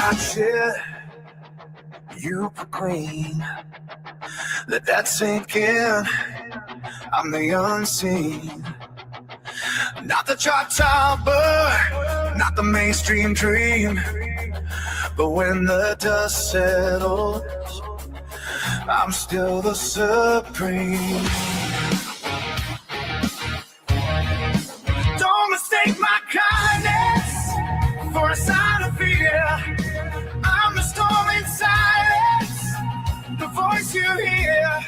hot shit you proclaim. Let that sink in. I'm the unseen. Not the chart topper, not the mainstream dream. But when the dust settles, I'm still the supreme. Don't mistake my kindness for a sign of fear. I'm the storm in silence, the voice you hear.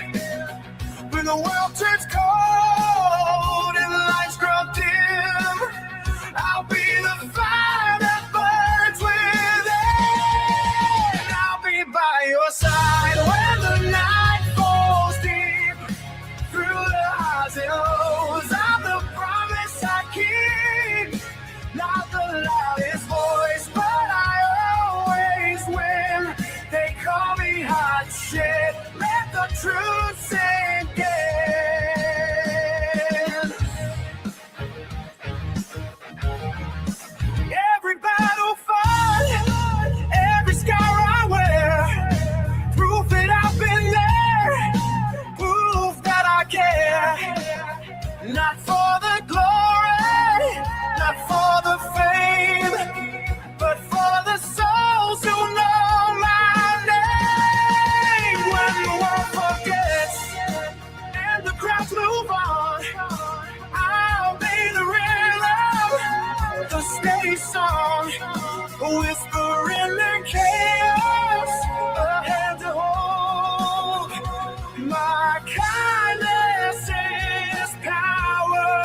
When the world turns cold and the lights grow dim, I'll be the fire that burns within. I'll be by your side when the night falls deep. Through the highs and lows, I'm the promise I keep. Not the loudest voice, but I always win. They call me hot shit, let the truth sink in. Every battle fought, every scar I wear, proof that I've been there, proof that I care. Not for the glory, not for the fame, but for the souls who know my name. When the world forgets and the crowds move on, I'll be the rhythm, the steady song, whispering in chaos, a hand to hold. My kindness is power,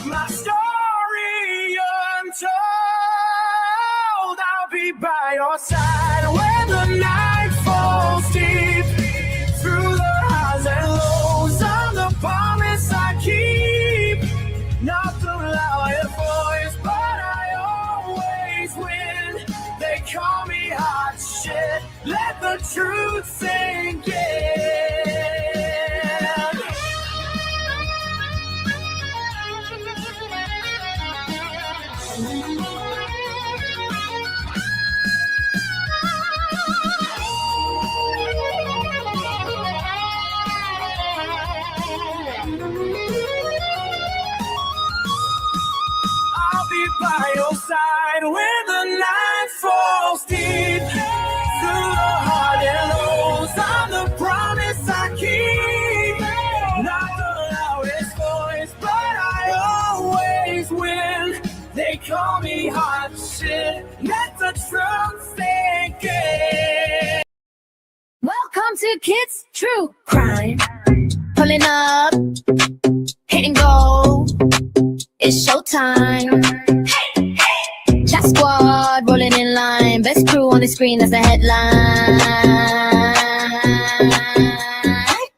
my story untold. I'll be by your side when the night falls deep. Through the highs and lows, I'm the promise I keep. Not the loudest voice, but I always win. They call me hot shit, let the truth sink in. I'll be by your side when the night falls deep. Through the hard and lows, I'm the promise I keep. Not the loudest voice, but I always win. They call me hot shit, let the truth sink in. Welcome to Kids True Crime. Pulling up, hit and go. It's showtime. Hey, hey. Chat squad rolling in line. Best crew on the screen as the headline.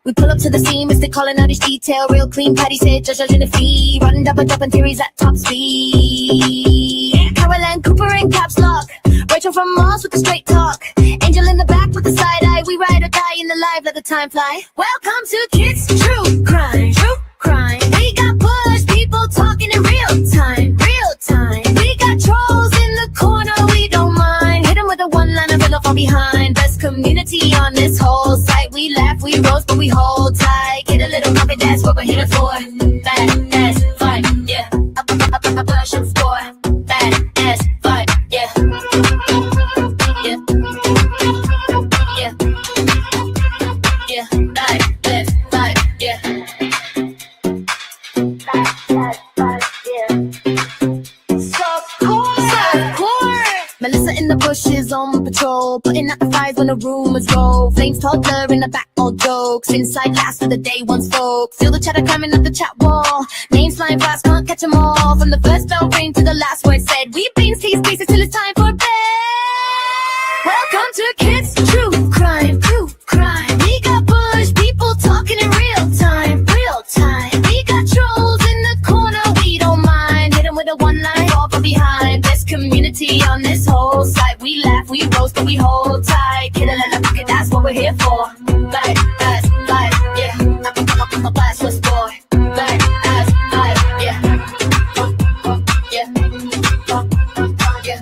We pull up to the scene, Mr. calling out each detail. Real clean, Patty said, judging the fee. Running double dropping theories at top speed. Caroline Cooper in caps lock. Rachel from Mars with the straight talk. Angel in the back with the side eye. We ride or die in the live, let the time fly. Welcome to Kids True Crime. True Crime. We got push people talking in real time. Real time. We got trolls in the corner, we don't mind. Hit 'em with a one-liner, fill from behind. Best community on this whole site. We laugh, we roast, but we hold tight. Get a little puppy, that's what we're here for. Bad ass fight, yeah. Up, push and score. Bad ass fight, yeah. Yeah. Yeah. Yeah. Right, left, right, yeah. Melissa in the bushes on patrol, putting out the fires when the rumors roll. Flames toddler in the back, all jokes. Inside last for the day once folk. Feel the chatter climbing up the chat wall. Names flying fast, can't catch 'em all. From the first bell ring to the last word said. We beans, tease, pieces till it's time for bed. Welcome to Kids True Crime. True Crime. We got bush people talking in real time. Real time. We got trolls in the corner, we don't mind. Hit 'em with a one-line, fall from behind. Best community on this whole site. We laugh, we roast, but we hold tight. Get a little pocket, that's what we're here for. Back, ass, life, yeah. I'm a blast, what's boy. Back, ass, life, yeah. Yeah. Yeah.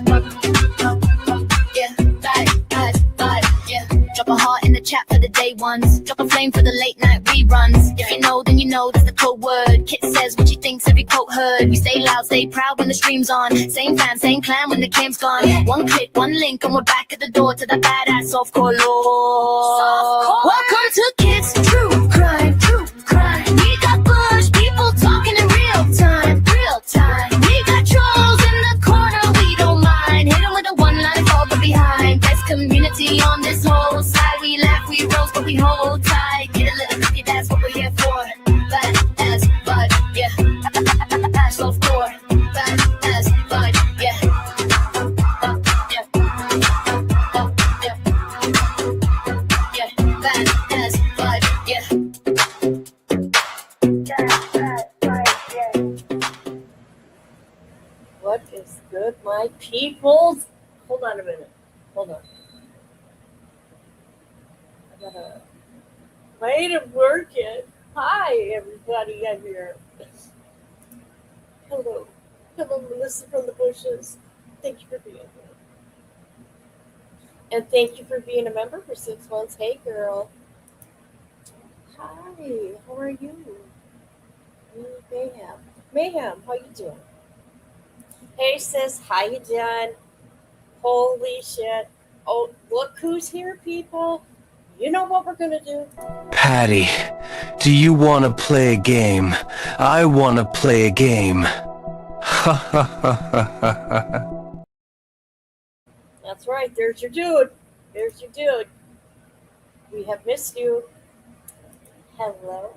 blame for the late night reruns. If you know, then you know that's the code word. Kit says what she thinks, every quote heard. We stay loud, stay proud when the stream's on. Same fam, same clan when the cam's gone. One click, one link, and we're back at the door to the badass softcore lore. Welcome to Kids True Crime, True Crime. We got bush people talking in real time, real time. We got trolls in the corner, we don't mind. Hit 'em with a one-line fall from behind. Best community on this whole side. We laugh, we roast, but we hold tight. Get a little cookie, that's what we're here for. Bad as bud, yeah. Softcore, bad as bud, yeah. What is good, my peoples? Hold on a minute. Hold on. I got a way to work it. Hi, everybody. I'm here. Hello. Hello, Melissa from the bushes. Thank you for being here. And thank you for being a member for 6 months. Hey, girl. Hi. How are you? Mayhem. Mayhem, how you doing? Hey, sis. How you doing? Holy shit. Oh, look who's here, people. You know what we're going to do? Patty, do you want to play a game? I want to play a game. Ha ha ha ha ha. That's right. There's your dude. There's your dude. We have missed you. Hello,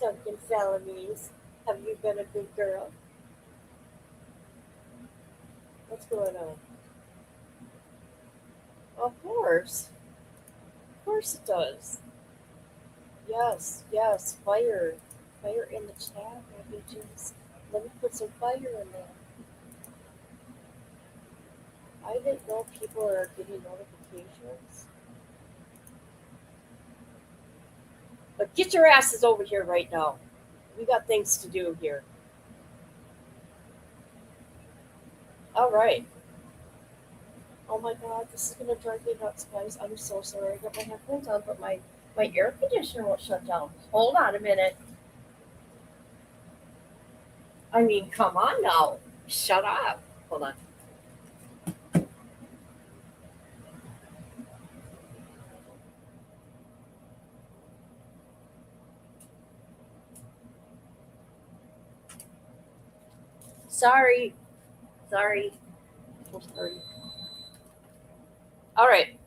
Duncan Felonies. Have you been a good girl? What's going on? Of course. Of course it does. Yes, yes. Fire. Fire in the chat, my bitches. Let me put some fire in there. I didn't know people are getting notifications. But get your asses over here right now. We got things to do here. All right. Oh my God, this is gonna drive me nuts, guys. I'm so sorry. I got my headphones on, but my air conditioner won't shut down. Hold on a minute. I mean, come on now. Shut up. Hold on. Sorry. Sorry. I'm sorry. All right.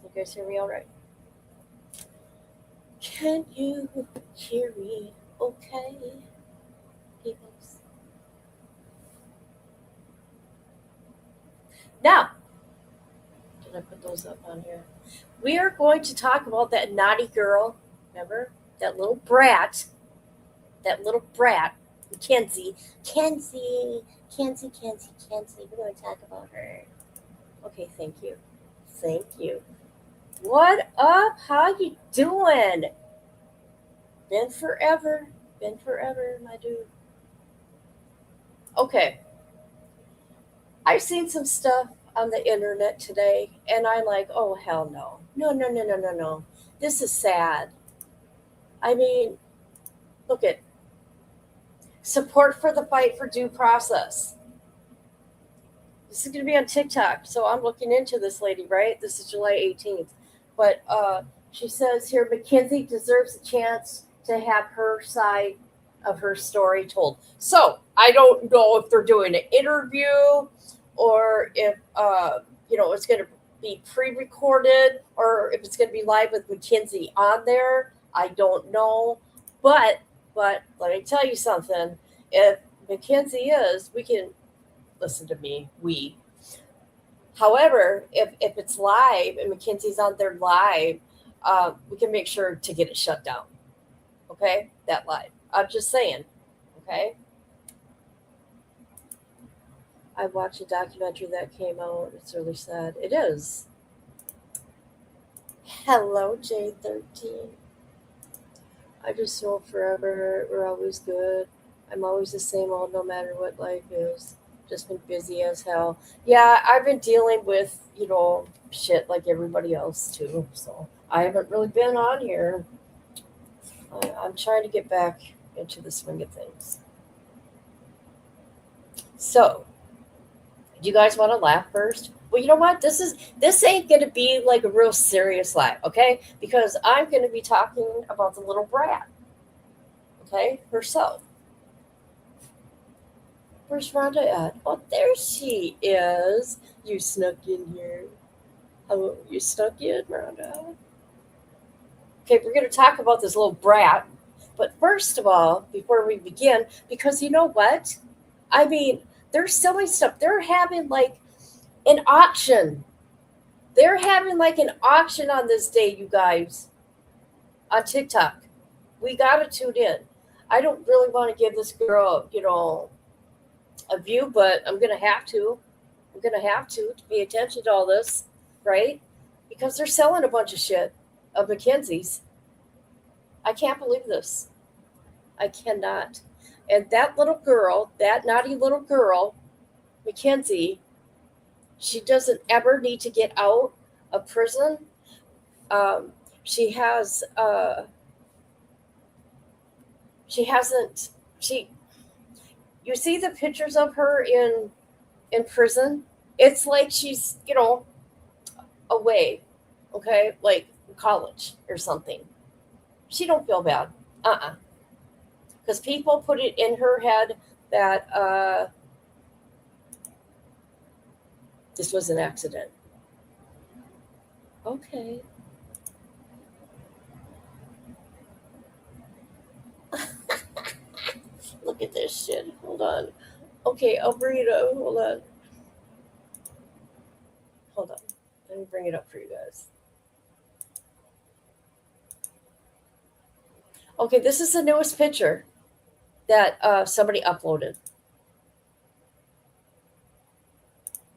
You guys hear me all right? Can you hear me okay, peoples? Now, did I put those up on here? We are going to talk about that naughty girl. Remember? That little brat. That little brat. Mackenzie. Kenzie. We're going to talk about her. Okay, thank you. Thank you. What up? How you doing? Been forever, my dude. Okay. I've seen some stuff on the internet today, and I'm like, oh, hell no. No. This is sad. I mean, look at support for the fight for due process. This is going to be on TikTok, so I'm looking into this lady, right? This is July 18th. But she says here, Mackenzie deserves a chance to have her side of her story told. So I don't know if they're doing an interview or if, it's going to be pre-recorded or if it's going to be live with Mackenzie on there. I don't know. But let me tell you something. If Mackenzie is, we can listen to me. However, if it's live and Mackenzie's on there live, we can make sure to get it shut down. Okay? That live. I'm just saying. Okay? I watched a documentary that came out. It's really sad. It is. Hello, J13. I just know forever we're always good. I'm always the same old no matter what life is. Just been busy as hell. Yeah, I've been dealing with, shit like everybody else too. So I haven't really been on here. I'm trying to get back into the swing of things. So, do you guys want to laugh first? Well, you know what? This ain't gonna be like a real serious laugh, okay? Because I'm gonna be talking about the little brat, okay, herself. Where's Rhonda at? Oh, there she is. You snuck in here. Hello, you snuck in, Rhonda. Okay, we're gonna talk about this little brat. But first of all, before we begin, because you know what? I mean, they're selling stuff. They're having like an auction. They're having like an auction on this day, you guys, on TikTok. We gotta tune in. I don't really want to give this girl, a view, but I'm gonna have to. I'm gonna have to pay attention to all this, right? Because they're selling a bunch of shit of Mackenzie's. I can't believe this. I cannot. And that little girl, that naughty little girl, Mackenzie, she doesn't ever need to get out of prison. She has, she hasn't, she, you see the pictures of her in prison? It's like she's, away, okay? Like college or something. She don't feel bad. Because people put it in her head that this was an accident. Okay. Look at this shit. Hold on. Okay, Albrito, hold on. Hold on. Let me bring it up for you guys. Okay, this is the newest picture that somebody uploaded.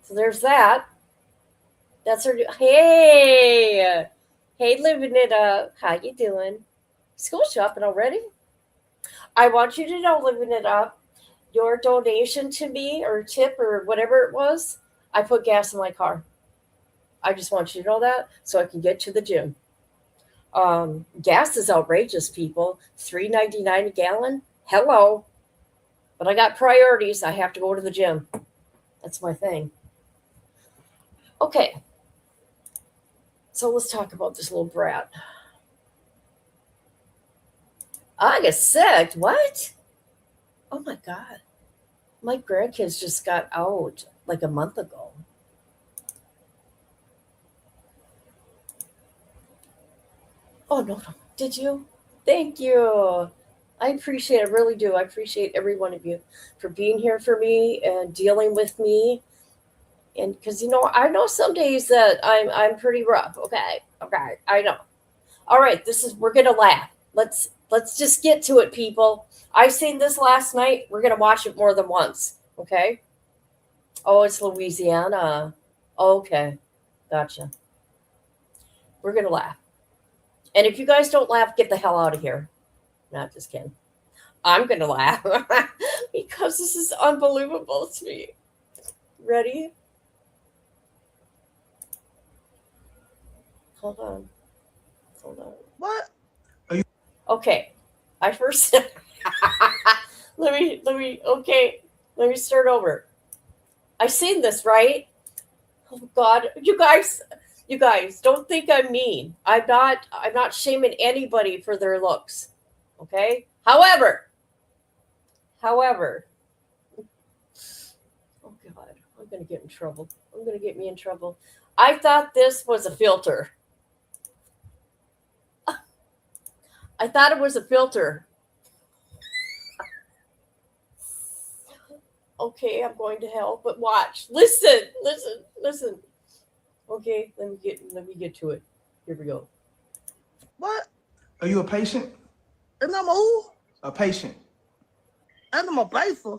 So there's that. That's her. Hey, living it up. How you doing? School shopping already? I want you to know, living it up. Your donation to me or tip or whatever it was, I put gas in my car. I just want you to know that so I can get to the gym. Gas is outrageous, people. $3.99 a gallon. Hello. But I got priorities. I have to go to the gym. That's my thing. Okay. So let's talk about this little brat. I get sick. What? Oh my God. My grandkids just got out like a month ago. Oh, no. Did you? Thank you. I appreciate it. I really do. I appreciate every one of you for being here for me and dealing with me. And because, I know some days that I'm pretty rough. Okay. I know. All right. We're going to laugh. Let's just get to it, people. I seen this last night. We're going to watch it more than once. Okay. Oh, it's Louisiana. Okay. Gotcha. We're going to laugh. And if you guys don't laugh, get the hell out of here. Not just kidding. I'm going to laugh because this is unbelievable to me. Ready? Hold on. What? Okay. I first let me start over. I seen this, right? Oh God. You guys, don't think I'm mean. I'm not shaming anybody for their looks. Okay? However, oh God, I'm gonna get in trouble. I'm gonna get me in trouble. I thought this was a filter. I thought it was a filter. Okay, I'm going to hell, but watch. Listen. Okay, let me get to it. Here we go. What? Are you a patient? And I'm who? A patient. And I'm a baser.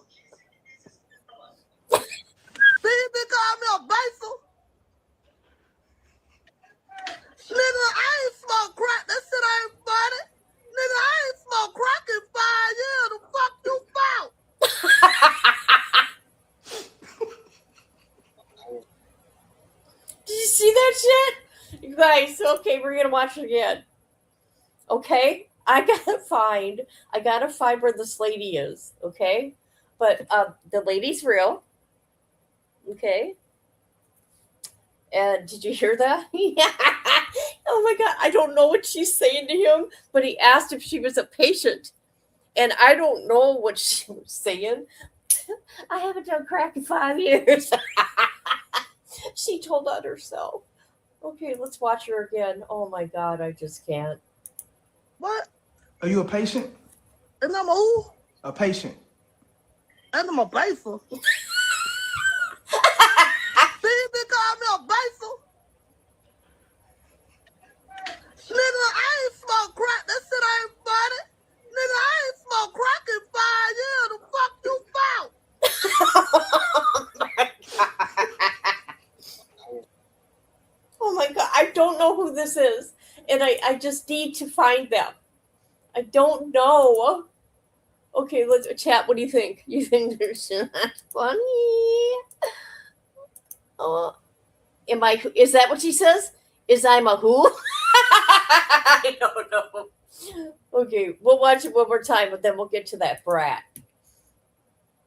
You been calling me a baser? Nigga, I ain't smoked crack. That shit ain't funny. Nigga, I ain't smoked crack in 5 years. The fuck you about? Did you see that shit? You guys, okay, we're gonna watch it again. Okay? I gotta find where this lady is, okay? But the lady's real. Okay. And did you hear that? Yeah. Oh my god, I don't know what she's saying to him, but he asked if she was a patient. And I don't know what she was saying. I haven't done crack in 5 years. She told on herself. Okay, let's watch her again. Oh my god, I just can't. What? Are you a patient? And I'm who? A patient. And I'm a baser. See, they call me a baser. Nigga, I ain't smoke crack. That shit ain't funny. Nigga, I ain't smoke crack in 5 years. The fuck you found? Oh my god, I don't know who this is. And I just need to find them. I don't know. Okay, let's chat. What do you think? You think there's not funny? Oh, is that what she says? Is I'm a who? I don't know. Okay, we'll watch it one more time, but then we'll get to that brat.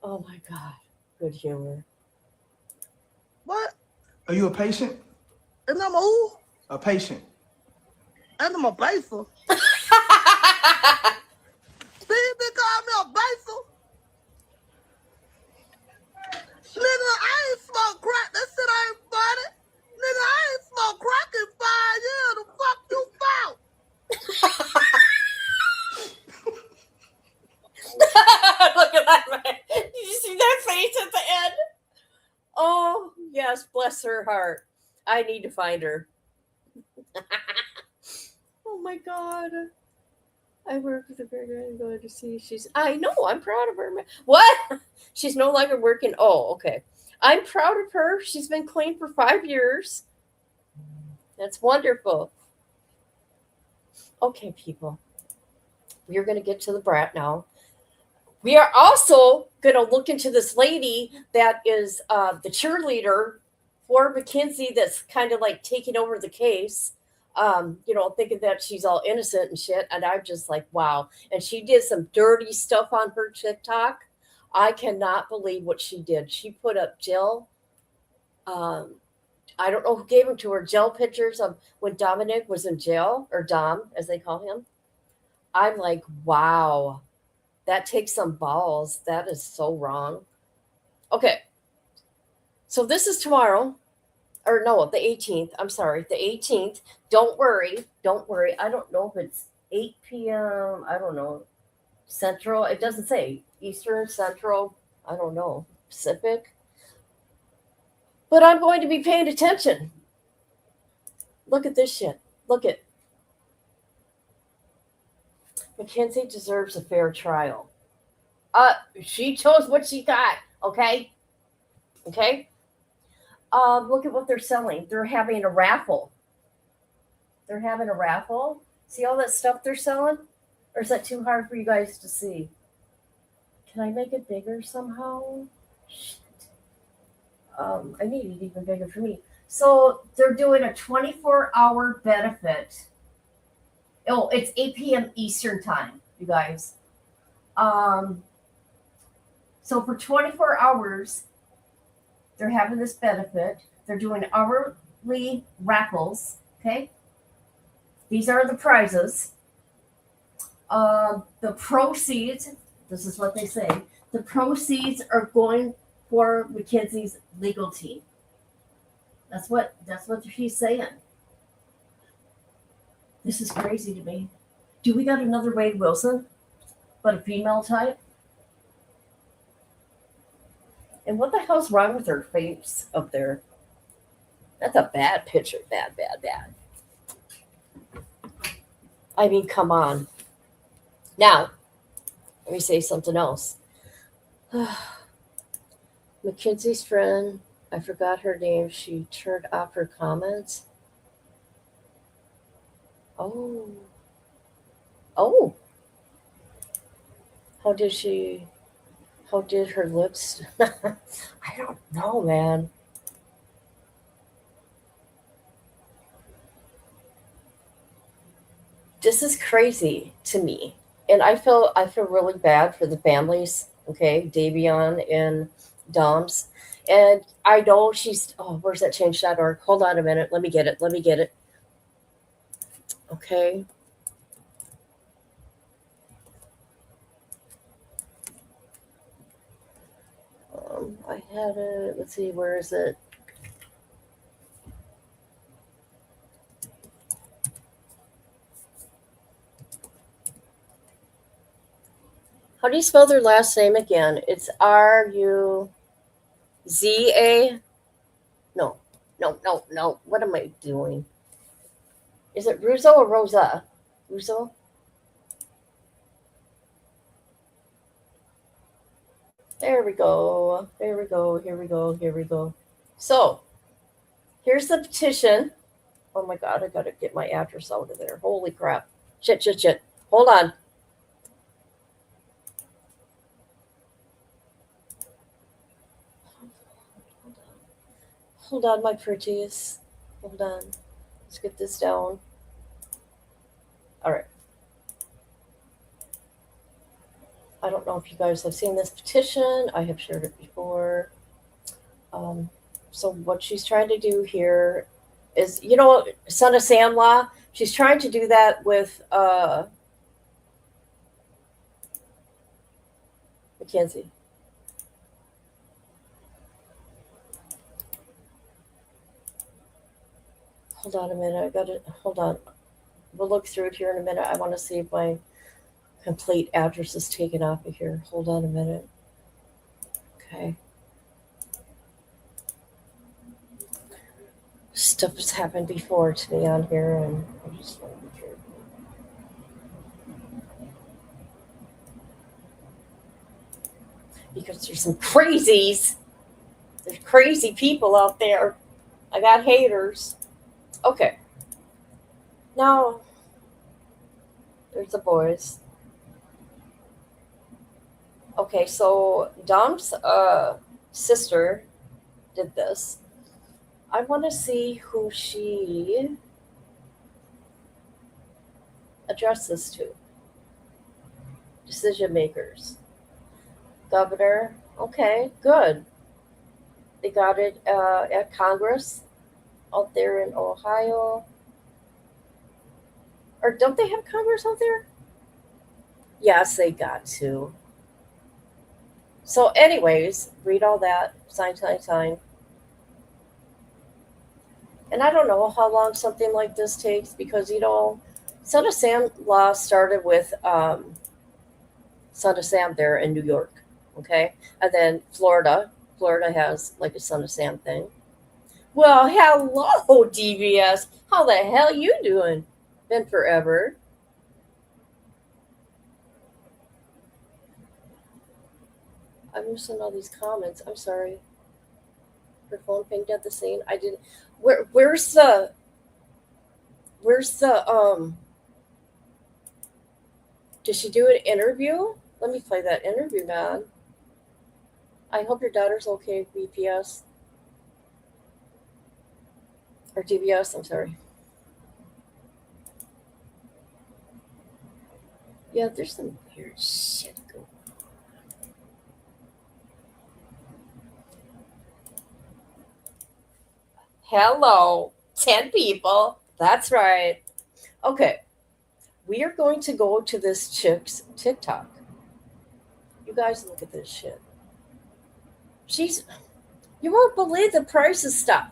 Oh my god, good humor. What? Are you a patient? And I'm who? A patient. And I'm a baser. See, they call me a baser. Nigga, I ain't smoke crack. That shit ain't funny. Nigga, I ain't smoke crack in 5 years. The fuck you found? Look at that man. Did you see that face at the end? Oh, yes, bless her heart. I need to find her. Oh my god. I work with a very good going to see. I know, I'm proud of her. What? She's no longer working. Oh, okay. I'm proud of her. She's been clean for 5 years. That's wonderful. Okay, people. We're going to get to the brat now. We are also going to look into this lady that is the cheerleader for Mackenzie that's kind of like taking over the case, thinking that she's all innocent and shit. And I'm just like, wow. And she did some dirty stuff on her TikTok. I cannot believe what she did. She put up gel. I don't know who gave them to her, gel pictures of when Dominic was in jail, or Dom, as they call him. I'm like, wow. That takes some balls. That is so wrong. Okay. So this is tomorrow. Or no, the 18th. I'm sorry, the 18th. Don't worry. Don't worry. I don't know if it's 8 p.m. I don't know. Central. It doesn't say. Eastern, Central. I don't know. Pacific. But I'm going to be paying attention. Look at this shit. Look at. Mackenzie deserves a fair trial. She chose what she got. Okay. Okay. Look at what they're selling. They're having a raffle. They're having a raffle. See all that stuff they're selling? Or is that too hard for you guys to see? Can I make it bigger somehow? Shit. I need it even bigger for me. So they're doing a 24-hour benefit. Oh, it's 8 p.m. Eastern time, you guys. So for 24 hours, they're having this benefit. They're doing hourly raffles. Okay. These are the prizes. The proceeds, this is what they say. The proceeds are going for Mackenzie's legal team. That's what she's saying. This is crazy to me. Do we got another Wade Wilson, but a female type? And what the hell's wrong with her face up there? That's a bad picture. Bad. I mean, come on. Now, let me say something else. Mackenzie's friend, I forgot her name. She turned off her comments. Oh. How did her lips? I don't know, man. This is crazy to me, and I feel really bad for the families. Okay, Davion and Dom's, and I know she's. Oh, where's that change.org? Hold on a minute. Let me get it. Let me get it. Okay. I had it. Let's see. Where is it? How do you spell their last name again? It's Ruza. No, no, no, no. What am I doing? Is it Russo or Rosa? Russo? There we go. There we go. Here we go. Here we go. So here's the petition. Oh my God, I gotta get my address out of there. Holy crap. Shit, shit, shit. Hold on. Hold on, my pretties. Hold on. Let's get this down. All right. I don't know if you guys have seen this petition. I have shared it before. Um, so what she's trying to do here is, Son of Sam law. She's trying to do that with Mackenzie. Hold on a minute. I got it. Hold on. We'll look through it here in a minute. I want to see if my complete address is taken off of here. Hold on a minute. Okay. Stuff has happened before to me on here, and I just want to be careful. Because there's some crazies. There's crazy people out there. I got haters. Okay. Now, there's the boys. Okay, so Dom's sister did this. I want to see who she addressed this to. Decision makers. Governor. Okay, good. They got it at Congress out there in Ohio. Or don't they have Congress out there? Yes, they got to. So, anyways, read all that. Sign, sign, sign. And I don't know how long something like this takes because, Son of Sam law started with Son of Sam there in New York. Okay. And then Florida. Florida has like a Son of Sam thing. Well, hello, DVS. How the hell you doing? Been forever. I'm missing all these comments. I'm sorry. Her phone pinged at the scene. I didn't. Where's the? Did she do an interview? Let me play that interview, man. I hope your daughter's okay, BPS. Or DBS, I'm sorry. Yeah, there's some weird shit going on. Hello, 10 people. That's right. Okay, we are going to go to this chick's TikTok. You guys look at this shit. You won't believe the price of stuff.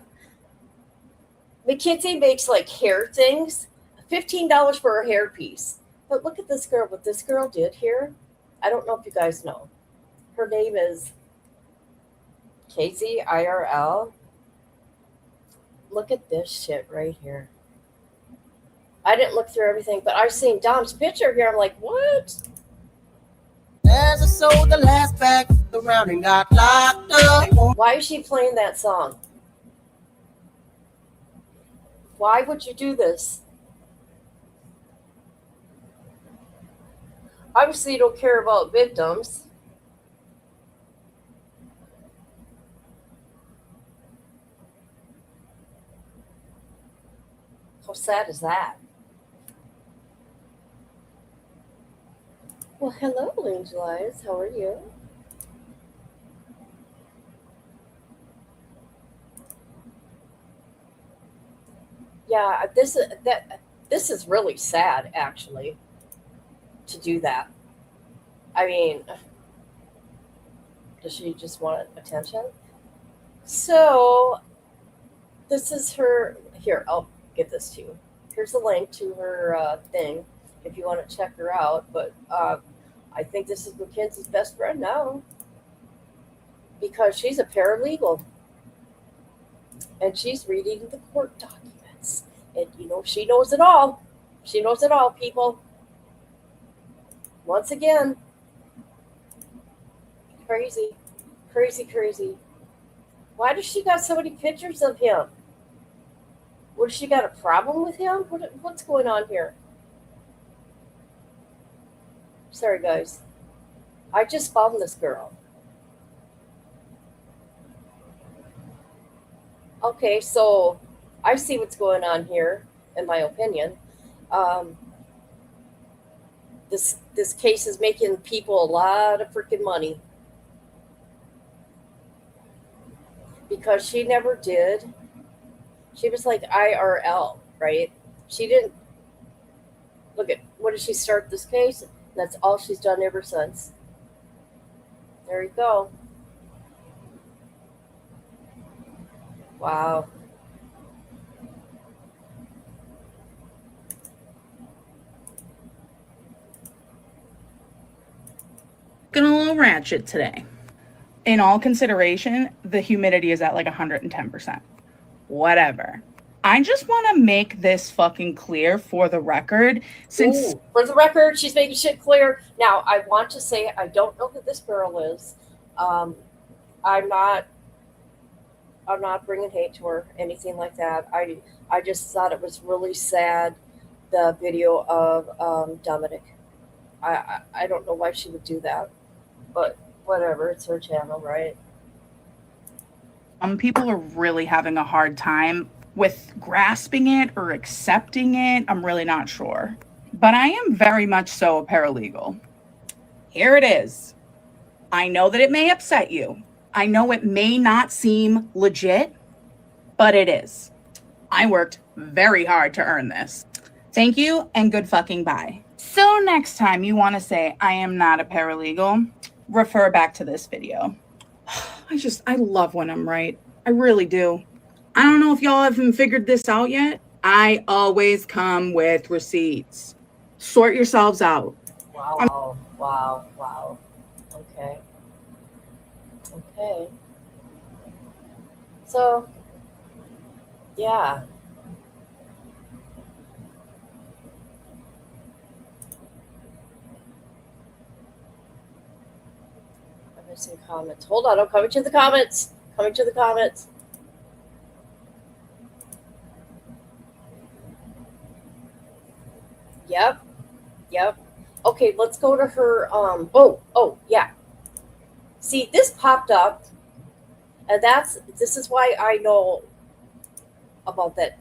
Mackenzie makes like hair things, $15 for a hair piece. But look at this girl. What this girl did here, I don't know if you guys know. Her name is Casey IRL. Look at this shit right here. I didn't look through everything, but I've seen Dom's picture here. I'm like, what? As I sold the last pack around and got locked up. Why is she playing that song? Why would you do this? Obviously, you don't care about victims. How sad is that? Well, hello, Angel Eyes. How are you? Yeah, this is really sad, actually, to do that. I mean, does she just want attention? So this is her. Here, I'll get this to you. Here's a link to her thing if you want to check her out. But I think this is Mackenzie's best friend now because she's a paralegal and she's reading the court documents. And she knows it all. She knows it all, people. Once again, crazy, crazy, crazy. Why does she got so many pictures of him? What, has she got a problem with him? What's going on here? Sorry, guys. I just found this girl. Okay, so I see what's going on here, in my opinion. Um, this case is making people a lot of freaking money because she never did. She was like IRL, right? She didn't look at what did she start this case? That's all she's done ever since. There you go. Wow. Getting a little ratchet today. In all consideration, the humidity is at like 110%. Whatever. I just want to make this fucking clear for the record. Since For the record, she's making shit clear. Now, I want to say I don't know who this girl is. I'm not bringing hate to her, anything like that. I just thought it was really sad, the video of Dominic. I don't know why she would do that, but whatever. It's her channel, right? some people are really having a hard time with grasping it or accepting it. I'm really not sure. But I am very much so a paralegal. Here it is. I know that it may upset you. I know it may not seem legit, but it is. I worked very hard to earn this. Thank you and good fucking bye. So next time you want to say I am not a paralegal, refer back to this video. I love when I'm right. I really do. I don't know if y'all haven't figured this out yet. I always come with receipts. Sort yourselves out. Wow. Wow. Okay. So, yeah. I'm missing comments. Hold on, I'm coming to the comments. Yep. Okay, let's go to her. Yeah. See, this popped up, and this is why I know about that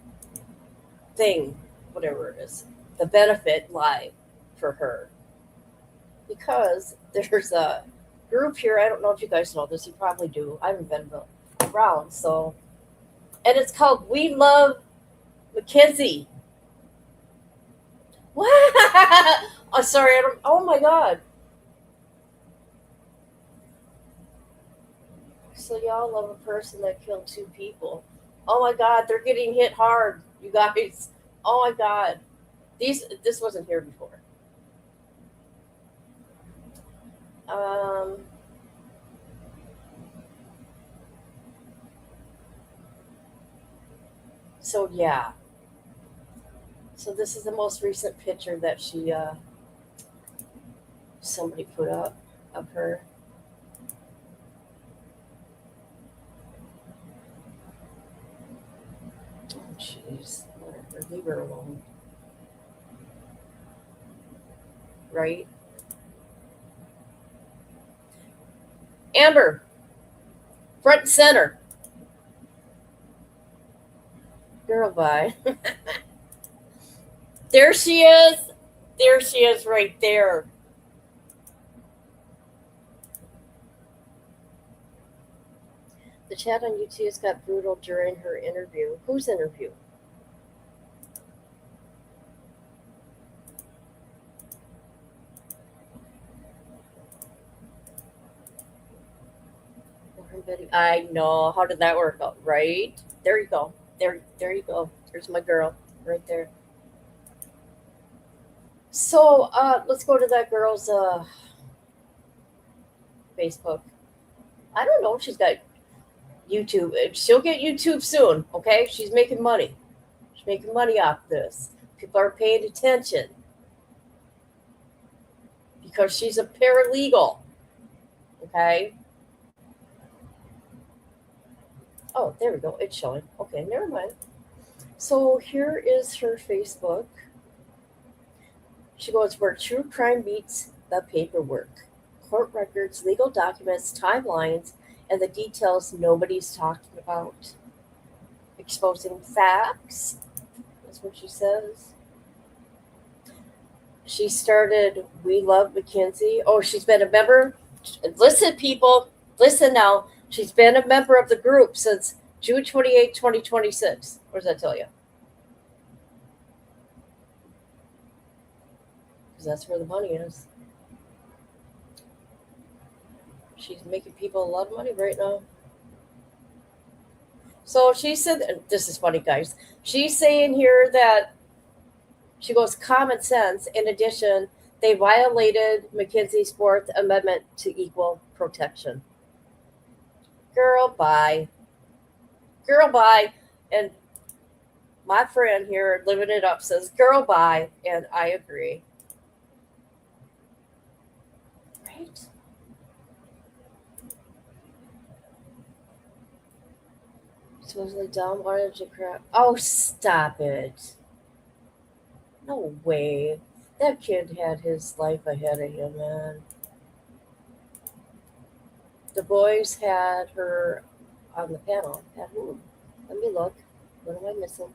thing, whatever it is, the benefit live for her, because there's a group here. I don't know if you guys know this. You probably do. I haven't been around, so, and it's called We Love Mackenzie. What? Oh, sorry. Oh my God. So y'all love a person that killed 2 people. Oh my God, they're getting hit hard, you guys. Oh my God. This wasn't here before. So yeah. So this is the most recent picture that somebody put up of her. Oh, jeez. Whatever. Leave her alone. Right? Amber. Front and center. Girl, bye. There she is. There she is right there. The chat on YouTube got brutal during her interview. Whose interview? I know. How did that work out? Right? There you go. There you go. There's my girl right there. So let's go to that girl's Facebook. I don't know. She's got YouTube. She'll get YouTube soon. Okay, she's making money. She's making money off this. People are paying attention because she's a paralegal. Okay. Oh, there we go. It's showing. Okay, never mind. So here is her Facebook. She goes, where true crime meets the paperwork. Court records, legal documents, timelines, and the details nobody's talking about. Exposing facts. That's what she says. She started We Love Mackenzie. Oh, she's been a member. Listen, people. Listen now. She's been a member of the group since June 28, 2026. What does that tell you? Because that's where the money is. She's making people a lot of money right now. So she said, this is funny, guys. She's saying here that she goes, common sense. In addition, they violated Mackenzie's Fourth Amendment to equal protection. Girl, bye. Girl, bye. And my friend here, living it up, says, girl, bye. And I agree. Right? Supposedly dumb. Why did you crap? Oh, stop it. No way. That kid had his life ahead of him, man. The boys had her on the panel. At who? Let me look. What am I missing?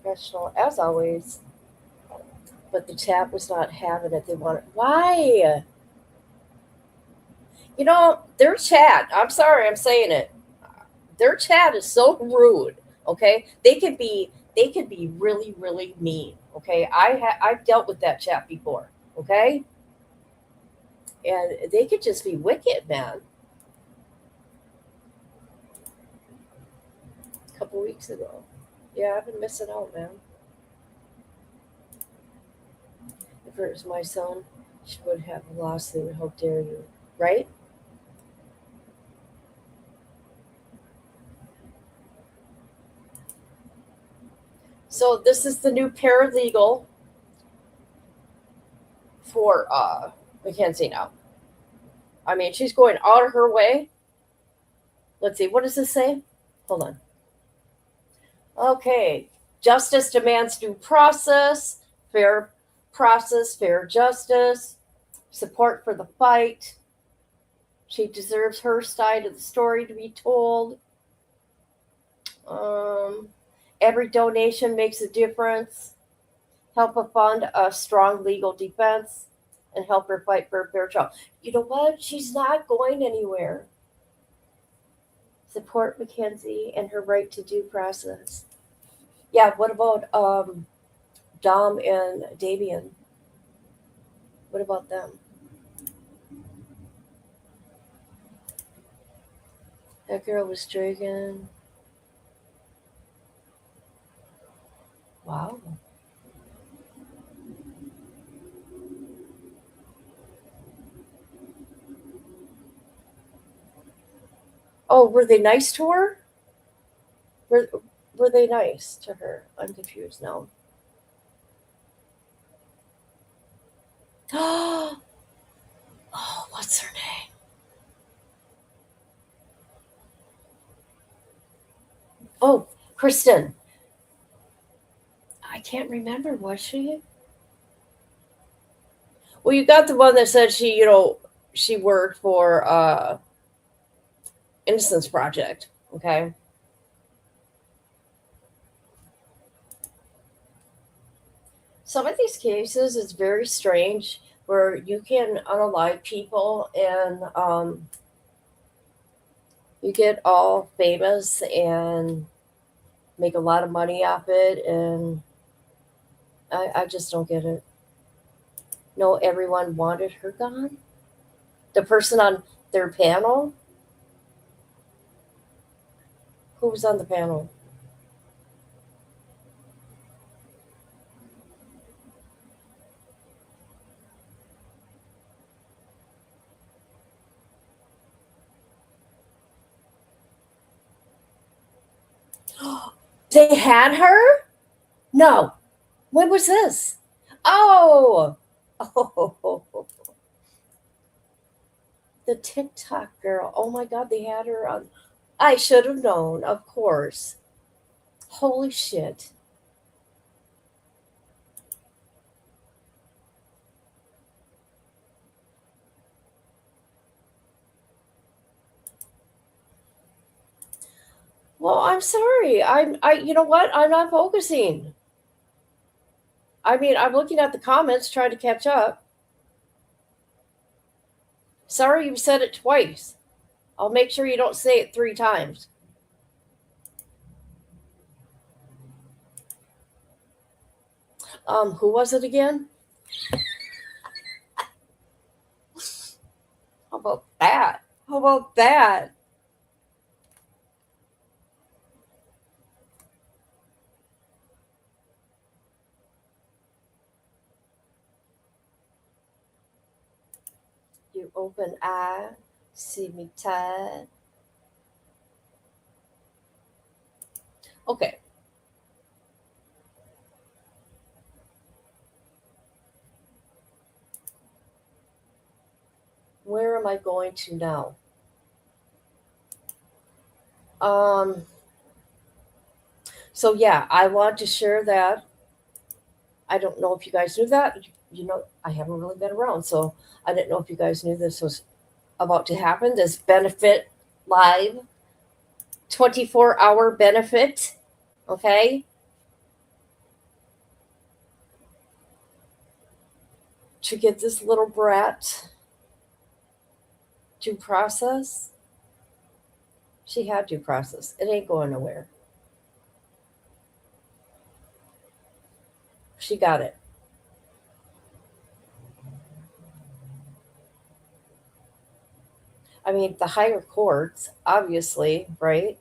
Professional, as always. But the chat was not having it. They wanted. Why? You know, their chat, I'm sorry, I'm saying it. Their chat is so rude. Okay, they could be really, really mean. Okay, I've dealt with that chat before. Okay, and they could just be wicked, man. A couple weeks ago, yeah, I've been missing out, man. If it was my son, she would have a lawsuit. How dare you, right? So this is the new paralegal for Mackenzie now. I mean, she's going out of her way. Let's see, what does this say? Hold on. Okay, justice demands due process, fair justice, support for the fight. She deserves her side of the story to be told. Every donation makes a difference. Help her fund a strong legal defense and help her fight for a fair trial. You know what? She's not going anywhere. Support Mackenzie and her right to due process. Yeah, what about Dom and Davian? What about them? That girl was drinking. Wow. Oh, were they nice to her? Were they nice to her? I'm confused now. Oh, what's her name? Oh, Kristen. I can't remember. Was she? Well, you got the one that said she worked for Innocence Project. Okay. Some of these cases is very strange where you can unalive people and you get all famous and make a lot of money off it, and I just don't get it. No, everyone wanted her gone. The person on their panel, who was on the panel? They had her? No. When was this? Oh, oh, the TikTok girl. Oh my God, they had her on. I should have known, of course. Holy shit. Well, I'm sorry. you know what? I'm not focusing. I mean, I'm looking at the comments trying to catch up. Sorry you said it twice. I'll make sure you don't say it 3 times. Who was it again? How about that? How about that? You open eye, see me tired. Okay. Where am I going to now? Um, so yeah, I want to share that. I don't know if you guys knew that. You know, I haven't really been around, so I didn't know if you guys knew this was about to happen. This benefit live 24-hour benefit. Okay. To get this little brat due process. She had due process. It ain't going nowhere. She got it. I mean, the higher courts, obviously, right?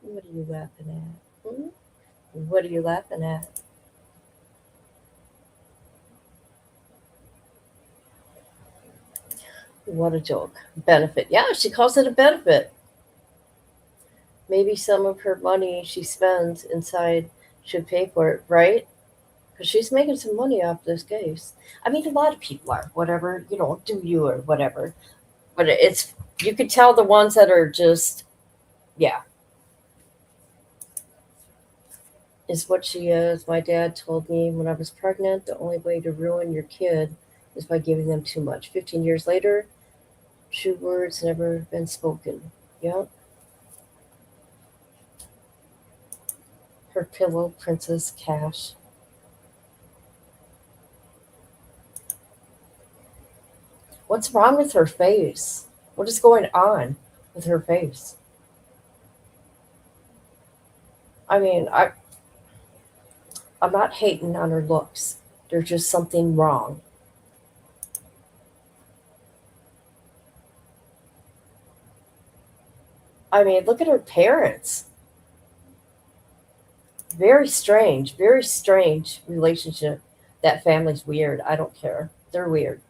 What are you laughing at? Hmm? What are you laughing at? What a joke. Benefit. Yeah, she calls it a benefit. Maybe some of her money she spends inside should pay for it, right? Because she's making some money off this case. I mean, a lot of people are, whatever, do you or whatever. But you could tell the ones that are just, yeah, is what she is. My dad told me when I was pregnant, the only way to ruin your kid is by giving them too much. 15 years later, true words never been spoken. Yep. Her pillow, Princess Cash. What's wrong with her face? What is going on with her face? I mean, I'm not hating on her looks. There's just something wrong. I mean, look at her parents. Very strange relationship. That family's weird. I don't care. They're weird,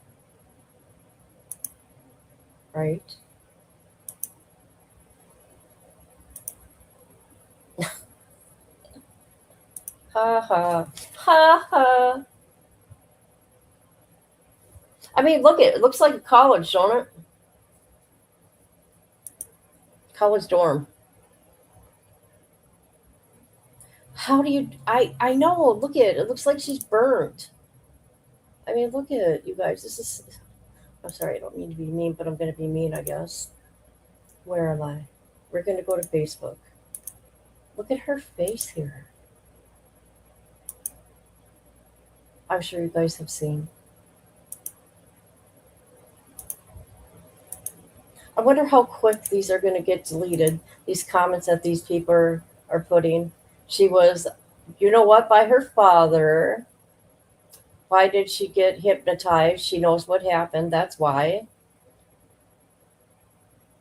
right? Ha ha. Ha ha. I mean, it looks like a college, don't it? College dorm. How do you? I know. Look at it. It looks like she's burnt. I mean, look at it, you guys. This is. I'm sorry. I don't mean to be mean, but I'm going to be mean, I guess. Where am I? We're going to go to Facebook. Look at her face here. I'm sure you guys have seen. I wonder how quick these are going to get deleted. These comments that these people are putting. She was, you know what, by her father. Why did she get hypnotized? She knows what happened. That's why.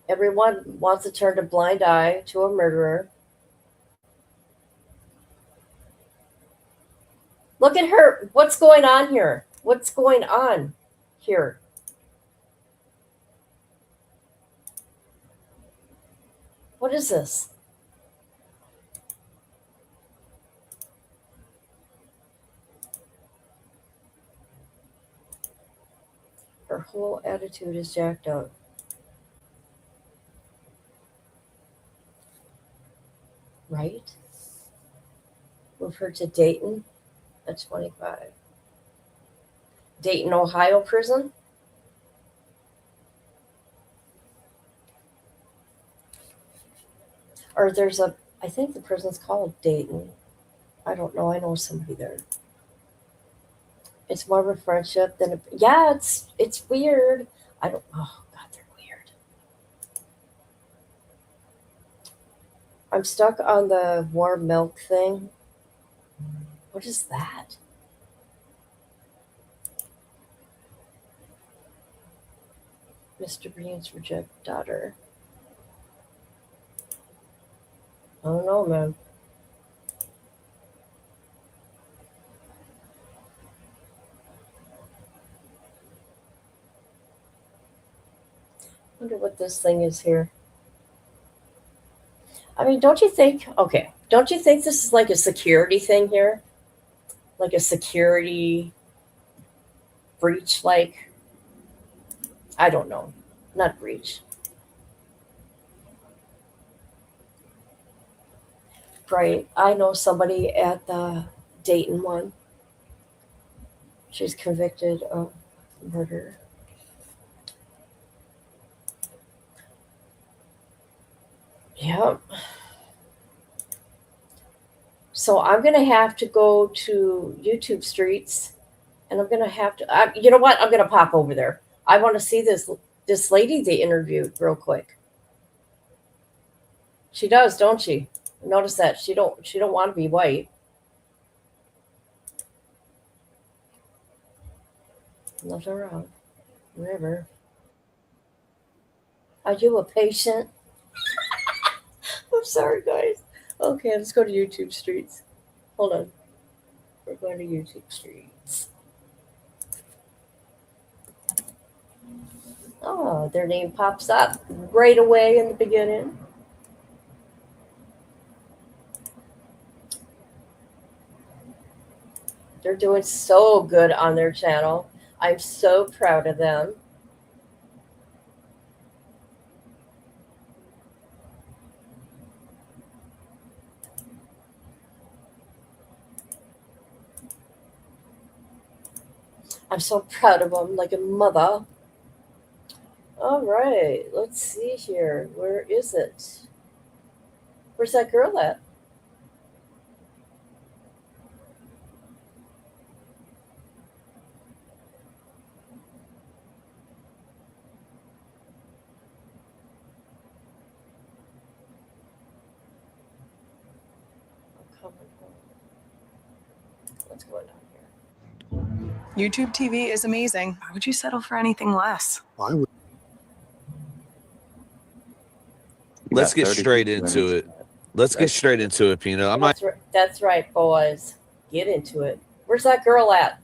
Everyone wants to turn a blind eye to a murderer. Look at her. What's going on here? What's going on here? What is this? Her whole attitude is jacked up. Right? Move her to Dayton at 25. Dayton, Ohio prison? Or I think the prison's called Dayton. I don't know. I know somebody there. It's more of a friendship than it's weird. I don't, oh God, they're weird. I'm stuck on the warm milk thing. What is that? Mr. Bean's reject daughter. I don't know, man. Wonder what this thing is here. I mean, don't you think this is like a security thing here? Like a security breach, like, I don't know. Not breach. Right. I know somebody at the Dayton one. She's convicted of murder. Yep. So I'm going to have to go to YouTube Streets, and I'm going to have to, you know what? I'm going to pop over there. I want to see this lady they interviewed real quick. She does, don't she? Notice that she don't want to be white. Nothing wrong. Whatever. Are you a patient? I'm sorry, guys. Okay, let's go to YouTube Streets. Hold on. We're going to YouTube Streets. Oh, their name pops up right away in the beginning. They're doing so good on their channel. I'm so proud of them. I'm so proud of them, like a mother. All right, let's see here. Where is it? Where's that girl at? I'm coming home. What's going on here? YouTube TV is amazing. Why would you settle for anything less? Why would Let's get straight into it. Let's get straight into it, Pino. I'm not. That's right, boys. Get into it. Where's that girl at?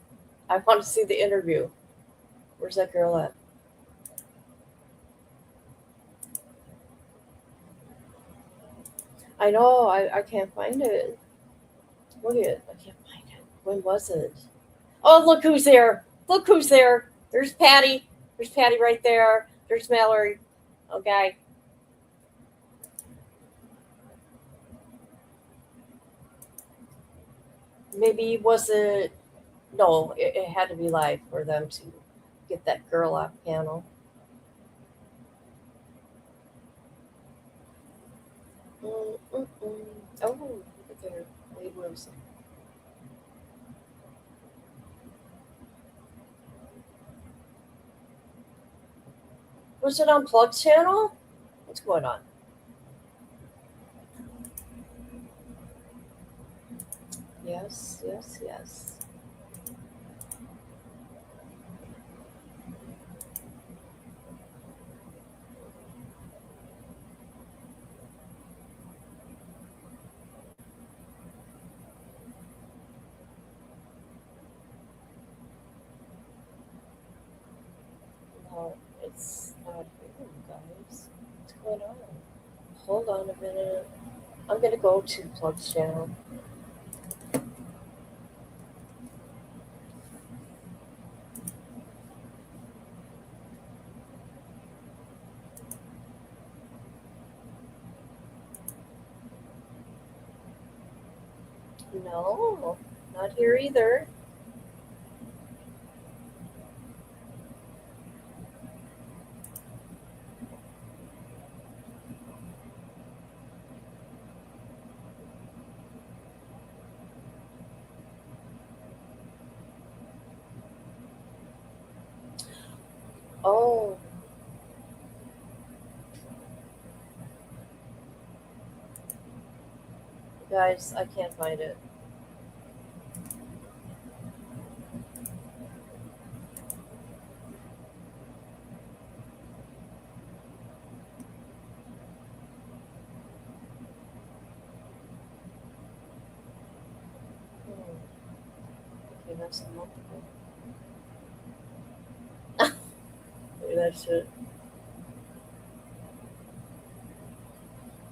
I want to see the interview. Where's that girl at? I know. I can't find it. Look at it. I can't find it. When was it? Oh, look who's there. Look who's there. There's Patty. There's Patty right there. There's Mallory. Okay. Maybe was it? No, it had to be live for them to get that girl off panel. Mm-mm-mm. Oh, look at there, Wade Wilson. Was it on Plug's channel? What's going on? Yes, yes, yes. No, it's not here, guys. What's going on? Hold on a minute. I'm gonna go to Plug's channel. No, not here either. Oh. Guys, I can't find it. Okay, that's multiple. Maybe that's it.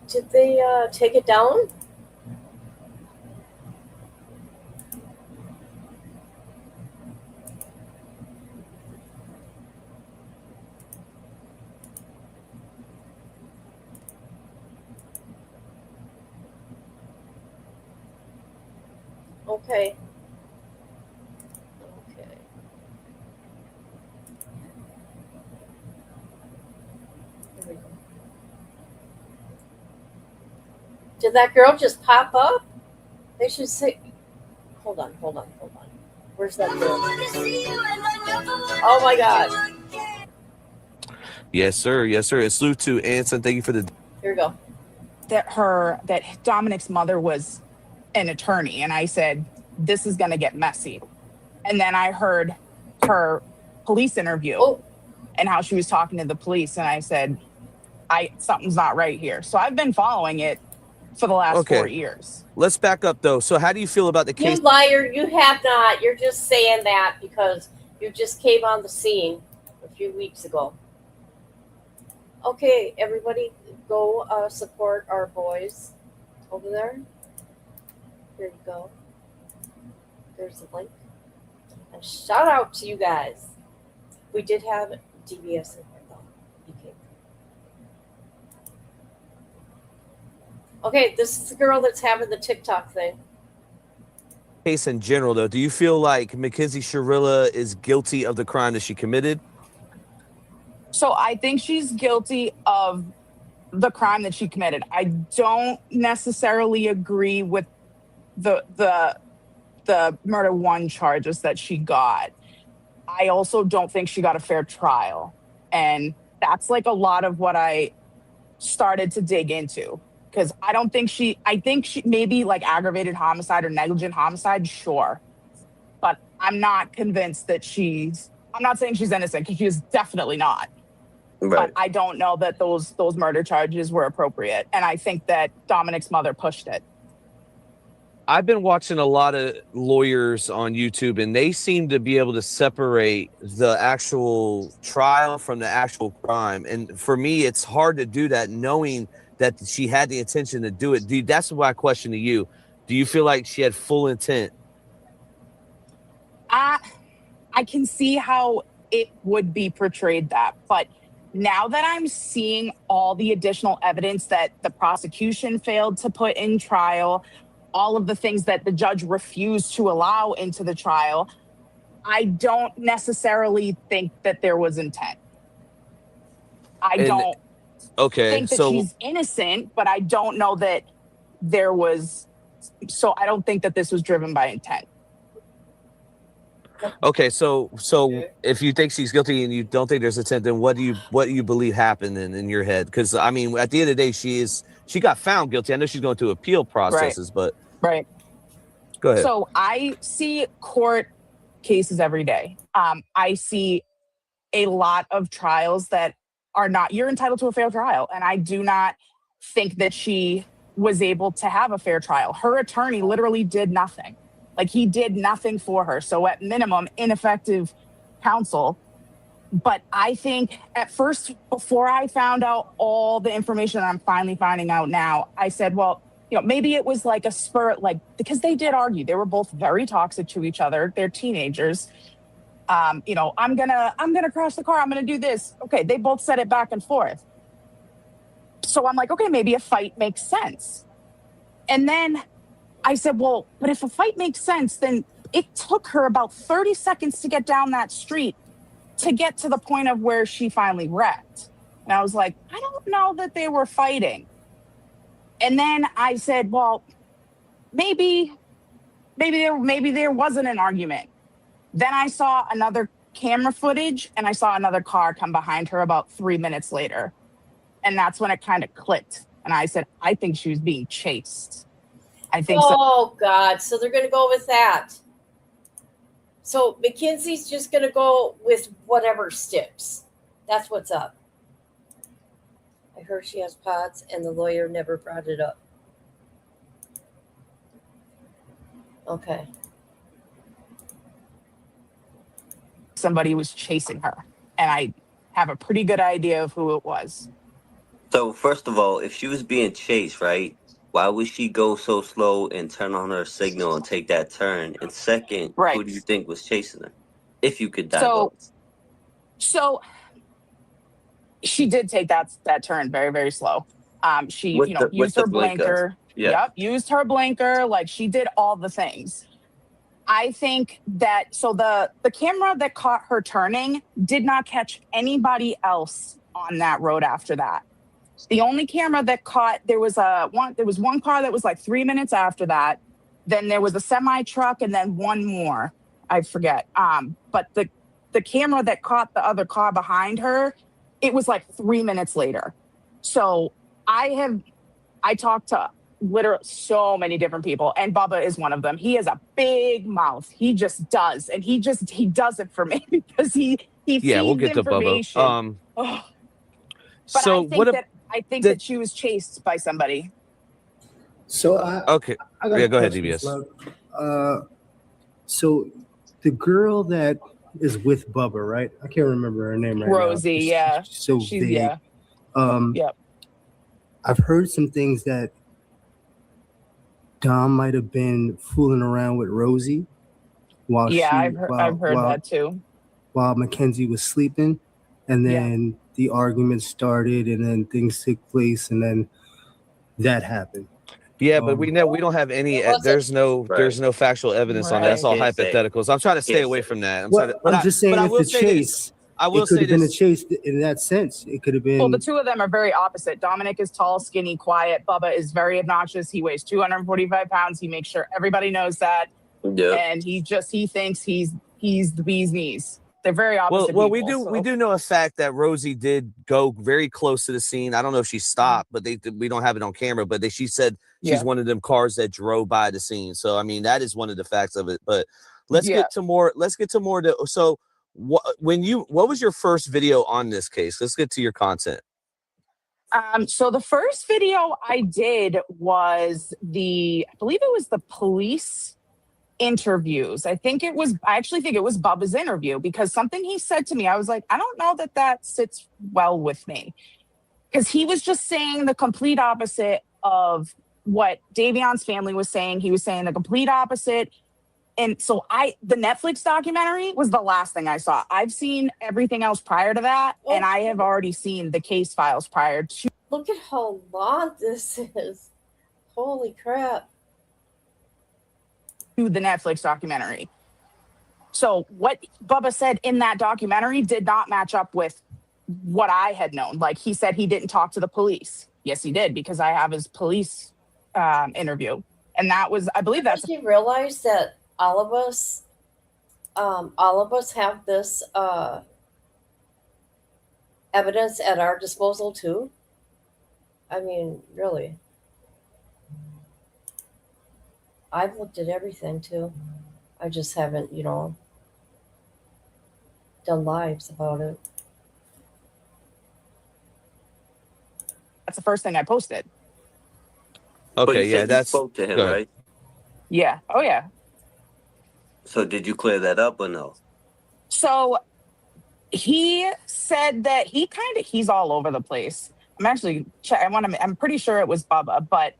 Did they take it down? Okay. Okay. Here we go. Did that girl just pop up? They should say. Hold on. Where's that girl? Oh my God. Yes, sir. Yes, sir. It's salute to Anson. Thank you for the. Here we go. That Dominic's mother was an attorney, and I said, this is going to get messy. And then I heard her police interview and how she was talking to the police, and I said, something's not right here. So I've been following it for the last 4 years. Let's back up though. So how do you feel about the case? You liar, you have not. You're just saying that because you just came on the scene a few weeks ago. Okay, everybody go support our boys over there. Here you go. There's the link. And shout out to you guys. We did have DBS in here though. Okay. Okay, this is the girl that's having the TikTok thing. Case in general though, do you feel like Mackenzie Shirilla is guilty of the crime that she committed? So I think she's guilty of the crime that she committed. I don't necessarily agree with the murder one charges that she got. I also don't think she got a fair trial. And that's like a lot of what I started to dig into. Because I think she maybe like aggravated homicide or negligent homicide, sure. But I'm not convinced that I'm not saying she's innocent, because she is definitely not. Right. But I don't know that those murder charges were appropriate. And I think that Dominic's mother pushed it. I've been watching a lot of lawyers on YouTube, and they seem to be able to separate the actual trial from the actual crime. And for me, it's hard to do that, knowing that she had the intention to do it. Dude, that's my question to you. Do you feel like she had full intent? I can see how it would be portrayed that, but now that I'm seeing all the additional evidence that the prosecution failed to put in trial, all of the things that the judge refused to allow into the trial, I don't necessarily think that there was intent. I don't think that she's innocent, but I don't know that there was. So I don't think that this was driven by intent. Okay, so if you think she's guilty and you don't think there's intent, then what do you believe happened in your head? Because I mean, at the end of the day, she got found guilty. I know she's going through appeal processes, but right. Go ahead. So I see court cases every day. I see a lot of trials that are not. You're entitled to a fair trial, and I do not think that she was able to have a fair trial. Her attorney literally did nothing. Like, he did nothing for her. So at minimum, ineffective counsel. But I think at first, before I found out all the information that I'm finally finding out now, I said, well, maybe it was like a spur, because they did argue. They were both very toxic to each other. They're teenagers. I'm gonna crash the car. I'm gonna do this. Okay, they both said it back and forth. So I'm like, okay, maybe a fight makes sense. And then I said, well, but if a fight makes sense, then it took her about 30 seconds to get down that street to get to the point of where she finally wrecked. And I was like, I don't know that they were fighting. And then I said, well, maybe there wasn't an argument. Then I saw another camera footage and I saw another car come behind her about 3 minutes later. And that's when it kind of clicked. And I said, I think she was being chased. I think so. Oh, God. So they're going to go with that. So Mackenzie's just going to go with whatever sticks. That's what's up. I heard she has POTS and the lawyer never brought it up. Okay. Somebody was chasing her. And I have a pretty good idea of who it was. So first of all, if she was being chased, right? Why would she go so slow and turn on her signal and take that turn? And second, who do you think was chasing her? If you could divulge. So she did take that turn very, very slow. She used her blinker. Yep, used her blinker. Like, she did all the things. I think that the camera that caught her turning did not catch anybody else on that road after that. The only camera that caught, there was one car that was like 3 minutes after that. Then there was a semi truck and then one more. I forget. But the camera that caught the other car behind her, it was like 3 minutes later. So I talked to literally so many different people, and Bubba is one of them. He has a big mouth. He just does. And he does it for me because he feeds we'll get information. To Bubba. But so I think that she was chased by somebody. So okay. Go ahead, DBS. So the girl that is with Bubba, right? I can't remember her name right Rosie, now. yeah. She's vague. Yeah. Yep. I've heard some things that Dom might have been fooling around with Rosie while I've heard that too. While Mackenzie was sleeping, and then the argument started, and then things took place, and then that happened. Yeah, but we don't have any. There's no factual evidence on that. That's all hypotheticals. I'm trying to stay away from that. I'm just saying, if the chase, it could have been a chase in that sense. It could have been. Well, the two of them are very opposite. Dominic is tall, skinny, quiet. Bubba is very obnoxious. He weighs 245 pounds. He makes sure everybody knows that. Yeah. And he thinks he's the bee's knees. They're very opposite. Well, people, we do know a fact that Rosie did go very close to the scene. I don't know if she stopped, but we don't have it on camera. But she said she's one of them cars that drove by the scene. So I mean, that is one of the facts of it. But let's get to more. So what was your first video on this case? Let's get to your content. So the first video I did was I believe it was the police interviews. I actually think it was Bubba's interview, because something he said to me, I was like, I don't know that sits well with me, because he was just saying the complete opposite of what Davion's family was saying. He was saying the complete opposite. And so the Netflix documentary was the last thing I saw. I've seen everything else prior to that, and I have already seen the case files prior to. Look at how long this is. Holy crap. to the Netflix documentary. So what Bubba said in that documentary did not match up with what I had known. Like, he said he didn't talk to the police. Yes, he did, because I have his police interview. And that was, I believe that's... Did you realize that all of us have this evidence at our disposal too? I mean, really. I've looked at everything too. I just haven't, done lives about it. That's the first thing I posted. But Okay, you yeah, said you that's spoke to him, go ahead. right? Yeah. Oh, yeah. So did you clear that up or no? So he said that he's all over the place. I'm pretty sure it was Bubba, but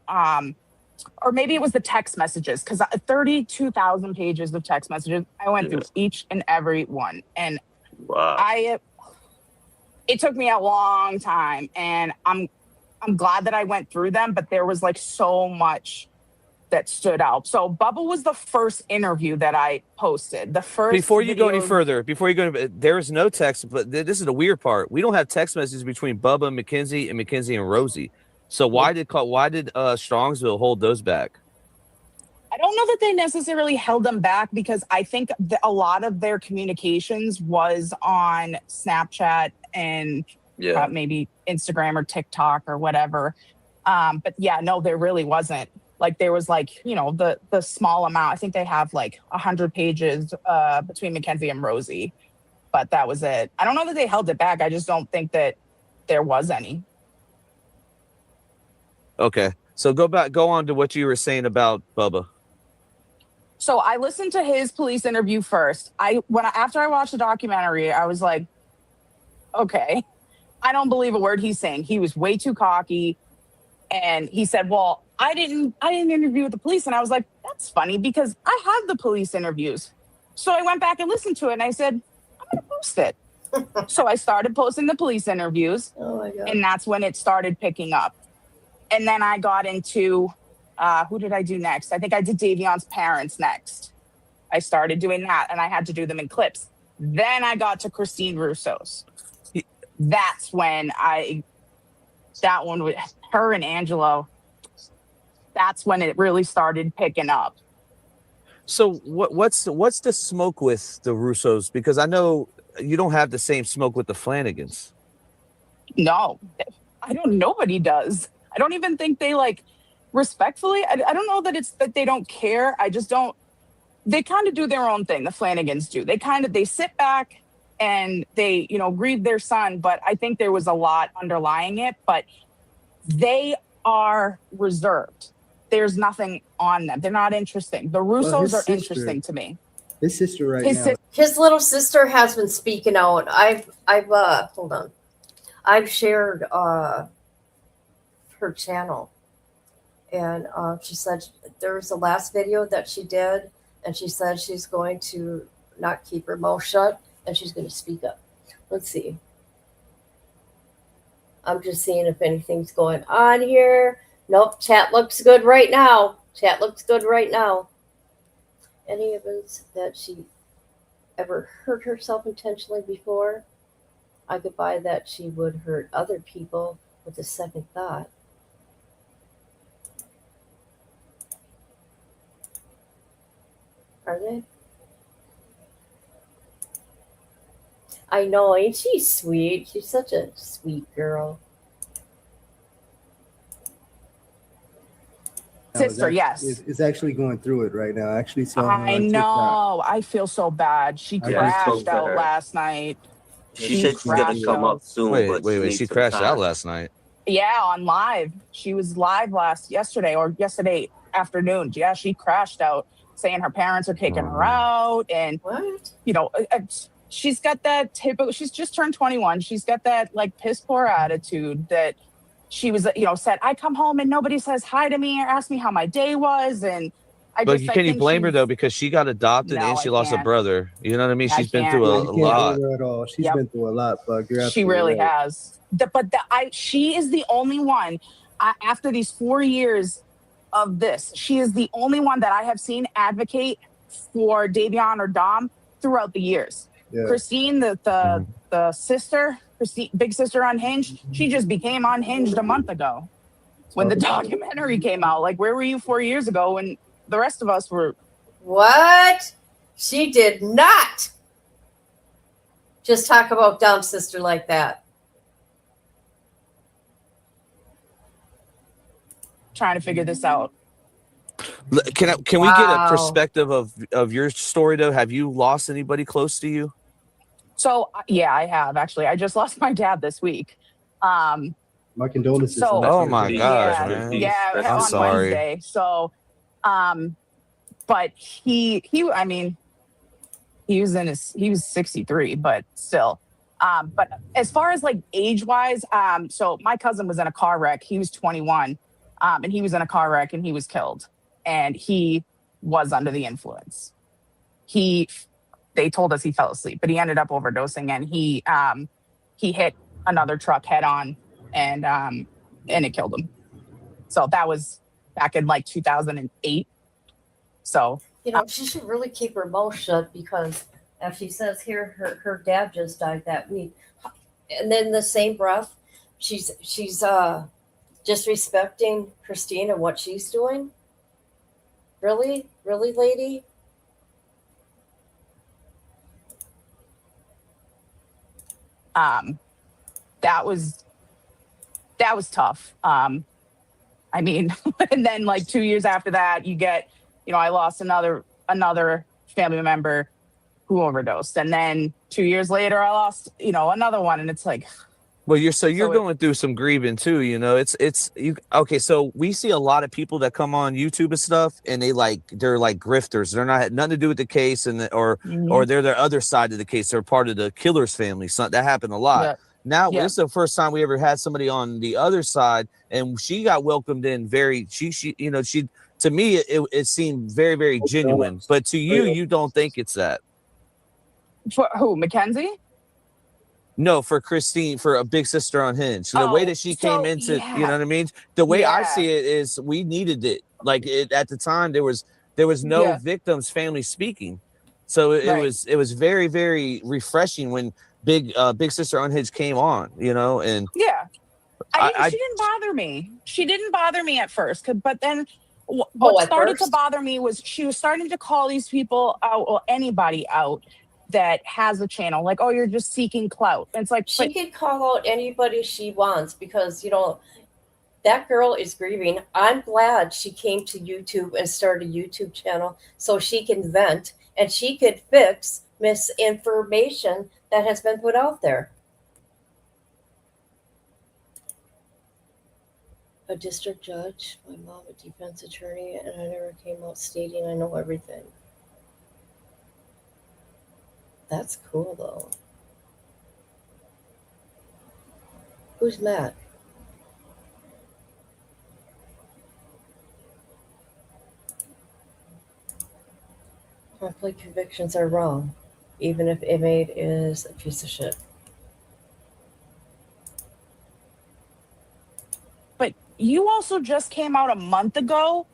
or maybe it was the text messages, because 32,000 pages of text messages. I went through each and every one, and Wow. it took me a long time, and I'm glad that I went through them, but there was like so much that stood out. So Bubba was the first interview that I posted. The first Before you go any video- further, there is no text, but this is the weird part. We don't have text messages between Bubba and Mackenzie and Rosie. So why did Strongsville hold those back? I don't know that they necessarily held them back, because I think a lot of their communications was on Snapchat and maybe Instagram or TikTok or whatever. But yeah, no, there really wasn't. Like, there was like, the small amount. I think they have like 100 pages between Mackenzie and Rosie, but that was it. I don't know that they held it back. I just don't think that there was any. Okay, so go on to what you were saying about Bubba. So I listened to his police interview first. After I watched the documentary, I was like, okay, I don't believe a word he's saying. He was way too cocky. And he said, well, I didn't interview with the police. And I was like, that's funny, because I have the police interviews. So I went back and listened to it, and I said, I'm going to post it. So I started posting the police interviews. Oh my God. And that's when it started picking up. And then I got into, who did I do next? I think I did Davion's parents next. I started doing that, and I had to do them in clips. Then I got to Christine Russo's. That's when that one with her and Angelo, that's when it really started picking up. So what's the smoke with the Russos? Because I know you don't have the same smoke with the Flanagans. No, nobody does. I don't even think they respectfully. I don't know that it's that they don't care. I just don't. They kind of do their own thing. The Flanagans do. They sit back and they, grieve their son. But I think there was a lot underlying it. But they are reserved. There's nothing on them. They're not interesting. The Russos are interesting to me. His sister now. His little sister has been speaking out. I've hold on. I've shared her channel, and she said there was the last video that she did, and she said she's going to not keep her mouth shut, and she's going to speak up. Let's see. I'm just seeing if anything's going on here. Nope, chat looks good right now. Any evidence that she ever hurt herself intentionally before? I could buy that she would hurt other people with a second thought. Are they? I know, ain't she sweet? She's such a sweet girl. Sister, yes. Is actually going through it right now. I actually saw her I on know. TikTok. I feel so bad. She crashed out last night. She said she's gonna come up soon. Wait. She crashed out last night. Yeah, on live. She was live yesterday afternoon. Yeah, she crashed out, saying her parents are kicking her out, and what? She's got that typical. She's just turned 21. She's got that piss poor attitude that she was, said, I come home and nobody says hi to me or asks me how my day was, and But can you blame her though, because she got adopted and she lost a brother? You know what I mean? She's been through a lot. At all. She's been through a lot, Bug. She really has. She is the only one after these 4 years of this. She is the only one that I have seen advocate for Davion or Dom throughout the years. Yeah. Christine, the sister, Christine, big sister Unhinged, she just became unhinged a month ago when the documentary came out. Like, where were you 4 years ago when the rest of us were? What? She did not just talk about Dom's sister like that. Trying to figure this out. Can we get a perspective of your story though? Have you lost anybody close to you? So yeah, I have actually. I just lost my dad this week. My condolences. So, oh my gosh, yeah, man. Yeah, I'm on sorry. Wednesday. So, but he I mean, he was 63, but still. But as far as like age wise, so my cousin was in a car wreck. He was 21, and he was in a car wreck and he was killed. And he was under the influence. They told us he fell asleep, but he ended up overdosing, and he hit another truck head on, and it killed him. So that was back in like 2008. So She should really keep her mouth shut, because as she says here, her dad just died that week, and then in the same breath, she's disrespecting Christine and what she's doing. Really, lady? That was tough. I mean, and then like 2 years after that, you get, I lost another family member who overdosed, and then 2 years later, I lost, another one, and it's like. Well, you're going through some grieving too, okay. So we see a lot of people that come on YouTube and stuff, and they're like grifters. They're not had nothing to do with the case, or they're the other side of the case. They're part of the killer's family. So that happened a lot. Yeah. Now this is the first time we ever had somebody on the other side, and she got welcomed in very. She to me it seemed very, very genuine. But to you don't think it's that. For who, Mackenzie? No, for Christine, for a big sister Unhinged. The way that she came into, you know what I mean? The way I see it is we needed it. Like at the time, there was no victim's family speaking. So it was very, very refreshing when big sister Unhinged came on, and yeah. She didn't bother me. She didn't bother me at first, but then what started to bother me was she was starting to call these people out, or anybody out that has a channel, like, oh, you're just seeking clout. And it's like, she can call out anybody she wants, because that girl is grieving. I'm glad she came to YouTube and started a YouTube channel so she can vent and she could fix misinformation that has been put out there. A district judge, my mom a defense attorney, and I never came out stating I know everything. That's cool, though. Who's Matt? Conflict convictions are wrong, even if inmate is a piece of shit. But you also just came out a month ago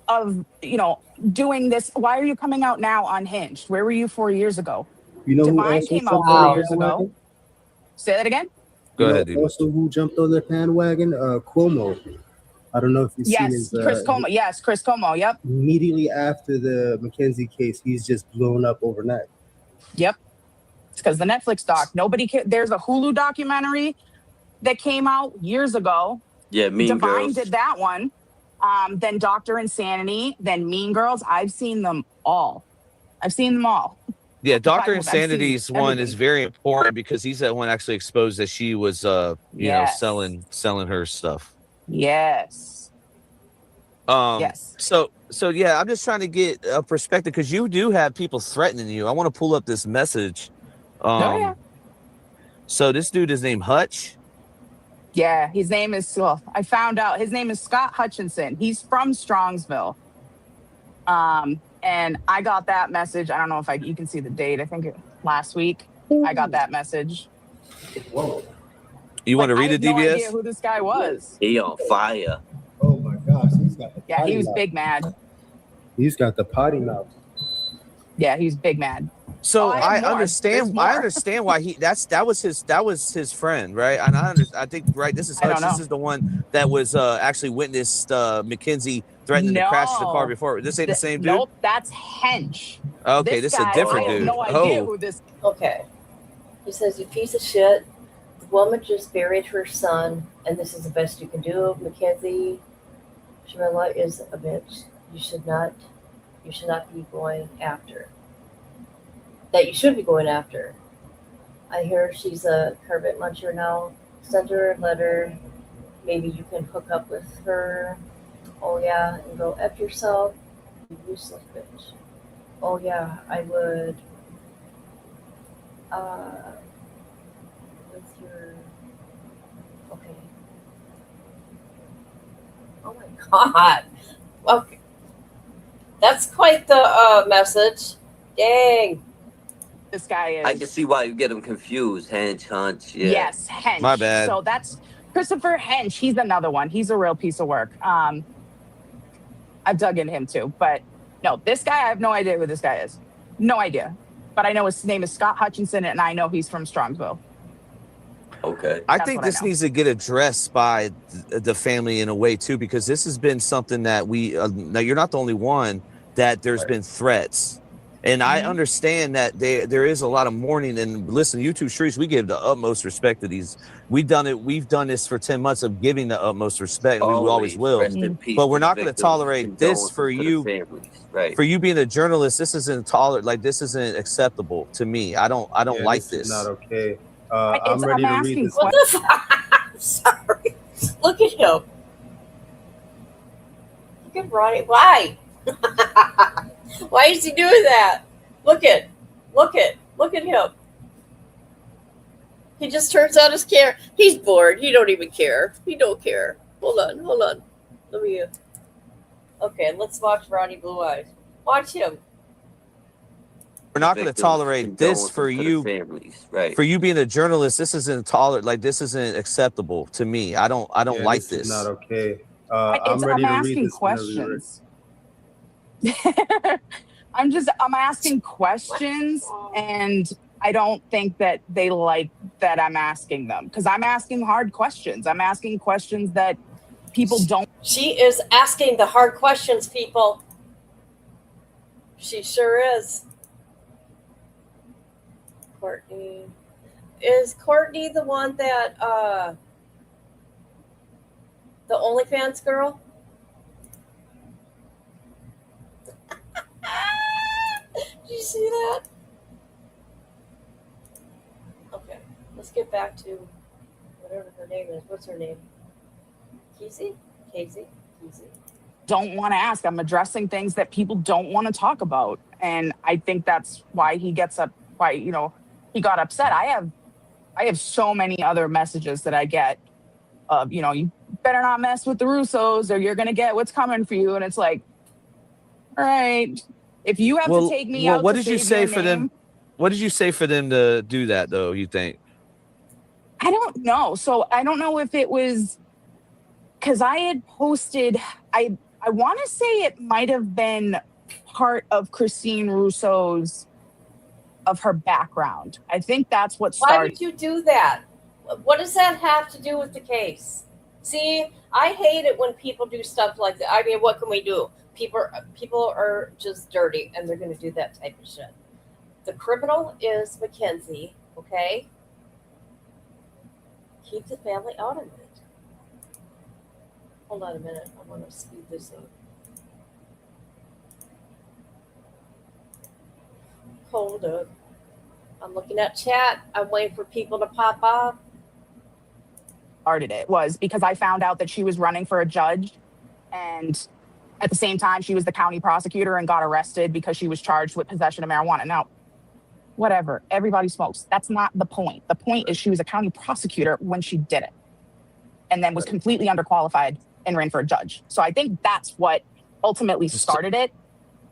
of, doing this. Why are you coming out now unhinged? Where were you 4 years ago? Divine came out 4 years ago. Say that again? Go ahead. Also, who jumped on the bandwagon? Cuomo. I don't know if you've seen his... Chris Cuomo. Yes, Chris Cuomo. Yep. Immediately after the Mackenzie case, he's just blown up overnight. Yep. It's because the Netflix doc. There's a Hulu documentary that came out years ago. Yeah, Divine did that one. Then Dr. Insanity, then Mean Girls. I've seen them all. Yeah, Dr. Insanity's one is very important because he's that one actually exposed that she was, selling her stuff. Yes. Yes. So yeah, I'm just trying to get a perspective because you do have people threatening you. I want to pull up this message. So this dude is named Hutch. Yeah, his name is. Well, I found out his name is Scott Hutchinson. He's from Strongsville. And I got that message. I don't know if you can see the date. I think last week I got that message. Whoa. You want to read the DVS? DVS? No idea who this guy was. He on fire. Oh my gosh, he's got the Yeah, potty he was mouth. big mad. He's got the potty mouth. Yeah, he's big mad. So I have more. There's understand. more. I understand why that was his friend, right? And I think right. This is I don't Hutch. know. This is the one that was actually witnessed Mackenzie threatening to crash the car before. This ain't the same dude. Nope, that's Hench. Okay, this is a different I have dude. no idea who this. Okay. He says, "You piece of shit. The woman just buried her son, and this is the best you can do. Mackenzie, Shirilla is a bitch. You should not be going after. That you should be going after. I hear she's a carpet muncher now. Send her a letter. Maybe you can hook up with her. Oh yeah, and go F yourself. You useless bitch. Oh yeah, I would. With your. Okay. Oh my god. Okay. That's quite the message. Dang. This guy is. I can see why you get them confused. Hench, hunch, yeah. Yes, Hench. My bad. So that's Christopher Hench. He's another one. He's a real piece of work. I've dug into him too, but no, this guy, I have no idea who this guy is. No idea. But I know his name is Scott Hutchinson, and I know he's from Strongsville. Okay. I That's think what I this know. needs to get addressed by the family in a way too, because this has been something that we. Now you're not the only one that there's been threats, and I understand that there is a lot of mourning. And listen, YouTube streets, we give the utmost respect to these. We've done this for 10 months of giving the utmost respect, and we always will. Rest in peace But we're to not the going to victims, tolerate this condolences for to the you. families. Right. For you being a journalist, this isn't this isn't acceptable to me. I don't like this. Is not okay. I'm ready to read asking this. What the fuck? I'm sorry. Look at him. Look at Ronnie. Why? Why is he doing that? Look at him. He just turns on his camera. He's bored. He don't even care. He don't care. Hold on. Let me. Okay, let's watch Ronnie Blue Eyes. Watch him. We're not going to tolerate this for you. Families. Right. For you being a journalist, this isn't this isn't acceptable to me. I don't like this. Is not okay. I'm ready to read asking this whenever you're ready. questions. I'm asking questions, and I don't think that they like that I'm asking them, because I'm asking hard questions. I'm asking questions that people don't. She is asking the hard questions, people. She sure is. Courtney. Is Courtney the one that the OnlyFans girl? Did you see that? Okay, let's get back to whatever her name is. What's her name? Casey? Don't want to ask. I'm addressing things that people don't want to talk about, and I think that's why he gets up. Why he got upset. I have so many other messages that I get of you better not mess with the Russos or you're gonna get what's coming for you, and it's like, all right, if you have to take me out. What to did you save say your for name, them? What did you say for them to do that though? You think? I don't know. So I don't know if it was because I had posted. I want to say it might have been part of Christine Russo's. Of her background. I think that's what started. Why would you do that? What does that have to do with the case? See, I hate it when people do stuff like that. I mean, what can we do? People are just dirty, and they're going to do that type of shit. The criminal is Mackenzie, okay? Keep the family out of it. Hold on a minute. I want to speed this up. Hold up. I'm looking at chat. I'm waiting for people to pop up. Started it was because I found out that she was running for a judge, and at the same time she was the county prosecutor and got arrested because she was charged with possession of marijuana. Now, whatever, everybody smokes. That's not the point. The point is she was a county prosecutor when she did it, and then was completely underqualified and ran for a judge. So I think that's what ultimately started it.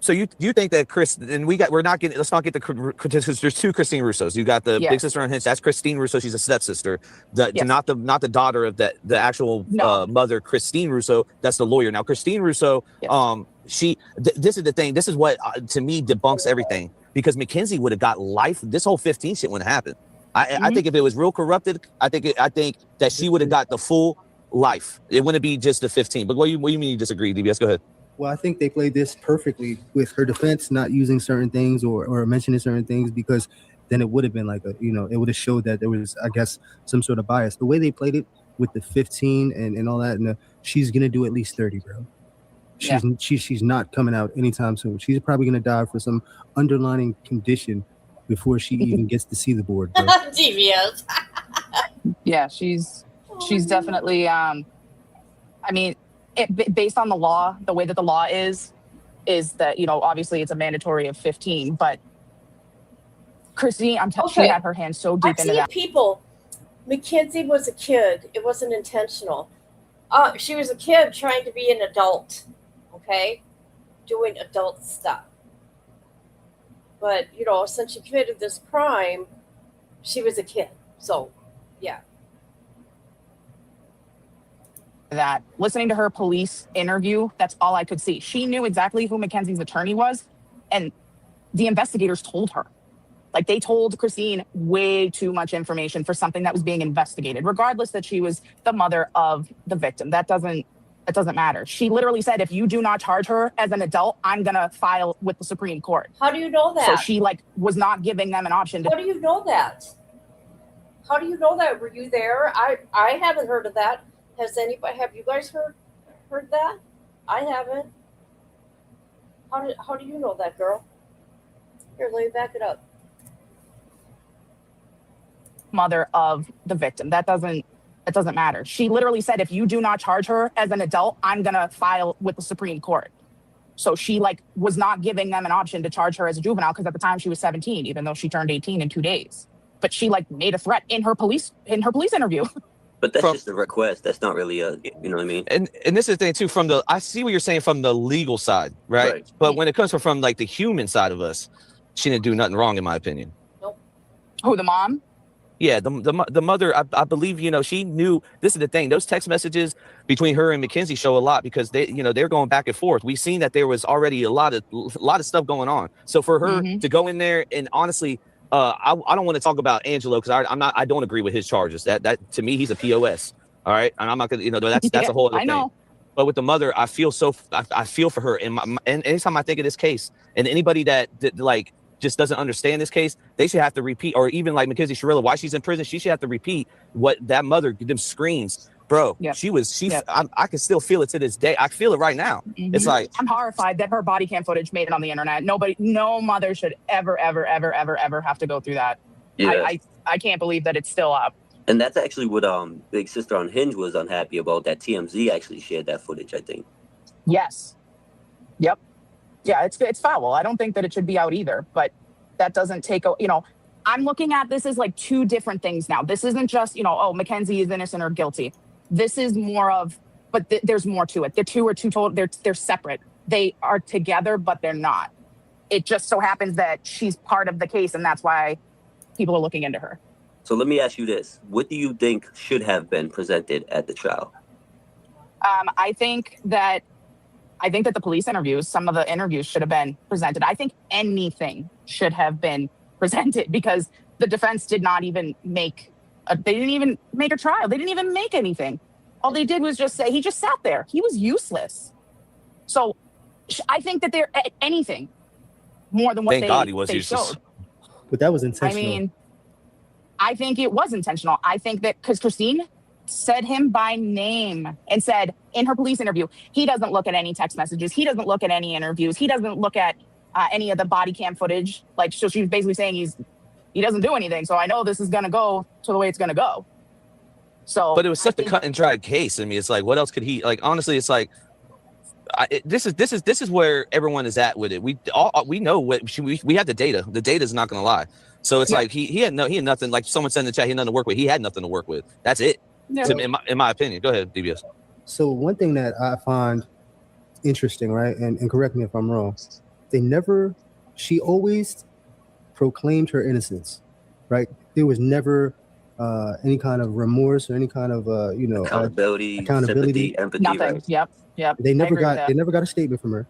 So you think that Chris, and we're not getting, let's not get the, because there's two Christine Russos. You got the big sister on Hinge, that's Christine Russo, she's a stepsister. Not the daughter of the actual mother, Christine Russo, that's the lawyer. Now Christine Russo, this is the thing, this is what to me debunks everything, because Mackenzie would have got life, this whole 15 shit wouldn't happen. I think if it was real corrupted, I think that she would have got the full life. It wouldn't be just the 15. But what do you mean you disagree, DBS? Go ahead. Well, I think they played this perfectly with her defense not using certain things or mentioning certain things, because then it would have been like it would have showed that there was, I guess, some sort of bias. The way they played it with the 15 and all that, and she's gonna do at least 30, bro. She's not coming out anytime soon. She's probably gonna die for some underlying condition before she even gets to see the board, bro. Devious. Yeah, she's definitely. I mean, based on the law, the way that the law is that obviously it's a mandatory of 15, but Christine, she had her hands so deep into that. People, Mackenzie was a kid. It wasn't intentional. She was a kid trying to be an adult, okay, doing adult stuff. But since she committed this crime, she was a kid. So, yeah. That listening to her police interview, that's all I could see. She knew exactly who Mackenzie's attorney was, and the investigators told her. Like, they told Christine way too much information for something that was being investigated, regardless that she was the mother of the victim. That doesn't matter. She literally said, if you do not charge her as an adult, I'm gonna file with the Supreme Court. How do you know that? So she was not giving them an option. How do you know that? How do you know that? Were you there? I haven't heard of that. Have you guys heard that? I haven't. How do you know that, girl? Here, let me back it up. Mother of the victim. That doesn't matter. She literally said, if you do not charge her as an adult, I'm gonna file with the Supreme Court. So she was not giving them an option to charge her as a juvenile, because at the time she was 17, even though she turned 18 in 2 days. But she made a threat in her police interview. But that's just a request. That's not really a, you know what I mean? And this is the thing too, I see what you're saying from the legal side, right? But when it comes from the human side of us, she didn't do nothing wrong, in my opinion. Nope. Who, the mom? Yeah, the mother, I believe, she knew. This is the thing. Those text messages between her and Mackenzie show a lot, because they're going back and forth. We've seen that there was already a lot of stuff going on. So for her to go in there, and honestly, I don't want to talk about Angelo, because I don't agree with his charges. That to me, he's a POS. All right, and I'm not gonna, that's a whole other thing. But with the mother, I feel for her, and anytime I think of this case, and anybody that just doesn't understand this case, they should have to repeat, or even like Mackenzie Shirilla, why she's in prison, she should have to repeat what that mother, them screams, bro. Yep. I can still feel it to this day. I feel it right now. It's like, I'm horrified that her body cam footage made it on the internet. No mother should ever have to go through that. Yeah. I can't believe that it's still up. And that's actually what Big Sister on Hinge was unhappy about, that TMZ actually shared that footage, I think. Yes. Yep. Yeah, it's foul. I don't think that it should be out either, but that doesn't take, I'm looking at this as two different things now. This isn't just, Mackenzie is innocent or guilty. This is more of, but there's more to it. The two are they're separate. They are together, but they're not. It just so happens that she's part of the case, and that's why people are looking into her. So let me ask you this. What do you think should have been presented at the trial? I think that the police interviews, some of the interviews should have been presented. I think anything should have been presented, because the defense did not even make they didn't even make a trial. They didn't even make anything. All they did was just say, he just sat there. He was useless. So I think that they're anything more than what Thank God he was useless. Showed. But that was intentional. I mean, I think it was intentional. I think that because Christine said him by name and said in her police interview, he doesn't look at any text messages. He doesn't look at any interviews. He doesn't look at any of the body cam footage. So she was basically saying he doesn't do anything. So I know this is going to go to the way it's going to go. So, but it was such a cut and dry case. I mean, it's what else could he, honestly, it's this is where everyone is at with it. We know what we have the data. The data is not going to lie. So it's he had nothing, like someone said in the chat, he had nothing to work with. He had nothing to work with. That's it. Yeah. In my opinion. Go ahead, DBS. So one thing that I find interesting, right, and correct me if I'm wrong, She always proclaimed her innocence, right? There was never any kind of remorse or any kind of accountability, accountability. sympathy, empathy. Nothing. Right? Yep. They never got a statement from her.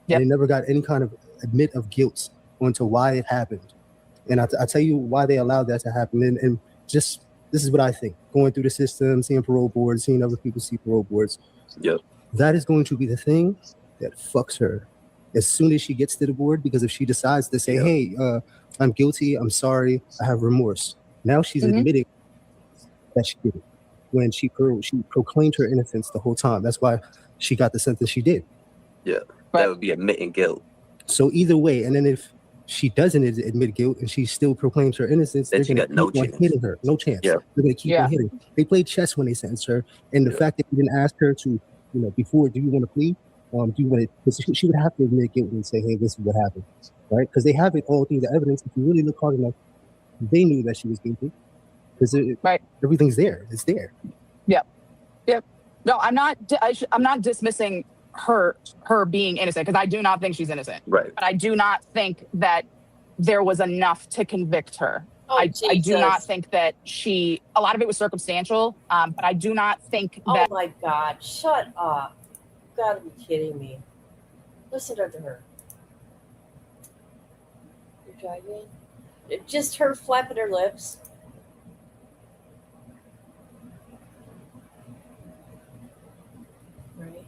Yep. They never got any kind of admit of guilt onto why it happened. And I tell you why they allowed that to happen. And just this is what I think. Going through the system, seeing parole boards, seeing other people see parole boards. Yep. That is going to be the thing that fucks her as soon as she gets to the board. Because if she decides to say, "Hey, I'm guilty. I'm sorry. I have remorse," now she's admitting that she did it. When she proclaimed her innocence the whole time. That's why she got the sentence she did. Yeah, that would be admitting guilt. So either way, and then if she doesn't admit guilt and she still proclaims her innocence, then they're going to keep on hitting her. No chance. Yeah. They're going to keep on hitting. They played chess when they sentenced her, and the fact that they didn't ask her to, before, do you want to plead? Do you want to? Because she would have to admit guilt and say, "Hey, this is what happened," right? Because they have it all through the evidence. If you really look hard enough, they knew that she was guilty. Because everything's there. It's there. Yep. No, I'm not dismissing her being innocent, because I do not think she's innocent. Right. But I do not think that there was enough to convict her. I do not think that a lot of it was circumstantial, but I do not think that. Oh my God, shut up. You gotta be kidding me. Listen to her. You're driving? Just her flapping her lips. Right.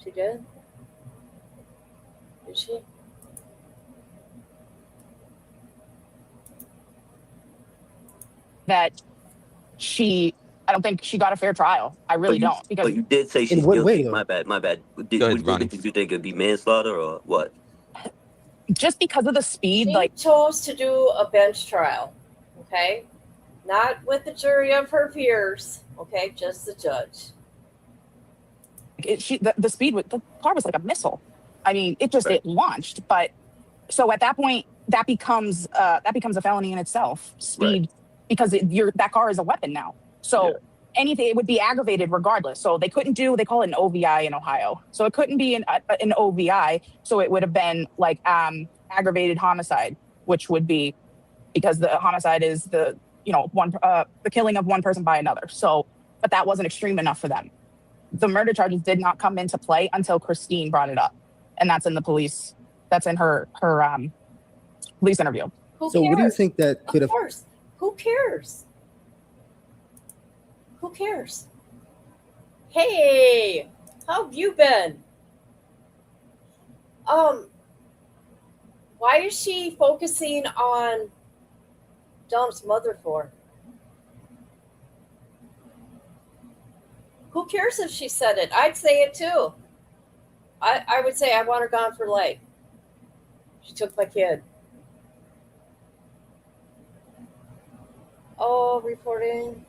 She did? Did she? That I don't think she got a fair trial. I really don't. Because but you did say she's guilty. My bad. Would you think it'd be manslaughter or what? Just because of the speed, she chose to do a bench trial, okay? Not with the jury of her peers, okay? Just the judge. The speed, the car was like a missile. I mean, it launched. But so at that point, that becomes a felony in itself. Speed, because that car is a weapon now. So anything, it would be aggravated regardless. So they couldn't they call it an OVI in Ohio. So it couldn't be an OVI. So it would have been like aggravated homicide, which would be, because the homicide is the killing of one person by another. So, but that wasn't extreme enough for them. The murder charges did not come into play until Christine brought it up, and that's in the police. That's in her police interview. So what do you think that could have? Of course. Who cares? Who cares? Hey, how have you been? Why is she focusing on Dom's mother for? Who cares if she said it? I'd say it too. I would say I want her gone for life. She took my kid. Oh, reporting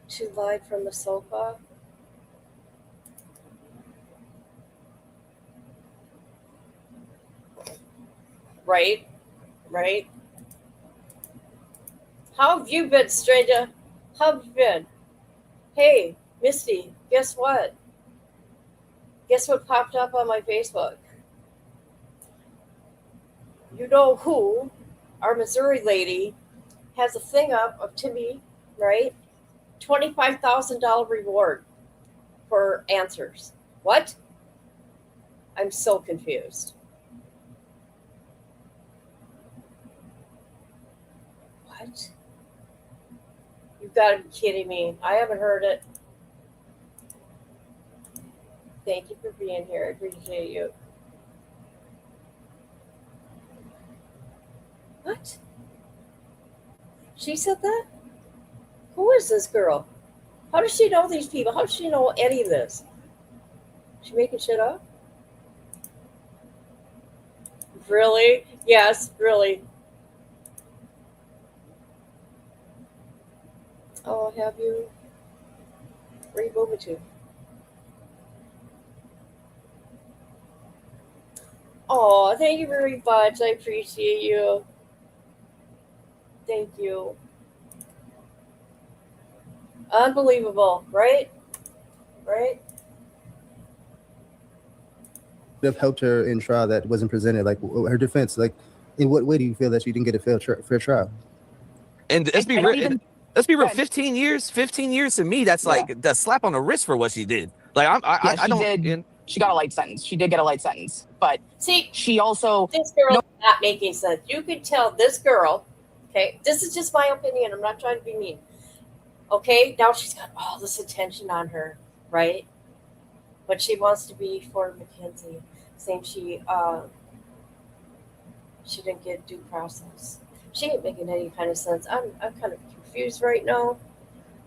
to live from the sofa. Right. How have you been, stranger? How have you been? Hey, Misty, guess what? Guess what popped up on my Facebook? You know who? Our Missouri lady has a thing up of Timmy, right? $25,000 reward for answers. What? I'm so confused. What? You've got to be kidding me. I haven't heard it. Thank you for being here. I appreciate you. What? She said that? Who is this girl? How does she know these people? How does she know any of this? She making shit up? Really? Yes, really. Oh, have you? Where are you moving to? Oh, thank you very much. I appreciate you. Thank you. Unbelievable, right? right? Have helped her in trial that wasn't presented, like her defense. Like, in what way do you feel that she didn't get a fair trial? And let's be real. Let's be real. 15 years. 15 years to me, that's like the slap on the wrist for what she did. Like I don't. She got a light sentence. She did get a light sentence, but see, she also this girl not making sense. You could tell this girl. Okay, this is just my opinion. I'm not trying to be mean. Okay, now she's got all this attention on her, right? But she wants to be for Mackenzie, saying she didn't get due process. She ain't making any kind of sense. I'm kind of confused right now,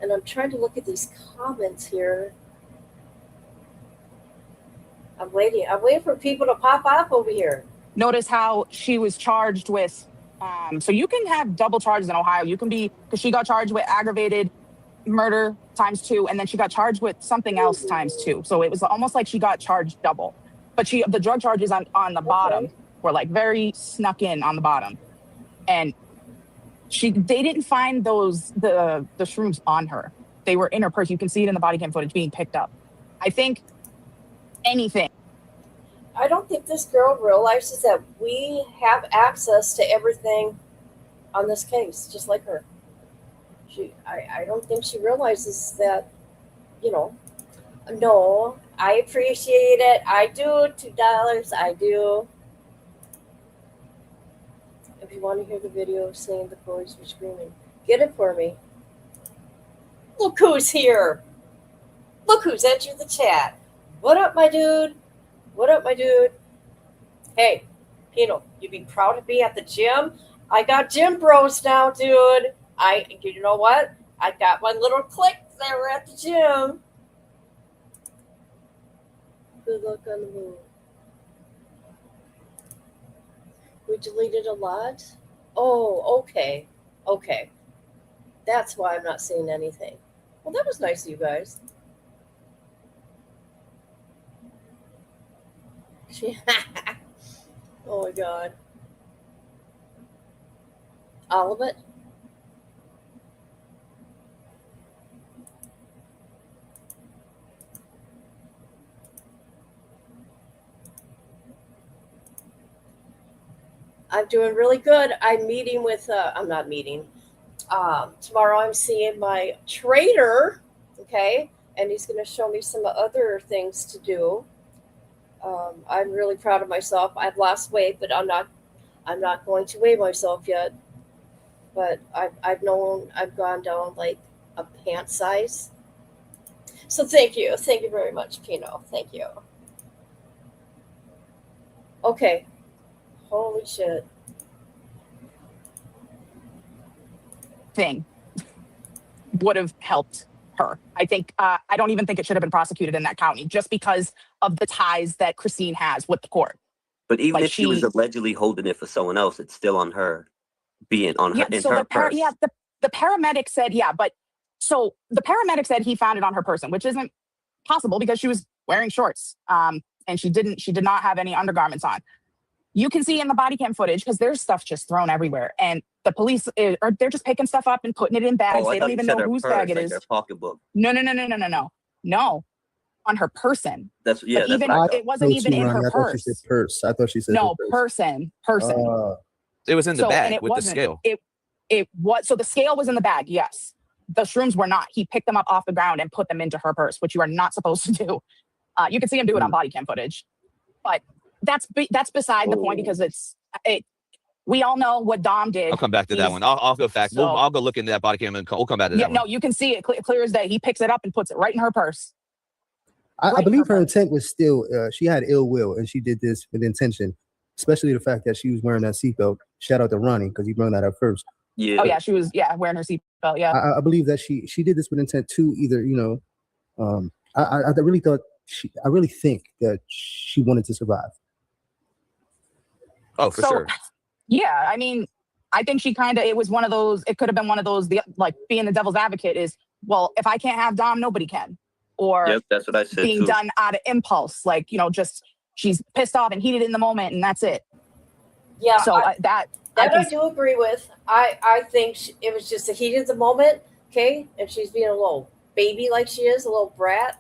and I'm trying to look at these comments here. I'm waiting for people to pop up over here. notice how she was charged with. So you can have double charges in Ohio. You can be, because she got charged with aggravated murder ×2, and then she got charged with something else ×2. So it was almost like she got charged double. But the drug charges on the bottom were like very snuck in on the bottom, and they didn't find the shrooms on her. They were in her purse. You can see it in the body cam footage being picked up. I think anything. I don't think this girl realizes that we have access to everything on this case, just like her. I don't think she realizes that, no, I appreciate it. I do. $2, I do. If you want to hear the video saying the boys were screaming, get it for me. Look who's here. Look who's entered the chat. What up, my dude? What up, my dude? Hey, Pino, you be proud to be at the gym? I got gym bros now, dude. You know what? I got my little clique there at the gym. Good luck on the move. We deleted a lot? Oh, okay. Okay. That's why I'm not seeing anything. Well, that was nice of you guys. Oh my God. All of it? I'm doing really good. I'm meeting with, I'm not meeting. Tomorrow I'm seeing my trainer, okay? And he's going to show me some other things to do. I'm really proud of myself. I've lost weight, but I'm not going to weigh myself yet. But I've gone down like a pant size. So thank you very much, Pino. Thank you. Okay. Holy shit. Thing would have helped her. I think, I don't even think it should have been prosecuted in that county just because of the ties that Christine has with the court. But even if she was allegedly holding it for someone else, it's still on her being on her in her purse. The paramedic said, so the paramedic said he found it on her person, which isn't possible because she was wearing shorts. And she did not have any undergarments on. You can see in the body cam footage because there's stuff just thrown everywhere, and the police they're just picking stuff up and putting it in bags. They don't even know whose bag it is. Their pocketbook. No, on her person. That's it wasn't even in her purse. I thought she said no person. It was in the bag with the scale. It was, so the scale was in the bag. Yes, the shrooms were not. He picked them up off the ground and put them into her purse, which you are not supposed to do. You can see him do it on body cam footage, but that's beside the point because we all know what Dom did. I'll come back to that one. I'll go back. I'll go look into that body cam and we'll come back to that one. No, you can see it clear as day. He picks it up and puts it right in her purse. I believe her intent was still, she had ill will and she did this with intention, especially the fact that she was wearing that seatbelt. Shout out to Ronnie because he brought that up first. Yeah. Oh yeah, she was wearing her seatbelt. Yeah. I believe that she did this with intent to either, I really think that she wanted to survive. Oh, for sure. Yeah, I mean, I think it was one of those, it could have been one of those, like being the devil's advocate is, well, if I can't have Dom, nobody can. Or that's what I said being done out of impulse, like, just she's pissed off and heated in the moment and that's it. Yeah. So I do agree with. I think it was just the heat of the moment, okay? And she's being a little baby like she is, a little brat.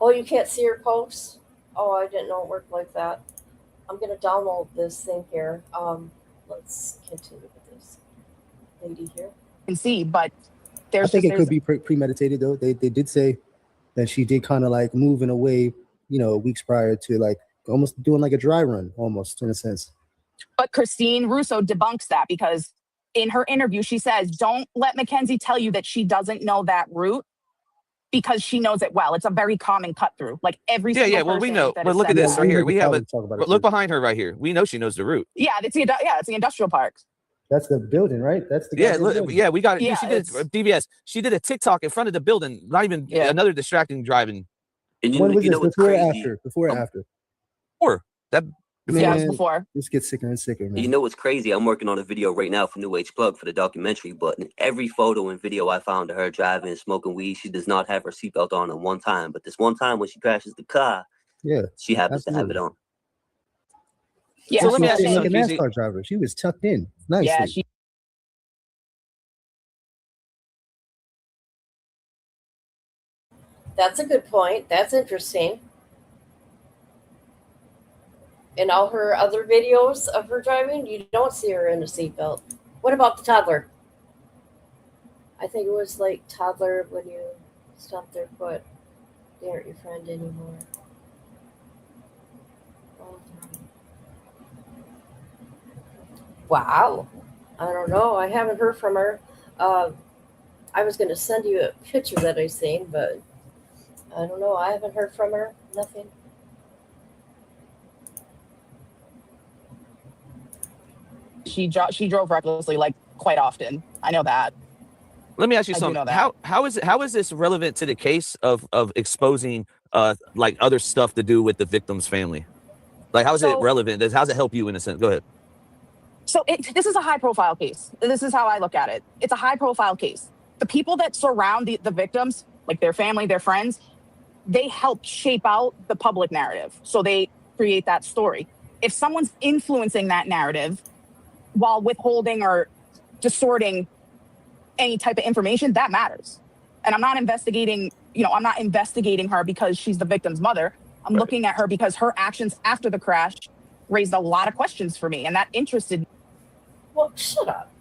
Oh, you can't see her posts? Oh, I didn't know it worked like that. I'm gonna download this thing here. Let's continue with this lady here. Can see, but I think it could be premeditated though. They did say that she did kind of like move in a way, weeks prior to like almost doing like a dry run, almost in a sense. But Christine Russo debunks that because in her interview, she says, don't let Mackenzie tell you that she doesn't know that route because she knows it well. It's a very common cut through. Like every single Well, we person know. that But has look said at this that. right here. We have look too. behind her right here. We know she knows the route. Yeah, it's the industrial park. That's the building, right? That's the look, yeah. We got it. Yeah, She did DVS. She did a TikTok in front of the building. Not even another distracting driving. And When was you this? know what's Before or crazy? after? Before or after? Before that. Yeah, it was before. This gets sicker and sicker, man. You know what's crazy? I'm working on a video right now for New Age Plug for the documentary, but in every photo and video I found of her driving and smoking weed, she does not have her seatbelt on at one time. But this one time when she crashes the car, she happens to have it on. Yeah, so let me ask you like a something, NASCAR driver. She was tucked in nicely. Yeah, she. That's a good point. That's interesting. In all her other videos of her driving, you don't see her in a seatbelt. What about the toddler? I think it was like toddler when you stomp their foot. They aren't your friend anymore. Wow. I don't know. I haven't heard from her. I was going to send you a picture that I seen, but I don't know. I haven't heard from her. Nothing. She drove recklessly, like quite often. I know that. Let me ask you something. How is this relevant to the case of exposing like other stuff to do with the victim's family? Like how is it relevant? How does it help you in a sense? Go ahead. So this is a high profile case. This is how I look at it. It's a high profile case. The people that surround the victims, like their family, their friends, they help shape out the public narrative. So they create that story. If someone's influencing that narrative while withholding or distorting any type of information, that matters. And I'm not investigating her because she's the victim's mother. I'm looking at her because her actions after the crash raised a lot of questions for me, and that interested me. Well, shut up.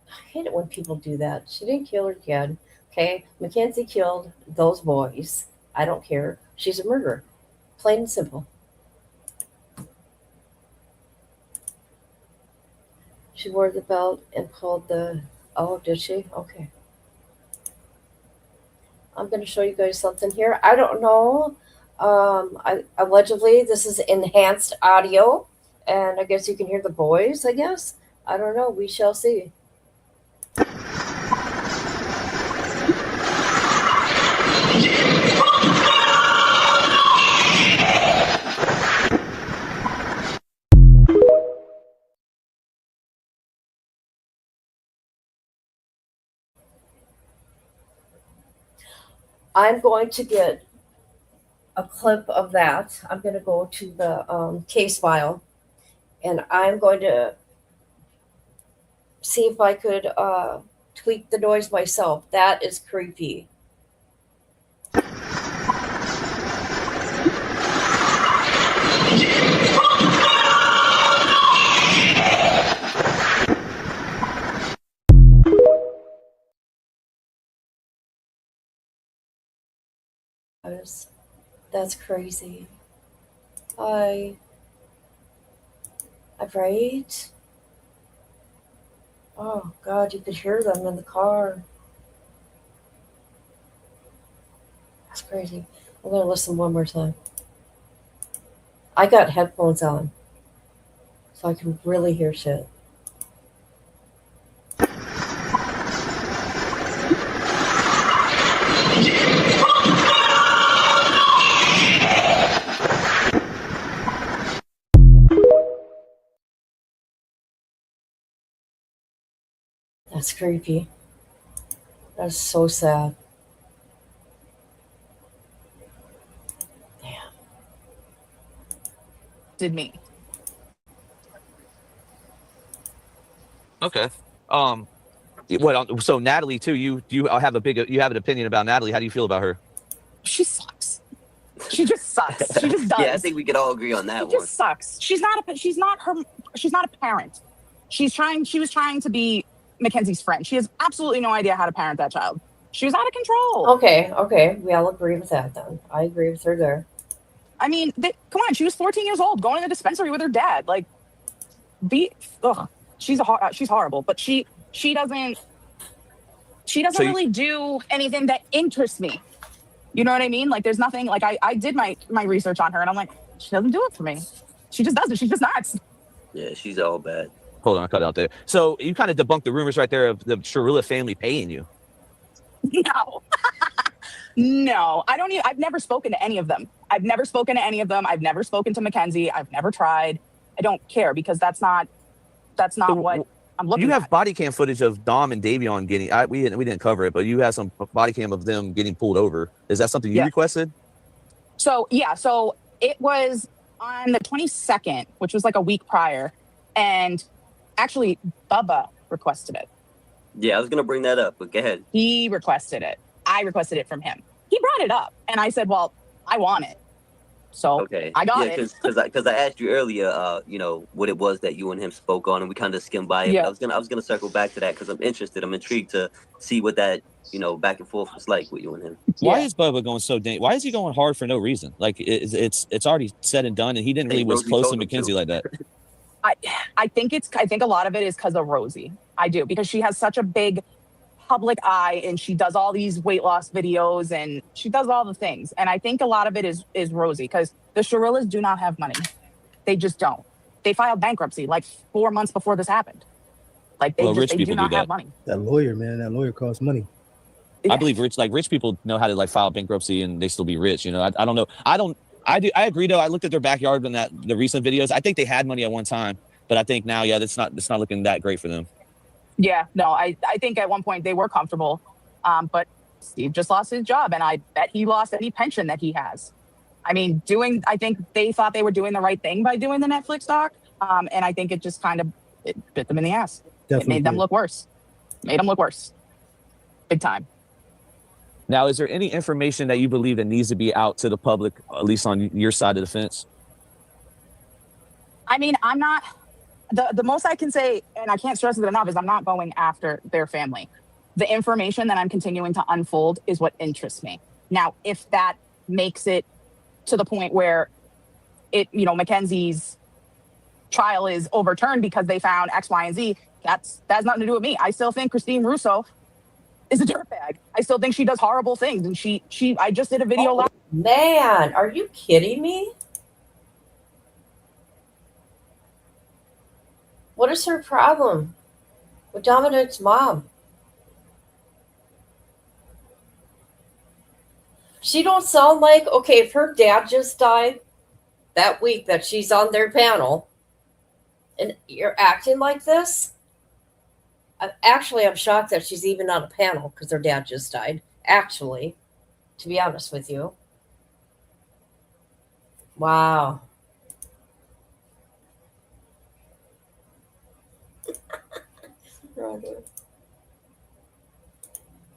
I hate it when people do that. She didn't kill her kid. Okay, Mackenzie killed those boys. I don't care. She's a murderer. Plain and simple. She wore the belt and pulled the... Oh, did she? Okay. I'm going to show you guys something here. I don't know. Allegedly, this is enhanced audio. And I guess you can hear the boys, I guess. I don't know. We shall see. I'm going to get a clip of that. I'm going to go to the case file, and I'm going to see if I could tweak the noise myself. That is creepy. That's crazy. I'm right. Oh God, you could hear them in the car. That's crazy. I'm gonna listen one more time. I got headphones on, so I can really hear shit. That's creepy. That's so sad. Damn. Did me. Okay. What? So Natalie too. You have an opinion about Natalie. How do you feel about her? She sucks. She just sucks. She just does. Yeah, I think we could all agree on that She one. just sucks. She's not a parent. She was trying to be Mackenzie's friend. She has absolutely no idea how to parent that child. She was out of control. Okay. We all agree with that then. I agree with her there. I mean, come on. She was 14 years old, going to the dispensary with her dad. Like, she's horrible. But she doesn't really do anything that interests me. You know what I mean? Like, there's nothing. Like, I did my research on her, and I'm like, she doesn't do it for me. She just doesn't. She's just nuts. Yeah, she's all bad. Hold on, I cut out there. So you kind of debunked the rumors right there of the Shirilla family paying you. No. No, I don't even, I've never spoken to any of them. I've never spoken to Mackenzie. I've never tried. I don't care because that's not what I'm looking at. You have body cam footage of Dom and Davion getting, we didn't cover it, but you have some body cam of them getting pulled over. Is that something you requested? So it was on the 22nd, which was like a week prior. And actually Bubba requested it. Yeah, I was going to bring that up, but go ahead. He requested it. I requested it from him. He brought it up, and I said, well, I want it. So I got it. Because I asked you earlier, what it was that you and him spoke on, and we kind of skimmed by it. Yeah. But I was gonna circle back to that because I'm interested. I'm intrigued to see what that back and forth was like with you and him. Why is Bubba going so why is he going hard for no reason? Like it's already said and done, and he didn't really was close to Mackenzie like that. I think a lot of it is because of Rosie. I do, because she has such a big public eye and she does all these weight loss videos and she does all the things. And I think a lot of it is Rosie, because the Shirillas do not have money. They just don't. They filed bankruptcy like 4 months before this happened. Like they do not have money. That lawyer costs money. I believe rich people know how to like file bankruptcy and they still be rich. I don't know. I agree though. I looked at their backyard in the recent videos. I think they had money at one time, but I think now, it's not looking that great for them. Yeah, no, I think at one point they were comfortable, but Steve just lost his job, and I bet he lost any pension that he has. I mean, I think they thought they were doing the right thing by doing the Netflix doc, and I think it just kind of bit them in the ass. Definitely. It made them look worse. Big time. Now, is there any information that you believe that needs to be out to the public, at least on your side of the fence? I mean, I'm not... The most I can say, and I can't stress it enough, is I'm not going after their family. The information that I'm continuing to unfold is what interests me. Now, if that makes it to the point where Mackenzie's trial is overturned because they found X, Y, and Z, that has nothing to do with me. I still think Christine Russo is a dirtbag. I still think she does horrible things. And I just did a video last. Man, are you kidding me? What is her problem with Dominic's mom? She don't sound like, okay, if her dad just died that week that she's on their panel and you're acting like this. I'm shocked that she's even on a panel because her dad just died. Actually, to be honest with you. Wow.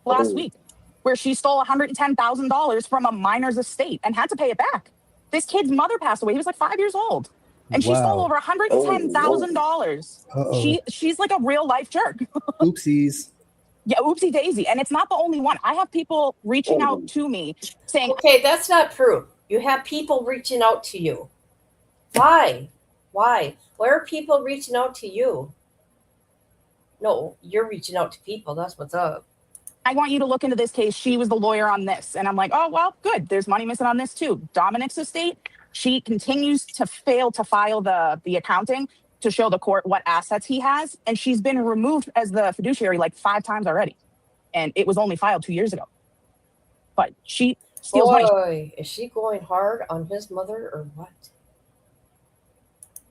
Last week, where she stole $110,000 from a minor's estate and had to pay it back. This kid's mother passed away. He was like 5 years old. And she stole over $110,000. She's like a real life jerk. Oopsies. Yeah, oopsie daisy. And it's not the only one. I have people reaching out to me saying, okay, that's not true. You have people reaching out to you. Why? Why are people reaching out to you? No, you're reaching out to people. That's what's up. I want you to look into this case. She was the lawyer on this. And I'm like, oh, well, good. There's money missing on this too. Dominic's estate, she continues to fail to file the accounting to show the court what assets he has. And she's been removed as the fiduciary like 5 times already. And it was only filed 2 years ago. But she steals money. Is she going hard on his mother or what?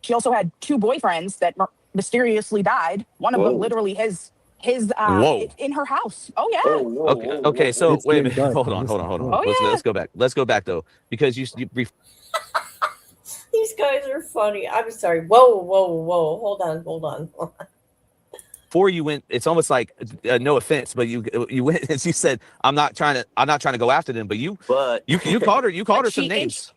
She also had 2 boyfriends that mysteriously died. One of them literally his in her house. Oh yeah. Okay. So wait a minute. Dark. Hold on. Oh, Let's go back. Let's go back though, because you These guys are funny. I'm sorry. Whoa. Hold on. before you went, it's almost like no offense, but you went and you said, I'm not trying to go after them, but you called her some names.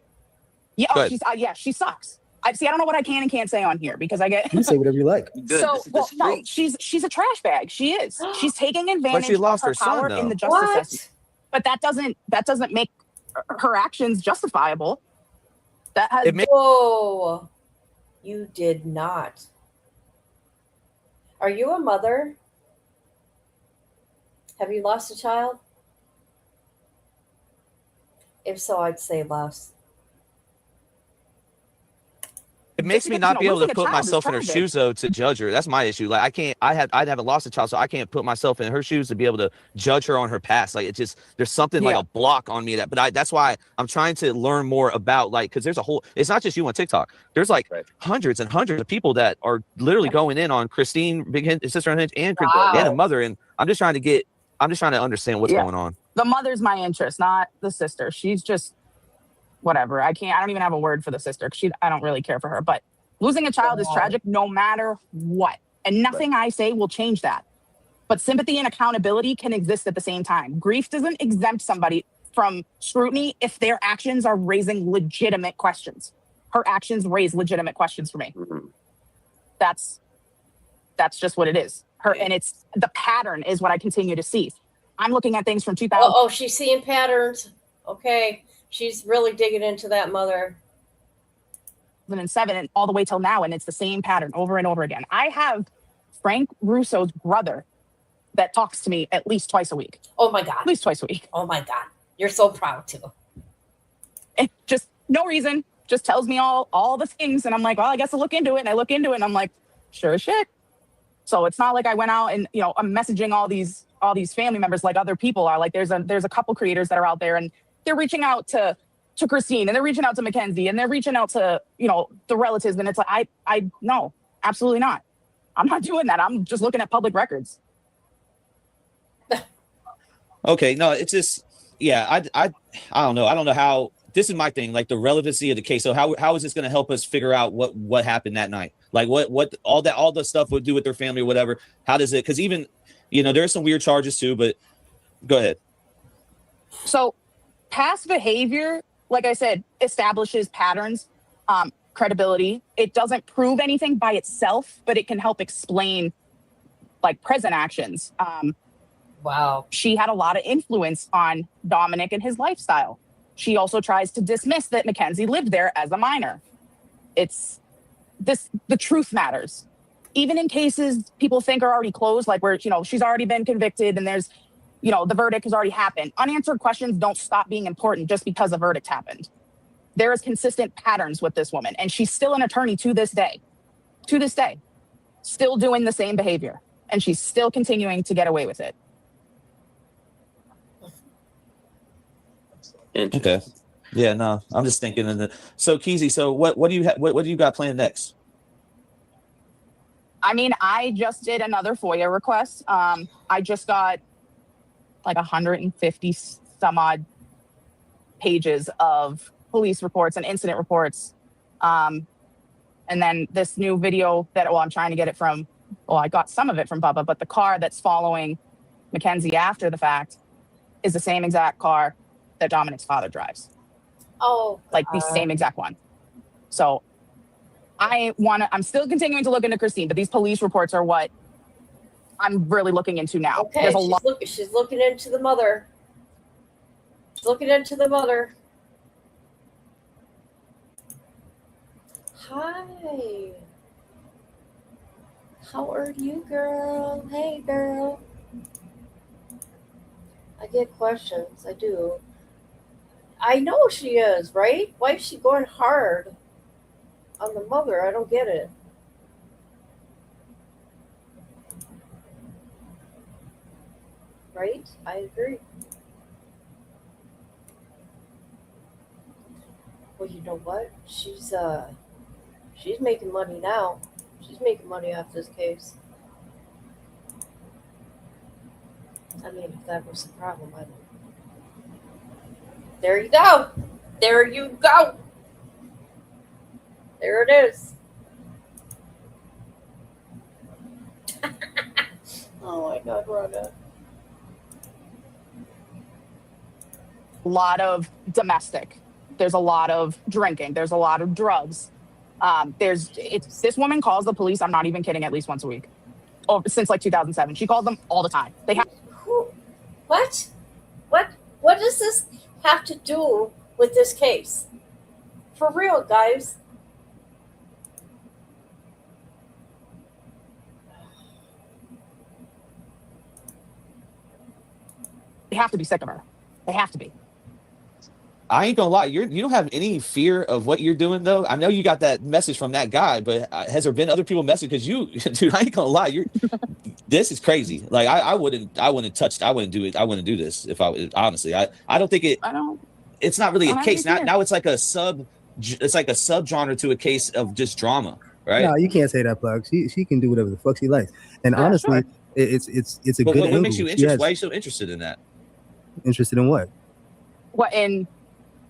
Yeah, oh, she sucks. I don't know what I can and can't say on here because I get. You say whatever you like. So, well, no, she's a trash bag. She is. She's taking advantage of her power in the justice system. But that doesn't make her actions justifiable. That has. Whoa, you did not. Are you a mother? Have you lost a child? If so, I'd say less. It makes me not be able to put myself in her shoes, though, to judge her. That's my issue. Like, I can't. I haven't lost a child, so I can't put myself in her shoes to be able to judge her on her past. Like, it's just there's something like a block on me but that's why I'm trying to learn more about, like, because there's a whole. It's not just you on TikTok. There's like hundreds and hundreds of people that are literally going in on Christine, sister on Hinge, and a mother, and I'm just trying to understand what's going on. The mother's my interest, not the sister. She's just. Whatever. I don't even have a word for the sister. I don't really care for her, but losing a child is tragic no matter what. And nothing I say will change that. But sympathy and accountability can exist at the same time. Grief doesn't exempt somebody from scrutiny if their actions are raising legitimate questions. Her actions raise legitimate questions for me. Mm-hmm. That's just what it is. And it's the pattern is what I continue to see. I'm looking at things from 2000. Oh, she's seeing patterns. Okay. She's really digging into that mother. 2007 and all the way till now, and it's the same pattern over and over again. I have Frank Russo's brother that talks to me at least twice a week. Oh my God. At least twice a week. Oh my God. You're so proud too. And just no reason. Just tells me all the things. And I'm like, well, I guess I'll look into it. And I look into it and I'm like, sure as shit. So it's not like I went out and, I'm messaging all these family members like other people are. Like there's a couple creators that are out there and they're reaching out to Christine and they're reaching out to Mackenzie and they're reaching out to, the relatives. And it's like, I no, absolutely not. I'm not doing that. I'm just looking at public records. Okay. No, it's just, I don't know. I don't know how, this is my thing, like the relevancy of the case. So how is this going to help us figure out what happened that night? Like what all the stuff would do with their family or whatever. How does it, because even, there's some weird charges too, but go ahead. So past behavior, like I said, establishes patterns, credibility. It doesn't prove anything by itself, but it can help explain like present actions. Wow. She had a lot of influence on Dominic and his lifestyle. She also tries to dismiss that Mackenzie lived there as a minor. The truth matters. Even in cases people think are already closed, like where, she's already been convicted and there's, the verdict has already happened. Unanswered questions don't stop being important just because a verdict happened. There is consistent patterns with this woman, and she's still an attorney to this day, still doing the same behavior, and she's still continuing to get away with it. Okay. Yeah, no, I'm just thinking. So Keezy, so what do you got planned next? I mean, I just did another FOIA request. I just got like 150 some odd pages of police reports and incident reports. And then this new video that, I'm trying to get it from, I got some of it from Bubba, but the car that's following Mackenzie after the fact is the same exact car that Dominic's father drives. Oh, like the same exact one. So I'm still continuing to look into Christine, but these police reports are what I'm really looking into now. Okay, There's a she's looking into the mother. She's looking into the mother. Hi. How are you, girl? Hey, girl. I get questions. I do. I know she is, right? Why is she going hard on the mother? I don't get it. Right? I agree. Well, you know what? She's making money now. She's making money off this case. I mean, if that was the problem, I don't. There you go. There you go. There it is. Oh my God, Rhonda. A lot of domestic. There's a lot of drinking. There's a lot of drugs. This woman calls the police. I'm not even kidding. At least once a week, since like 2007. She calls them all the time. They have. What? What does this have to do with this case? For real, guys. They have to be sick of her. They have to be. I ain't gonna lie, you don't have any fear of what you're doing though. I know you got that message from that guy, but has there been other people messaging? Because dude, I ain't gonna lie, this is crazy. Like I wouldn't do it. I wouldn't do this if I honestly. I don't think it. I don't. It's not really a case fear. now. It's like a subgenre to a case of just drama, right? No, you can't say that, Plug. She can do whatever the fuck she likes. And honestly, sure. it's a But good. what makes you angle. interested? Why are you so interested in that? Interested in what? What in?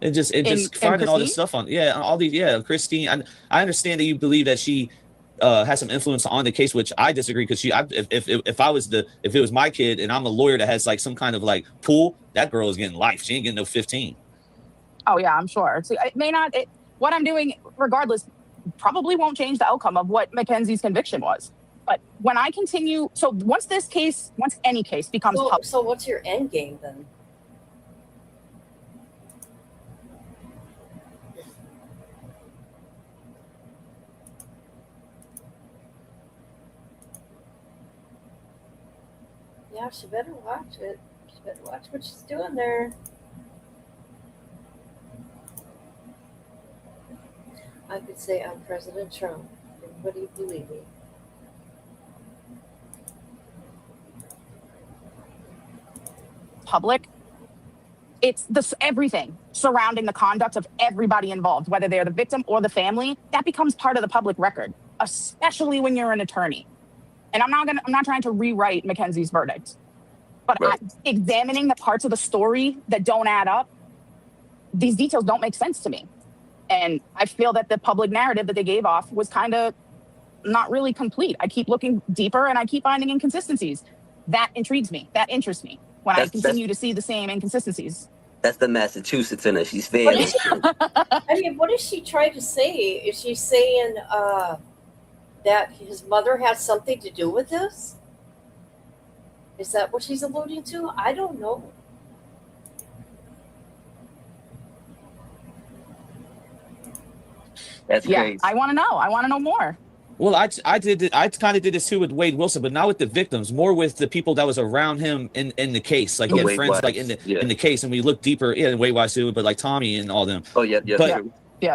And just finding all this stuff on Christine. I understand that you believe that she has some influence on the case, which I disagree because if it was my kid and I'm a lawyer that has like some kind of like pool, that girl is getting life. She ain't getting no 15. Oh yeah, I'm sure. So it may not. What I'm doing, regardless, probably won't change the outcome of what Mackenzie's conviction was. But when I continue, so once any case becomes public. So what's your end game then? Yeah, she better watch it. She better watch what she's doing there. I could say I'm President Trump. Everybody believe me. Public, it's everything surrounding the conduct of everybody involved, whether they're the victim or the family. That becomes part of the public record, especially when you're an attorney. And I'm not trying to rewrite Mackenzie's verdict, but Right. Examining the parts of the story that don't add up, these details don't make sense to me. And I feel that the public narrative that they gave off was kind of not really complete. I keep looking deeper and I keep finding inconsistencies. That intrigues me. That interests me when I continue to see the same inconsistencies. That's the Massachusetts in her. She's failing. I mean, what is she trying to say? Is she saying that his mother had something to do with this? Is that what she's alluding to? I don't know. That's crazy. I want to know. I want to know more. Well, I kind of did this too with Wade Wilson, but not with the victims, more with the people that was around him in the case. Like he had friends like in the case, and we look deeper, in Wade Wise too, but like Tommy and all them. Oh yeah.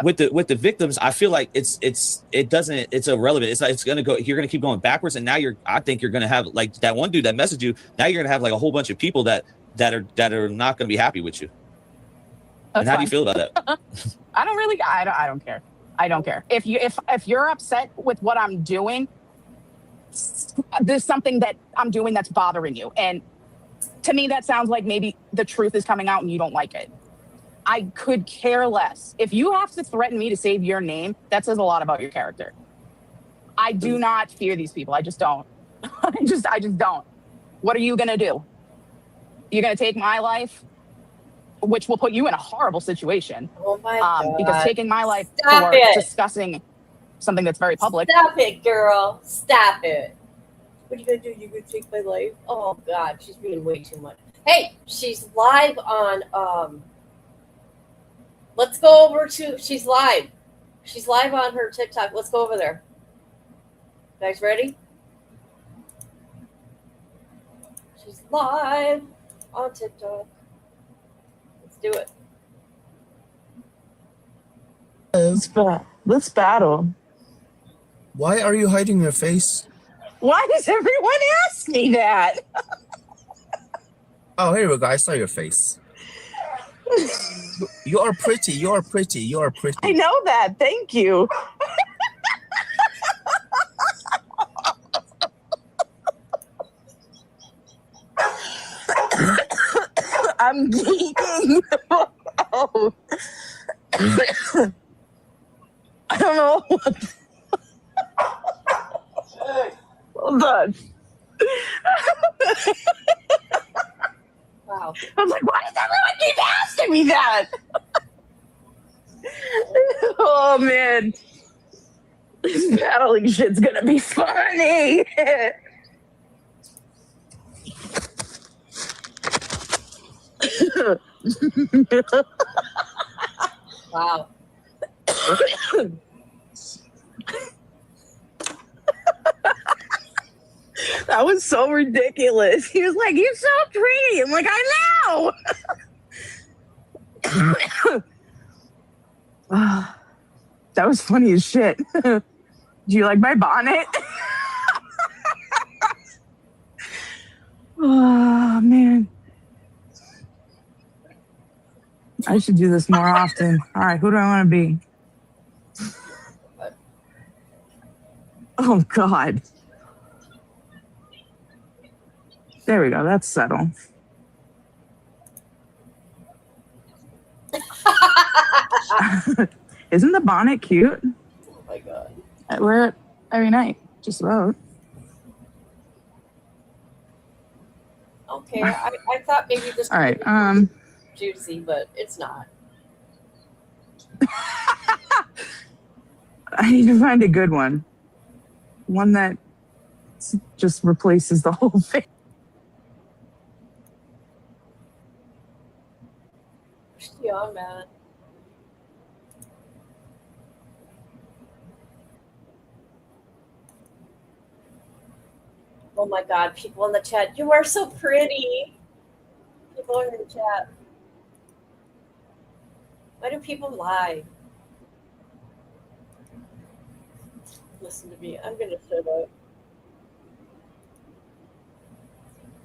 But with the victims, I feel like it's irrelevant. It's gonna go. You're gonna keep going backwards, and now I think you're gonna have like that one dude that messaged you. Now you're gonna have like a whole bunch of people that are not gonna be happy with you. And how do you feel about that? I don't care. I don't care. If you're upset with what I'm doing, there's something that I'm doing that's bothering you. And to me, that sounds like maybe the truth is coming out and you don't like it. I could care less. If you have to threaten me to save your name, that says a lot about your character. I do not fear these people. I just don't. I just don't. What are you going to do? You're going to take my life, which will put you in a horrible situation. Oh my God. Because taking my life Stop for it. discussing something that's very public. Stop it, girl. Stop it. What are you going to do? You're going to take my life? Oh, God. She's being way too much. Hey, she's live on... Let's go over to... She's live. She's live on her TikTok. Let's go over there. You guys ready? She's live on TikTok. Let's do it. Let's battle. Why are you hiding your face? Why does everyone ask me that? Oh, here we go. I saw your face. You are pretty. You are pretty. You are pretty. I know that. Thank you. I'm geeking. Oh. I don't know. Hold on. Wow. I'm like, why does everyone keep asking me that? Oh man, this battling shit's gonna be funny. Wow. That was so ridiculous. He was like, "You're so pretty." I'm like, "I know." That was funny as shit. Do you like my bonnet? Oh man, I should do this more often. All right, who do I want to be? Oh God. There we go. That's settled. Isn't the bonnet cute? Oh my God. I wear it every night, just about. Okay, I thought maybe this All right. was juicy, but it's not. I need to find a good one. One that just replaces the whole thing. Yeah, man. Oh my God, people in the chat, you are so pretty. People in the chat. Why do people lie? Listen to me. I'm gonna shut up.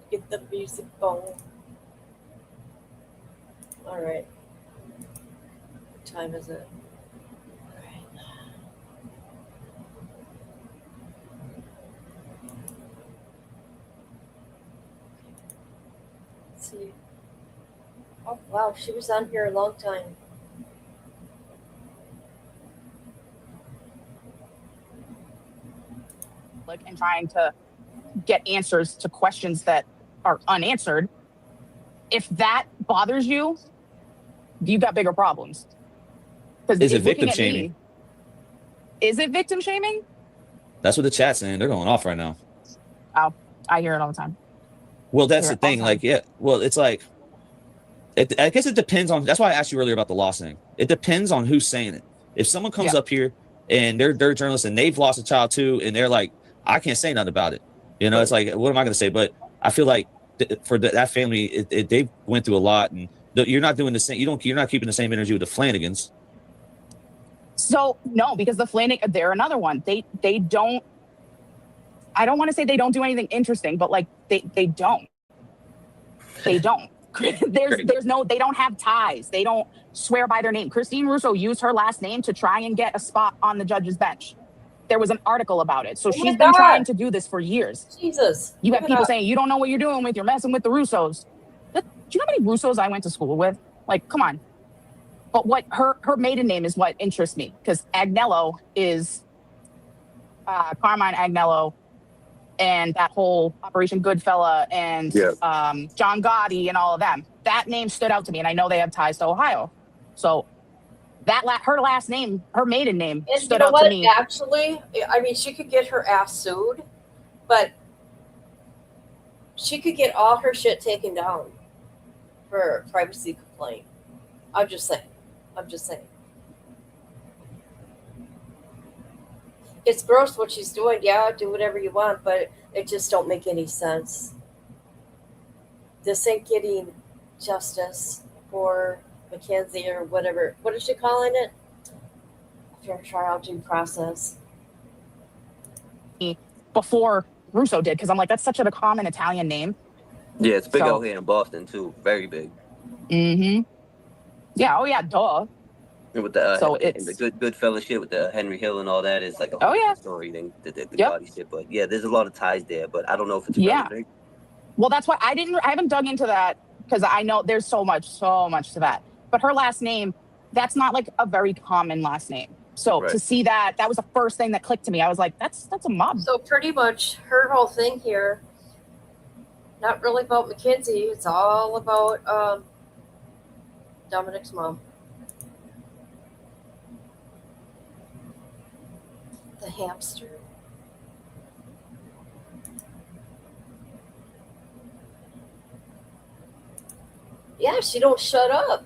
Get the music going. All right. What time is it? All right. Let's see. Oh wow, she was on here a long time. And trying to get answers to questions that are unanswered. If that bothers you, you've got bigger problems. Is it victim shaming? Is it victim shaming? That's what the chat's saying. They're going off right now. Oh, I hear it all the time. Well, that's the thing. Like, yeah. Well, it's like, I guess it depends on. That's why I asked you earlier about the loss thing. It depends on who's saying it. If someone comes up here and they're journalists and they've lost a child too, and they're like, I can't say nothing about it. You know, it's like, what am I going to say? But I feel like for that family, they went through a lot, and you're not doing the same. You're not keeping the same energy with the Flanagans. So no, because the Flanagan, they're another one. They don't. I don't want to say they don't do anything interesting, but like they don't. They don't. There's no. They don't have ties. They don't swear by their name. Christine Russo used her last name to try and get a spot on the judge's bench. There was an article about it. So she's been trying to do this for years. Jesus. You have people saying, you don't know what you're doing with, you're messing with the Russos. Do you know how many Russos I went to school with? Like, come on. But what her maiden name is what interests me, because Agnello is Carmine Agnello, and that whole Operation Goodfella and John Gotti and all of them. That name stood out to me, and I know they have ties to Ohio. So her last name, her maiden name, and stood out to me. Actually, I mean, she could get her ass sued, but she could get all her shit taken down for privacy complaint. I'm just saying. It's gross what she's doing. Yeah, do whatever you want, but it just don't make any sense. This ain't getting justice for Mackenzie or whatever. What is she calling it? Fair trial due process. Before Russo did, because I'm like, that's such a common Italian name. Yeah, it's big out here in Boston too. Very big. Mm-hmm. Yeah. Oh yeah. Duh. And with the good fellowship with the Henry Hill and all that is like a whole story thing. The body shit, but yeah, there's a lot of ties there. But I don't know if it's really big. Well, that's why I haven't dug into that, because I know there's so much to that. But her last name, that's not like a very common last name. So to see that was the first thing that clicked to me. I was like, that's a mob. So pretty much her whole thing here Not really about Mackenzie. It's all about Dominic's mom. The hamster. Yeah, she don't shut up.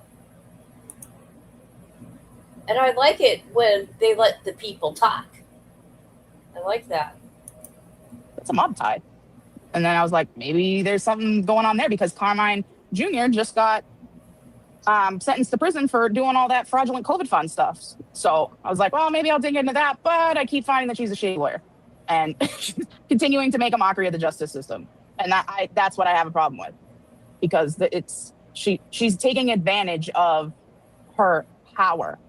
And I like it when they let the people talk. I like that. It's a mob tie. And then I was like, maybe there's something going on there because Carmine Jr. just got sentenced to prison for doing all that fraudulent COVID fund stuff. So I was like, well, maybe I'll dig into that. But I keep finding that she's a shady lawyer and continuing to make a mockery of the justice system. And that's what I have a problem with, because she's taking advantage of her power.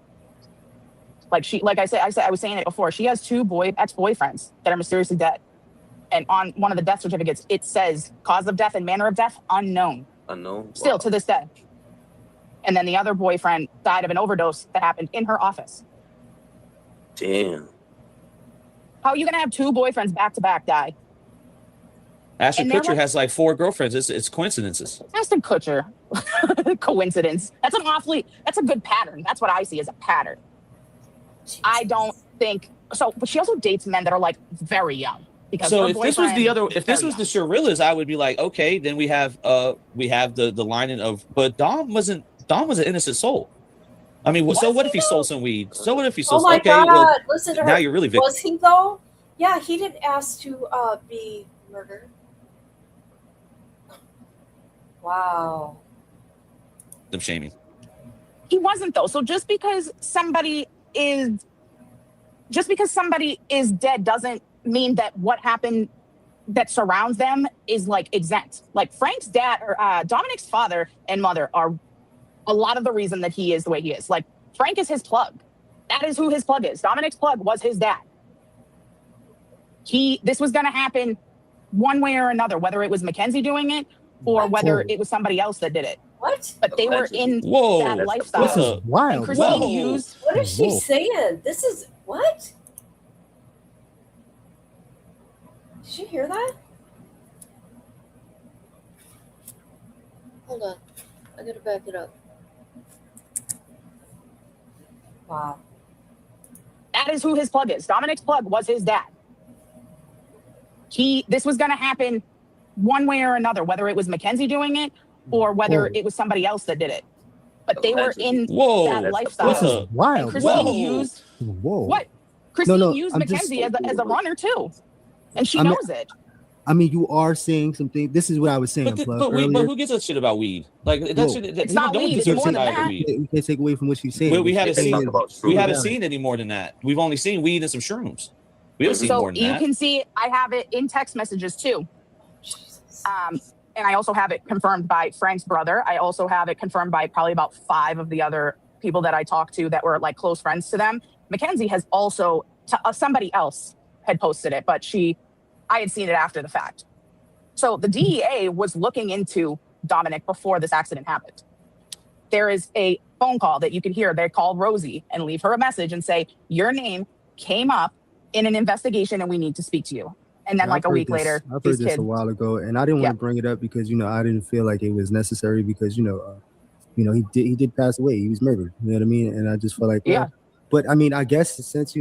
Like I was saying it before, she has two ex-boyfriends that are mysteriously dead. And on one of the death certificates, it says cause of death and manner of death unknown. Unknown. Still to this day. And then the other boyfriend died of an overdose that happened in her office. Damn. How are you gonna have two boyfriends back to back die? Ashton Kutcher has like 4 girlfriends. It's coincidences. Ashton Kutcher. Coincidence. That's a good pattern. That's what I see as a pattern. Jesus. I don't think so, but she also dates men that are like very young. So if this was the Shirillas, I would be like, okay, then we have the lining of, but Dom was an innocent soul. I mean, so what if he sold some weed? So what if he sold? Oh my God! Well, listen to her. Now you're really victim. Was he though? Yeah, he didn't ask to be murdered. Wow. Them shaming. He wasn't though. So just because somebody is dead doesn't mean that what happened that surrounds them is like exempt. Like Frank's dad or Dominic's father and mother are a lot of the reason that he is the way he is. Like Frank is his plug. That is who his plug is. Dominic's plug was his dad. This was going to happen one way or another, whether it was Mackenzie doing it or whether it was somebody else that did it. What? But they were in that lifestyle. This is wild. What is she saying? This is what? Did you hear that? Hold on. I gotta back it up. Wow. That is who his plug is. Dominic's plug was his dad. This was going to happen one way or another, whether it was Mackenzie doing it or whether it was somebody else that did it. But they were in that lifestyle. This is wild. Christine used what? Christine used Mackenzie as a runner too, and she knows it. I mean, you are saying something. This is what I was saying. But who gives a shit about weed? Like it's not weed. It's more than that. We can't take away from what she's saying. We haven't seen any more than that. We've only seen weed and some shrooms. We haven't seen more than that. So you can see, I have it in text messages too. And I also have it confirmed by Frank's brother. I also have it confirmed by probably about 5 of the other people that I talked to that were like close friends to them. Mackenzie has also, somebody else had posted it, but I had seen it after the fact. So the DEA was looking into Dominic before this accident happened. There is a phone call that you can hear. They call Rosie and leave her a message and say, your name came up in an investigation and we need to speak to you. And then like a week later, I've heard this a while ago, and I didn't want to bring it up because, I didn't feel like it was necessary because, he did pass away. He was murdered. You know what I mean? And I just felt like, but I mean, I guess since,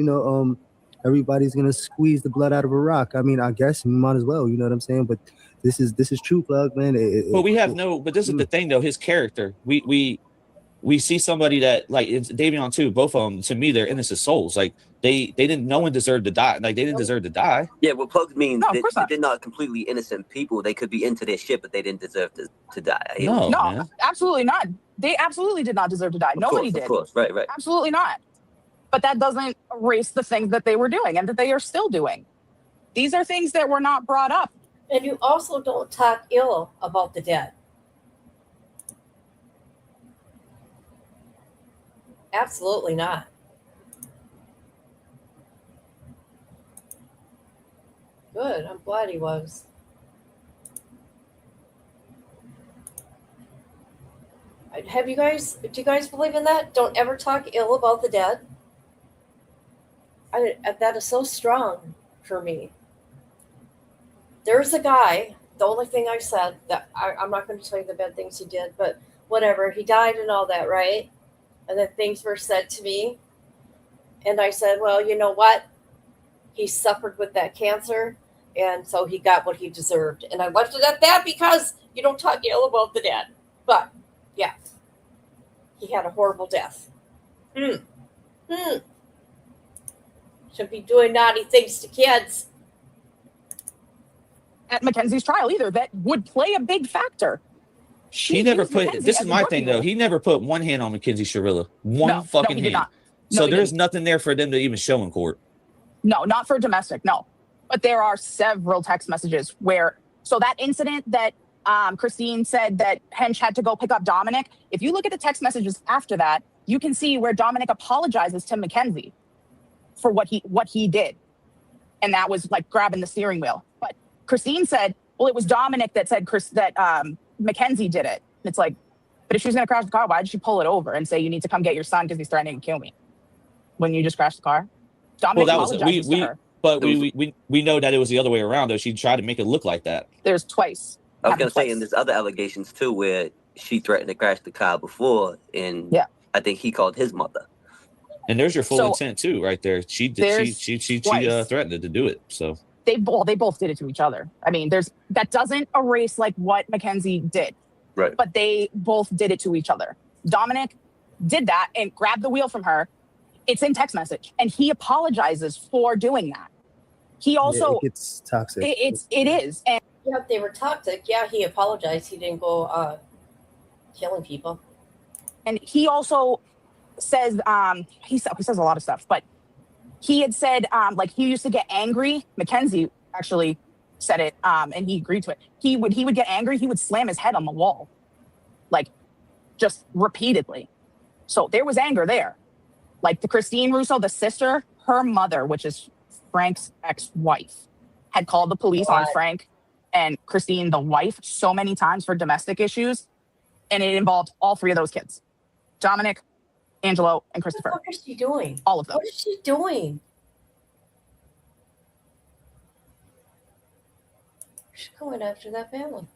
everybody's going to squeeze the blood out of a rock. I mean, I guess you might as well, you know what I'm saying? But this is true, plug, man. But this is the thing though, his character, we see somebody that like it's Davion too. Both of them, to me, they're innocent souls. Like no one deserved to die. Like they didn't deserve to die. Yeah, what plugs means they're not completely innocent people. They could be into their shit, but they didn't deserve to die. No, absolutely not. They absolutely did not deserve to die. Nobody did. Of course, right. Absolutely not. But that doesn't erase the things that they were doing and that they are still doing. These are things that were not brought up. And you also don't talk ill about the dead. Absolutely not. Good. I'm glad he was. Do you guys believe in that? Don't ever talk ill about the dead. That is so strong for me. There's a guy the only thing I said that I'm not going to tell you the bad things he did, but whatever, he died and all that, right? And then things were said to me, and I said, well, you know what? He suffered with that cancer, and so he got what he deserved. And I left it at that because you don't talk ill about the dead. But yeah, he had a horrible death. Shouldn't be doing naughty things to kids. At Mackenzie's trial either, that would play a big factor. He never put, this is my thing though, he never put one hand on Mackenzie Shirilla. One fucking hand. No, so there's nothing there for them to even show in court. No, not for domestic, no. But there are several text messages where, so that incident that Christine said that Hench had to go pick up Dominic, if you look at the text messages after that, you can see where Dominic apologizes to Mackenzie for what he did. And that was like grabbing the steering wheel. But Christine said, well, it was Dominic that said that Mackenzie did it. It's like, but if she was going to crash the car, why did she pull it over and say, you need to come get your son because he's threatening to kill me? When you just crashed the car? Dominic apologizes to her. But we know that it was the other way around, though. She tried to make it look like that. There's twice. I was going to say, and there's other allegations, too, where she threatened to crash the car before, and I think he called his mother. And there's your full intent, too, right there. She threatened to do it, so. They both did it to each other. I mean, that doesn't erase like what Mackenzie did. Right. But they both did it to each other. Dominic did that and grabbed the wheel from her. It's in text message. And he apologizes for doing that. He also it's toxic. It is. And yeah, they were toxic. Yeah, he apologized. He didn't go killing people. And he also says he says a lot of stuff, but he had said like he used to get angry. Mackenzie actually said it, and he agreed to it. He would get angry. He would slam his head on the wall, like just repeatedly. So there was anger there. Like the Christine Russo, the sister, her mother, which is Frank's ex-wife, had called the police on Frank and Christine, the wife, so many times for domestic issues, and it involved all three of those kids, Dominic, Angelo, and Christopher. What is she doing? All of them. What is she doing? She's going after that family.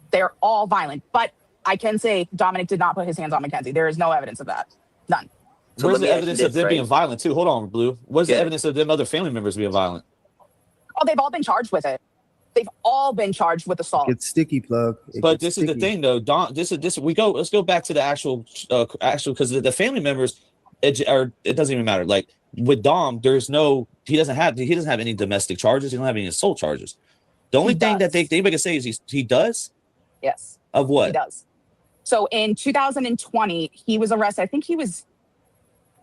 They're all violent, but I can say Dominic did not put his hands on Mackenzie. There is no evidence of that. None. So where's the evidence of them being violent too? Hold on, Blue. What's the evidence of them other family members being violent? Oh, they've all been charged with it. They've all been charged with assault. It's sticky, plug. But this is the thing, though. Let's go back to the actual because the family members, it doesn't even matter. Like with Dom, he doesn't have any domestic charges. He don't have any assault charges. The only thing that anybody can say is he does. Yes. Of what? He does. So in 2020, he was arrested. I think he was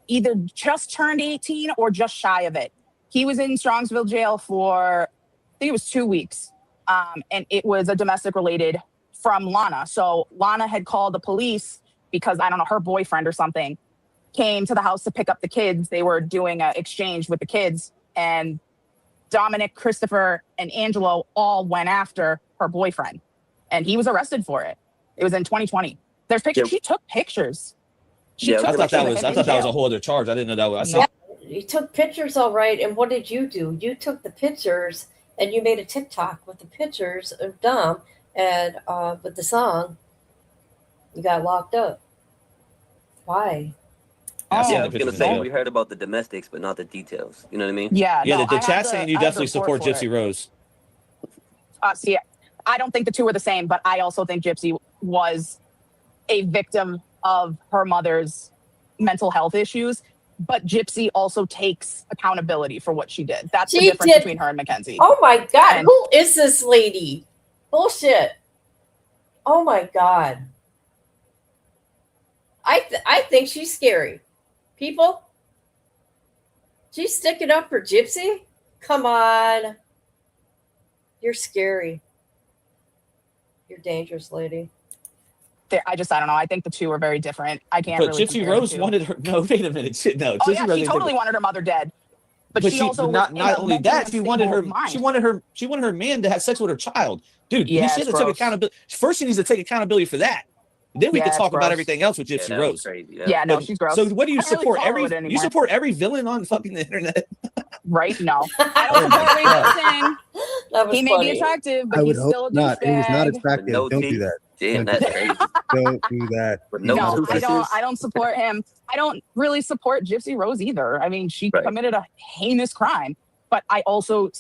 either just turned 18 or just shy of it. He was in Strongsville jail for, I think it was 2 weeks. And it was a domestic related from Lana. So Lana had called the police because, I don't know, her boyfriend or something came to the house to pick up the kids. They were doing an exchange with the kids. And Dominic, Christopher, and Angelo all went after her boyfriend. And he was arrested for it. It was in 2020. There's pictures. She took pictures. I thought that was a whole other charge. I didn't know that was. You took pictures, all right. And what did you do? You took the pictures and you made a TikTok with the pictures of Dom and with the song. You got locked up. Why? I was going to say, we heard about the domestics, but not the details. You know what I mean? Yeah. Yeah, the chat saying you definitely support Gypsy Rose. See, I don't think the two are the same, but I also think Gypsy was a victim of her mother's mental health issues. But Gypsy also takes accountability for what she did. That's the difference between her and Mackenzie. Oh my God. Who is this lady? Bullshit. Oh my God. I think she's scary. People, she's sticking up for Gypsy? Come on. You're scary. You're dangerous, lady. I don't know. I think the two are very different. I can't. But really Gypsy Rose wanted her. No, wait a minute. No. Oh yeah, she totally wanted her mother dead. But she also not only that, she wanted her man to have sex with her child. Dude, he should have took accountability. First, she needs to take accountability for that. Then we Yeah, could it's talk about gross. everything else with Yeah, Gypsy that was Rose. crazy. Yeah, no, But- she's gross. So what do you I don't really support? follow it anymore. You support every villain on fucking the internet? Right? No. I don't Oh my support Ray God. Vincent. That was He may be funny. attractive, but I would he's hope still a not. It was not douchebag. With attractive. no Don't do teeth. that. Damn, Don't do that's that. crazy. Don't do that. With It's no not No, attractive. I don't support him. I don't really support Gypsy Rose either. I mean, she Right. committed a heinous crime, but I also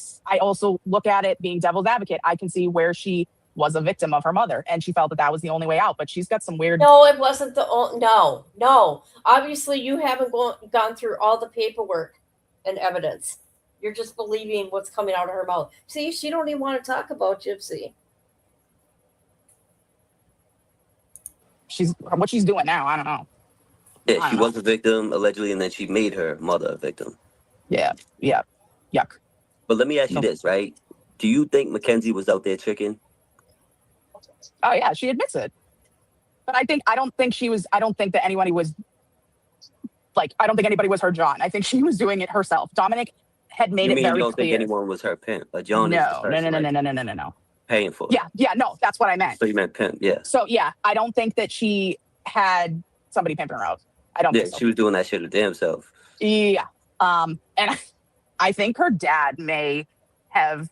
look at it being devil's advocate. I can see where she was a victim of her mother and she felt that was the only way out, but she's got some weird. No, it wasn't the only. No. Obviously, you haven't gone through all the paperwork and evidence. You're just believing what's coming out of her mouth. See, she don't even want to talk about Gypsy. What she's doing now. I don't know. Yeah, I she don't was a victim allegedly, and then she made her mother a victim. Yeah. Yuck. But let me ask you No. this, right? Do you think Mackenzie was out there tricking? Oh yeah, she admits it. But I don't think that anybody was I don't think anybody was her John. I think she was doing it herself. Dominic had made You it mean you very don't think clear. anyone was her pimp? But John is the No. person like, No. paying for it. Yeah, no, that's what I meant. So you meant pimp, yeah. So yeah, I don't think that she had somebody pimping her out. I don't Yeah, think so. she was doing that shit her damn self. Yeah. And I think her dad may have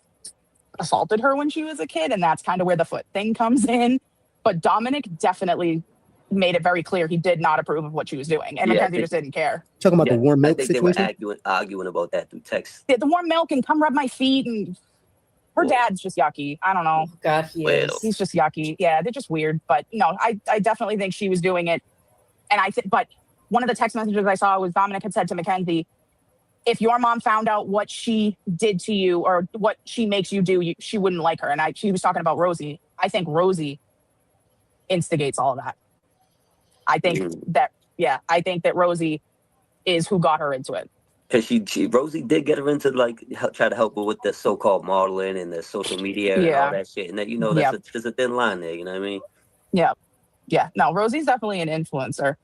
assaulted her when she was a kid, and that's kind of where the foot thing comes in. But Dominic definitely made it very clear he did not approve of what she was doing, and Yeah, I Mackenzie think- just didn't care. Talking about the warm I milk think they were situation. arguing about that through text. The warm milk and come rub my feet, and her dad's just yucky. I don't know. Oh, God, he Well. is. He's just yucky. Yeah, they're just weird. But no, I definitely think she was doing it. And but one of the text messages I saw was Dominic had said to Mackenzie, if your mom found out what she did to you or what she makes you do, she wouldn't like her. And she was talking about Rosie. I think Rosie instigates all of that. I think I think that Rosie is who got her into it. Because Rosie did get her into try to help her with the so-called modeling and the social media and all that shit. And that there's a thin line there. You know what I mean? Yeah. No, Rosie's definitely an influencer.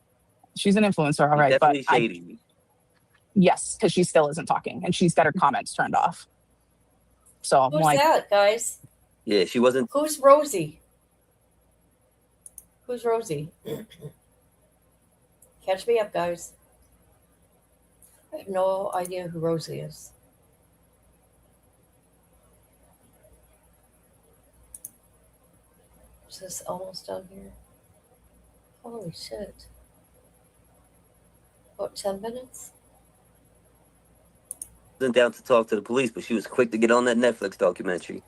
She's an influencer, all right. Definitely But shady. yes, because she still isn't talking and she's got her comments turned off. So Who's that, guys? Yeah, she wasn't. Who's Rosie? Who's Rosie? Catch me up, guys. I have no idea who Rosie is. Is this almost done here? Holy shit. About 10 minutes? Wasn't down to talk to the police, but she was quick to get on that Netflix documentary.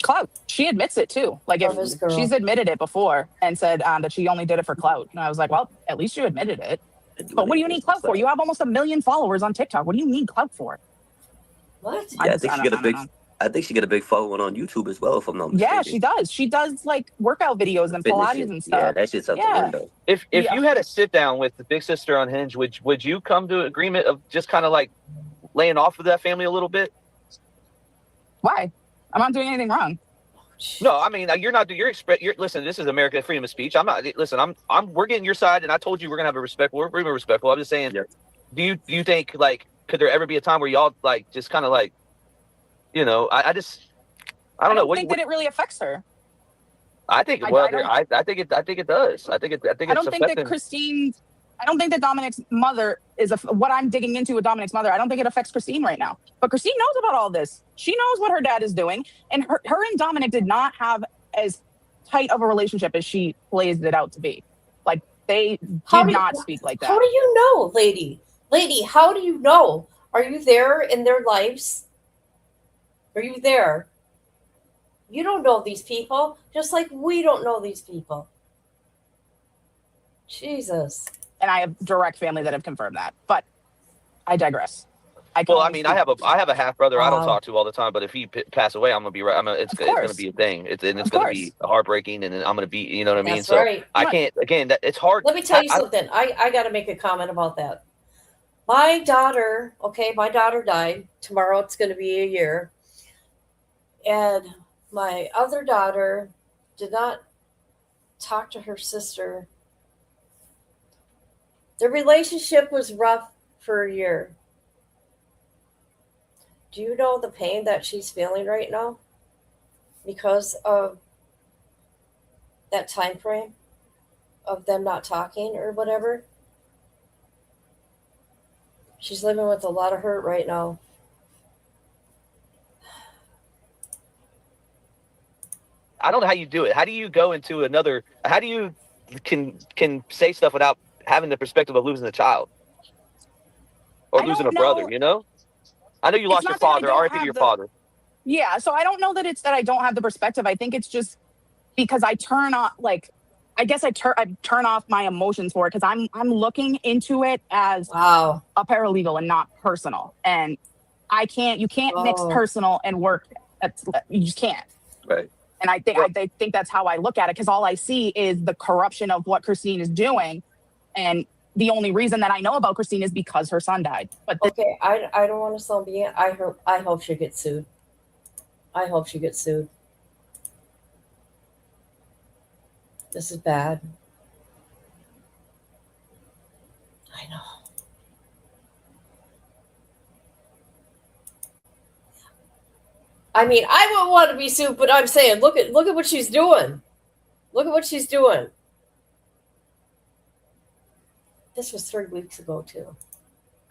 clout. She admits it too. Like if this girl. she's admitted it before and said that she only did it for clout. And I was like, well, at least you admitted it. But what do you need clout for? You have almost 1 million followers on TikTok. What do you need clout for? What? Yeah, I think she got a big. I think she got a big following on YouTube as well, if I'm not mistaken. Yeah, she does. She does like workout videos and Fitness Pilates shit. and stuff. Yeah, that shit's out the window. If Yeah. you had a sit down with the big sister on Hinge, would you come to an agreement of just kind of like laying off of that family a little bit? Why? I'm not doing anything wrong. No, I mean you're not. You're listen. This is American freedom of speech. I'm not. Listen, we're getting your side, and I told you we're gonna have a respectful. We're being respectful. I'm just saying. Yeah. Do you think like could there ever be a time where y'all like just kind of like, I don't know. I know. don't think that it really affects her. I think. I Well, don't- I think it. I think it does. I think it's I don't think affecting. that I don't think that Dominic's mother is what I'm digging into with Dominic's mother. I don't think it affects Christine right now. But Christine knows about all this. She knows what her dad is doing. And her and Dominic did not have as tight of a relationship as she plays it out to be. Like they did not speak like that. How do you know, lady? Lady, how do you know? Are you there in their lives? Are you there? You don't know these people, just like we don't know these people. Jesus. And I have direct family that have confirmed that. But I digress. I mean, I have a half brother I don't talk to all the time, but if he pass away, I'm gonna be right. It's gonna be a thing. It's gonna be heartbreaking, and I'm gonna be, you know what I mean. That's so right. I can't. Again, it's hard. Let me tell you something. I got to make a comment about that. My daughter died. Tomorrow it's going to be a year. And my other daughter did not talk to her sister. The relationship was rough for a year. Do you know the pain that she's feeling right now because of that time frame of them not talking or whatever. She's living with a lot of hurt right now. I don't know how you do it. How do you go into another? How do you can say stuff without having the perspective of losing a child or losing a brother? You know, I know you lost your father. R.I.P. to your father. Yeah, so I don't know that it's that I don't have the perspective. I think it's just because I turn off, like, I guess I turn off my emotions for it because I'm looking into it as a paralegal and not personal, and you can't mix personal and work. You just can't. Right. And I think that's how I look at it because all I see is the corruption of what Christine is doing, and the only reason that I know about Christine is because her son died. But okay, I don't want to sound mean. I hope she gets sued. I hope she gets sued. This is bad. I know. I mean, I wouldn't want to be sued, but I'm saying, look at what she's doing. Look at what she's doing. This was 3 weeks ago too.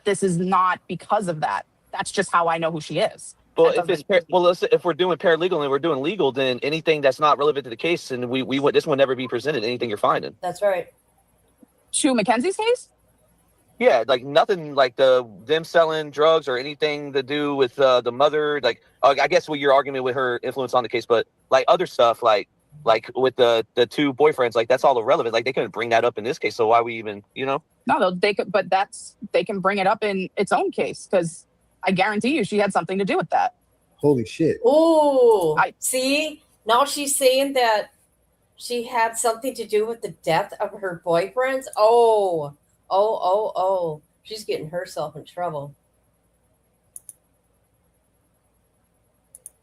This is not because of that. That's just how I know who she is. Well, if we're doing paralegal and we're doing legal, then anything that's not relevant to the case, and this will never be presented. Anything you're finding. That's right. To Mackenzie's case? Yeah, like nothing like them selling drugs or anything to do with the mother. Like I guess what your argument with her influence on the case, but like other stuff, like with the two boyfriends, like that's all irrelevant. Like they couldn't bring that up in this case, so why we even, you know? No, they could, but they can bring it up in its own case because I guarantee you she had something to do with that. Holy shit! Oh, see, now she's saying that she had something to do with the death of her boyfriends. Oh, she's getting herself in trouble.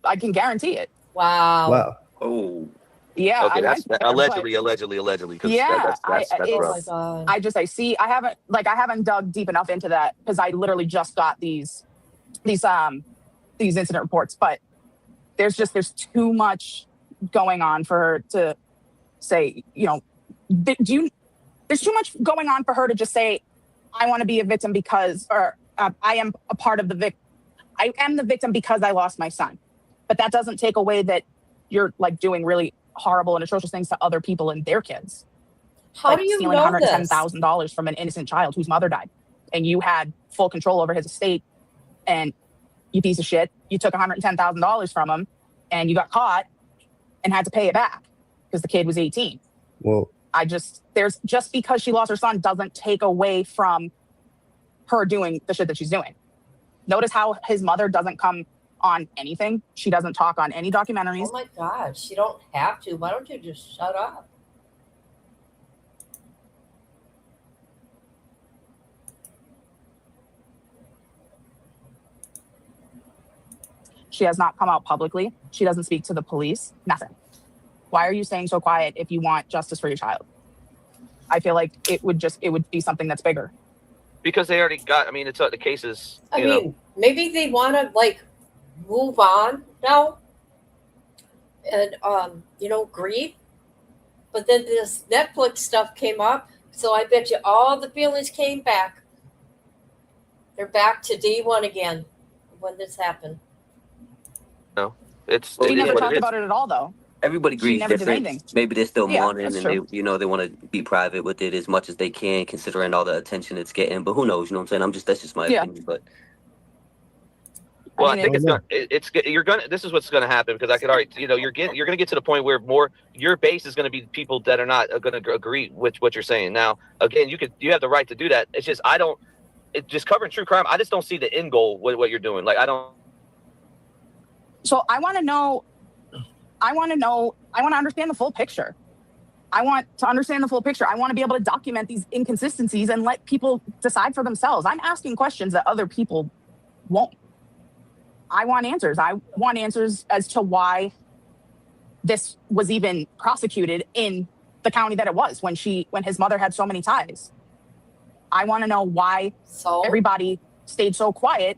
I can guarantee it. Wow. Oh. Yeah. Okay, that's allegedly. Yeah. That's oh rough. my God. I haven't dug deep enough into that because I literally just got these incident reports, but there's too much going on for her to say, you know, there's too much going on for her to just say, I want to be a victim because, or I am a part of the victim. I am the victim because I lost my son. But that doesn't take away that you're like doing really horrible and atrocious things to other people and their kids. How like do you stealing know $110,000 from an innocent child whose mother died, and you had full control over his estate, and you piece of shit, you took $110,000 from him, and you got caught and had to pay it back because the kid was 18. Well, just because she lost her son doesn't take away from her doing the shit that she's doing. Notice how his mother doesn't come on anything. She doesn't talk on any documentaries. Oh my God, she don't have to. Why don't you just shut up? She has not come out publicly. She doesn't speak to the police. Nothing. Why are you staying so quiet if you want justice for your child? I feel like it would be something that's bigger. Because they already got, I mean, it's the cases. I mean, maybe they want to like move on now and, grieve. But then this Netflix stuff came up. So I bet you all the feelings came back. They're back to day one again when this happened. No, it's. She never talked about it at all, though. Everybody grieves never did different. anything. Maybe they're still mourning and true. they want to be private with it as much as they can, considering all the attention it's getting. But who knows? You know what I'm saying? That's just my opinion. But well, I think this is what's gonna happen because I could already, you're gonna get to the point where your base is gonna be people that are not gonna agree with what you're saying. Now, again, you have the right to do that. It's just just covering true crime. I just don't see the end goal with what you're doing. Like I don't. So I want to understand the full picture. I want to understand the full picture. I want to be able to document these inconsistencies and let people decide for themselves. I'm asking questions that other people won't. I want answers. I want answers as to why this was even prosecuted in the county that it was when his mother had so many ties. I want to know why everybody stayed so quiet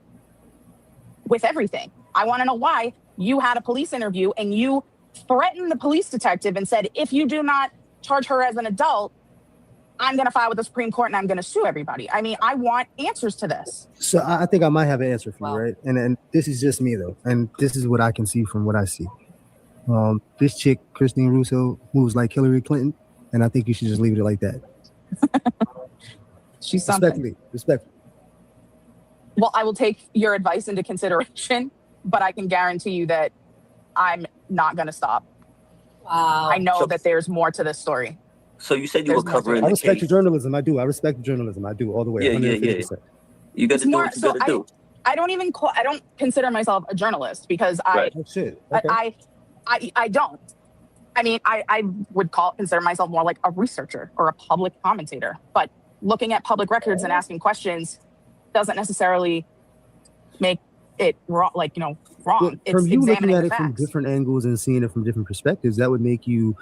with everything. I want to know why you had a police interview and you threatened the police detective and said, if you do not charge her as an adult, I'm going to file with the Supreme Court and I'm going to sue everybody. I mean, I want answers to this. So I think I might have an answer for you, right? And this is just me though, and this is what I can see from what I see. This chick, Christine Russo, moves like Hillary Clinton, and I think you should just leave it like that. She's something. Respectfully. Well, I will take your advice into consideration, but I can guarantee you that I'm not going to stop. Wow. I know that there's more to this story. So you said you were covering I the respect case. your journalism. I do. I respect the journalism. I do all the way. Yeah. 150%. You got to do More, what you so got to do. I don't consider myself a journalist because Right. Oh, shit. Okay. I don't. I mean, I would consider myself more like a researcher or a public commentator, but looking at public records and asking questions doesn't necessarily make it wrong. Wrong. Well, It's from you looking examining at the it from facts. different angles and seeing it from different perspectives, that would make you.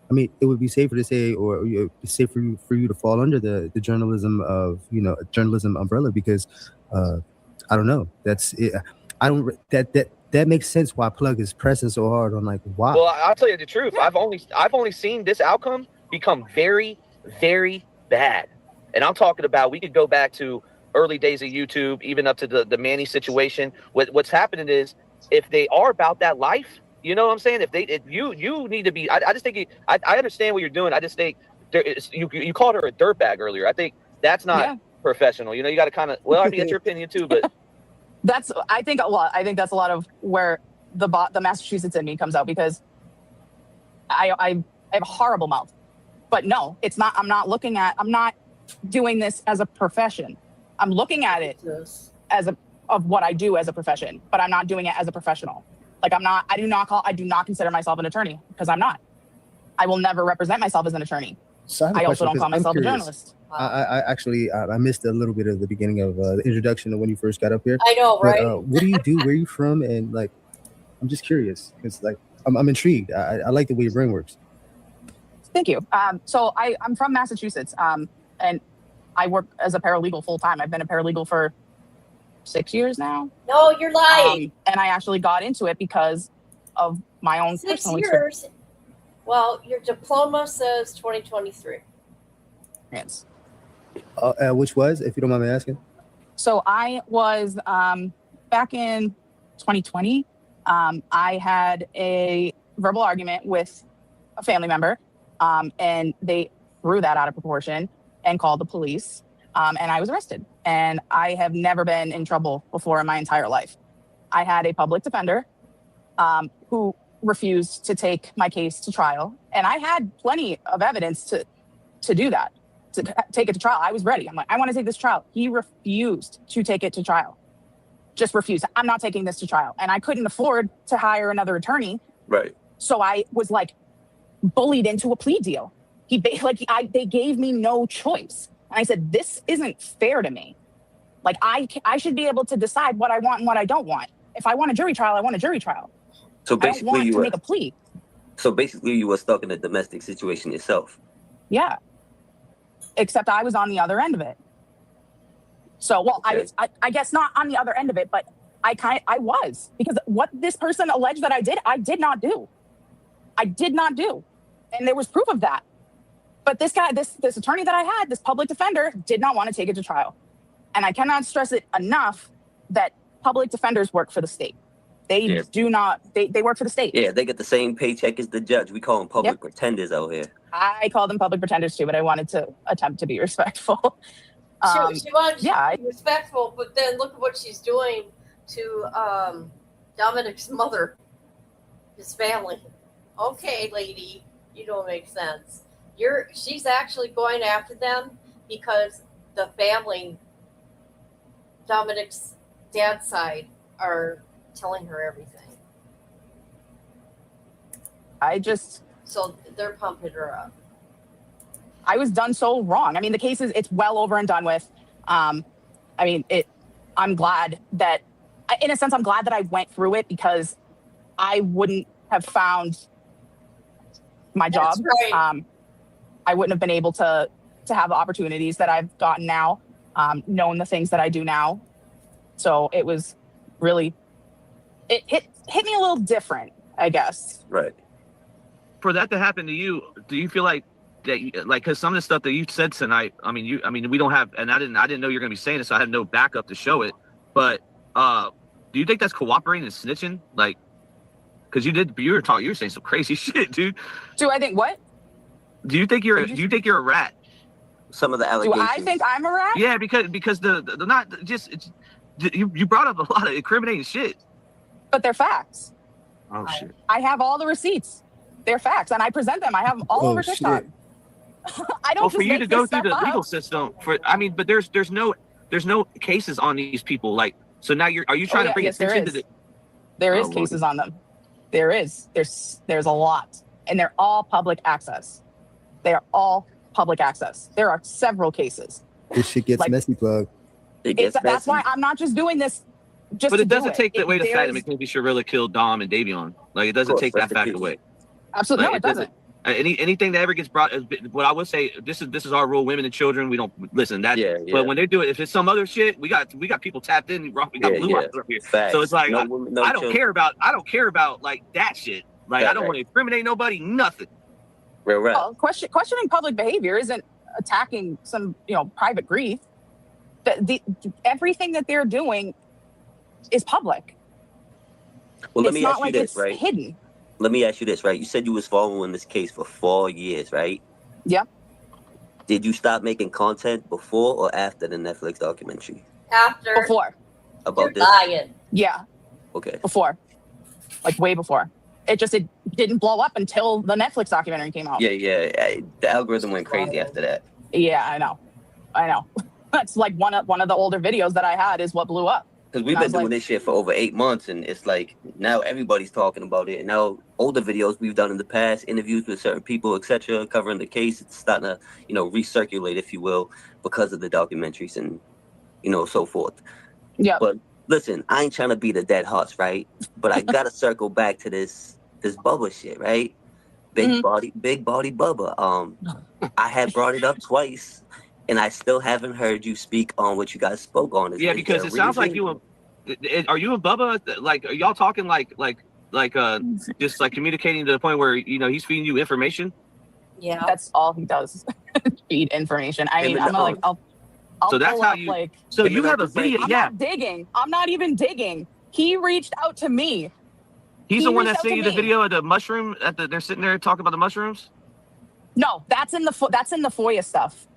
I mean, it would be safer to say, or safe for you to fall under the journalism of journalism umbrella because I don't know. That's it. I don't that makes sense why Plug is pressing so hard on like why. Well, I'll tell you the truth. I've only seen this outcome become very, very bad. And I'm talking about, we could go back to early days of YouTube, even up to the Manny situation. What's happening is, if they are about that life, you know what I'm saying? If you need to be, I just think I understand what you're doing. I just think you called her a dirtbag earlier. I think that's not professional. You got to kind of, well, I mean, it's your opinion too, but I think that's a lot of where the Massachusetts in me comes out, because I have a horrible mouth. But no, it's not. I'm not doing this as a profession. I'm looking at it of what I do as a profession, but I'm not doing it as a professional. Like I do not consider myself an attorney, because I'm not. I will never represent myself as an attorney. So I also don't call myself a journalist. I actually missed a little bit of the beginning of the introduction of when you first got up here. I know, right? But, what do you do? Where are you from? And like, I'm just curious because like I'm intrigued. I like the way your brain works. Thank you. So I'm from Massachusetts, and I work as a paralegal full time. I've been a paralegal for 6 years now. No, you're lying. And I actually got into it because of my own 6 personal years. Well, your diploma says 2023. experience. Which was, if you don't mind me asking? So I was back in 2020. I had a verbal argument with a family member, and they threw that out of proportion and called the police, and I was arrested. And I have never been in trouble before in my entire life. I had a public defender who refused to take my case to trial, and I had plenty of evidence to do that, to take it to trial. I was ready. I'm like, I want to take this trial. He refused to take it to trial. Just refused. I'm not taking this to trial. And I couldn't afford to hire another attorney. Right. So I was like bullied into a plea deal. They gave me no choice. And I said, this isn't fair to me. Like I should be able to decide what I want and what I don't want. If I want a jury trial, I want a jury trial. So I don't want to make a plea. So basically you were stuck in a domestic situation yourself. Yeah. Except I was on the other end of it. So, well, Okay. I guess not on the other end of it, but I was, because what this person alleged that I did not do. I did not do. And there was proof of that. But this guy, this attorney that I had, this public defender, did not want to take it to trial. And I cannot stress it enough that public defenders work for the state. They do not, they work for the state. Yeah, they get the same paycheck as the judge. We call them public pretenders out here. I call them public pretenders too, but I wanted to attempt to be respectful. She wanted to be respectful, but then look at what she's doing to Dominic's mother, his family. Okay, lady, you don't make sense. She's actually going after them because the family, Dominic's dad's side, are telling her everything. So they're pumping her up. I was done so wrong. I mean, the case it's well over and done with. I'm glad that, in a sense, I'm glad that I went through it, because I wouldn't have found my job. That's right. I wouldn't have been able to have the opportunities that I've gotten now, known the things that I do now. So it was really, it hit me a little different, I guess. Right. For that to happen to you, do you feel like like, because some of the stuff that you said tonight, I mean, we don't have, and I didn't know you're gonna be saying it, so I had no backup to show it. But do you think that's cooperating and snitching? Like, because you were saying some crazy shit, dude. Do I think what? Do you think you're a rat? Some of the Do allegations. I think I'm a rat? Yeah, because the not just you brought up a lot of incriminating shit. But they're facts. Oh shit! I have all the receipts. They're facts, and I present them. I have them all over TikTok. I don't. Well, for you to go through the legal system, but there's no cases on these people. Like, so now are you trying to bring attention to the? There is cases on them. There is. There's a lot, and they're all public access. They are all public access. There are several cases. This shit gets messy, plug. That's why I'm not just doing this. But it doesn't take away the fact that Mackenzie Shirilla killed Dom and Davion. Like, it doesn't take that fact away. Absolutely, like, no, it doesn't. Anything that ever gets brought, what I would say, this is our rule. Women and children, we don't listen. That, but when they do it, if it's some other shit, we got people tapped in. We got blue eyes up here. Facts. So it's like No I women, no don't children. care about like that shit. Like, I don't want to incriminate nobody. Nothing. Well, questioning public behavior isn't attacking some private grief. Everything that they're doing is public. Well, let It's me not ask you like this, it's right? hidden. Let me ask you this, right? You said you was following this case for 4 years, right? Yeah. Did you stop making content before or after the Netflix documentary? After. Before. About this? Lying. Yeah. Okay. Before. Like way before. It didn't blow up until the Netflix documentary came out. Yeah. The algorithm went crazy after that. Yeah, I know. That's like one of the older videos that I had is what blew up. Because we've been doing this shit for over 8 months, and it's like now everybody's talking about it. And now older videos we've done in the past, interviews with certain people, etc., covering the case, it's starting to, recirculate, if you will, because of the documentaries and, so forth. Yeah. But listen, I ain't trying to be the dead horse, right? But I gotta circle back to this Bubba shit, right? Big body Bubba. I had brought it up twice. And I still haven't heard you speak on what you guys spoke on. Yeah, because it sounds like are you and Bubba, like, are y'all talking like just like communicating to the point where he's feeding you information? Yeah, that's all he does. Feed information. I mean, I'll so that's how you. Like, so you have a video. I'm not digging. I'm not even digging. He reached out to me. He's the one that sent you the video of the mushroom. They're sitting there talking about the mushrooms. No, that's in the FOIA stuff.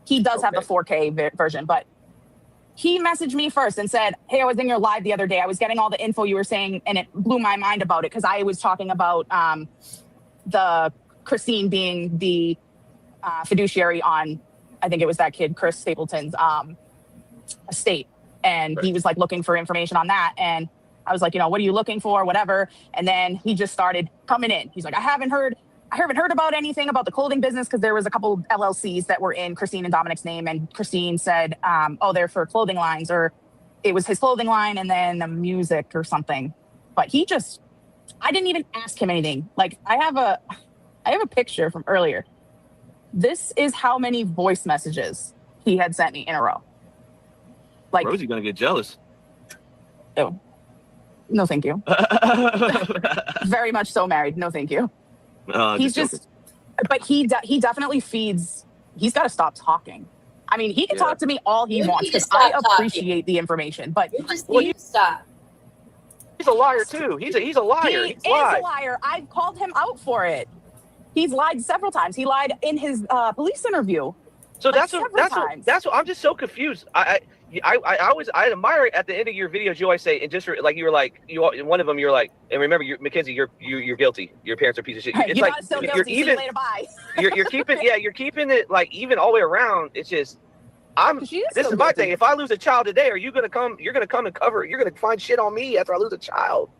He does have the 4K version, but he messaged me first and said, "Hey, I was in your live the other day. I was getting all the info you were saying, and it blew my mind about it because I was talking about the Christine being the fiduciary on, I think it was that kid Chris Stapleton's estate, and he was like looking for information on that, and I was like, what are you looking for, whatever, and then he just started coming in. He's like, I haven't heard about anything about the clothing business because there was a couple LLCs that were in Christine and Dominic's name, and Christine said, they're for clothing lines, or it was his clothing line and then the music or something. But I didn't even ask him anything. Like, I have a picture from earlier. This is how many voice messages he had sent me in a row. Like, Rosie's gonna get jealous. Oh, no, thank you. Very much so married. No, thank you. He's but he definitely feeds. He's got to stop talking. I mean, he can talk to me all he wants because I appreciate the information. But you stop. He's a liar too. He's a liar. He is a liar. I've called him out for it. He's lied several times. He lied in his police interview. So that's what I'm just so confused. I admire it at the end of your videos. You always say, and just like you were like, one of them you're like, and remember, Mackenzie, you're guilty. Your parents are a piece of shit. It's you're like not so guilty. You're See you later, bye. you're keeping it like even all the way around. It's just this is my thing. If I lose a child today, you're gonna come and cover it. You're gonna find shit on me after I lose a child.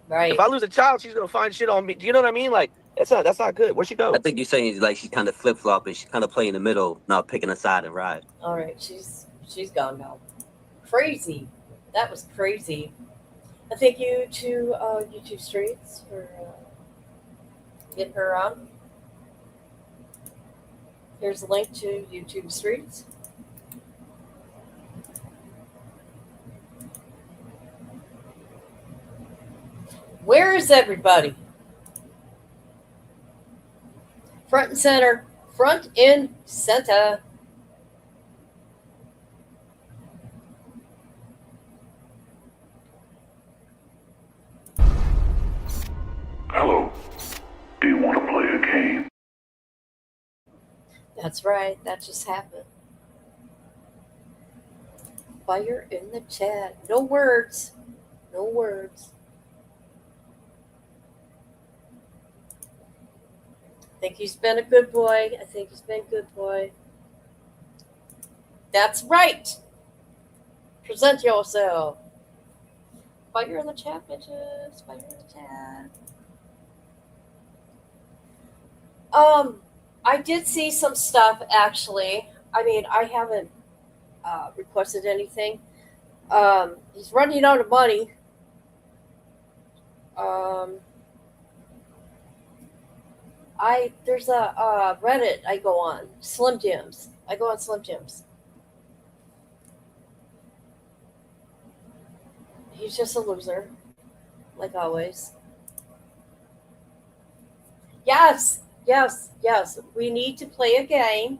Right. If I lose a child, she's gonna find shit on me. Do you know what I mean? Like, that's not good. Where'd she go? I think you're saying like she's kind of flip flopping. She's kind of playing in the middle, not picking a side and ride. All right, she's gone now. Crazy. That was crazy. I thank you to YouTube Streets for getting her on. Here's a link to YouTube Streets. Where is everybody? Front and center. front and center. Hello. Do you want to play a game? That's right. That just happened. Fire in the chat. No words. No words. I think he's been a good boy. I think he's been a good boy. That's right. Present yourself. Fire in the chat, bitches. Fire in the chat. I did see some stuff actually. I mean, I haven't requested anything. He's running out of money. There's a Reddit I go on, Slim Jims. I go on Slim Jims. He's just a loser, like always. Yes. We need to play a game.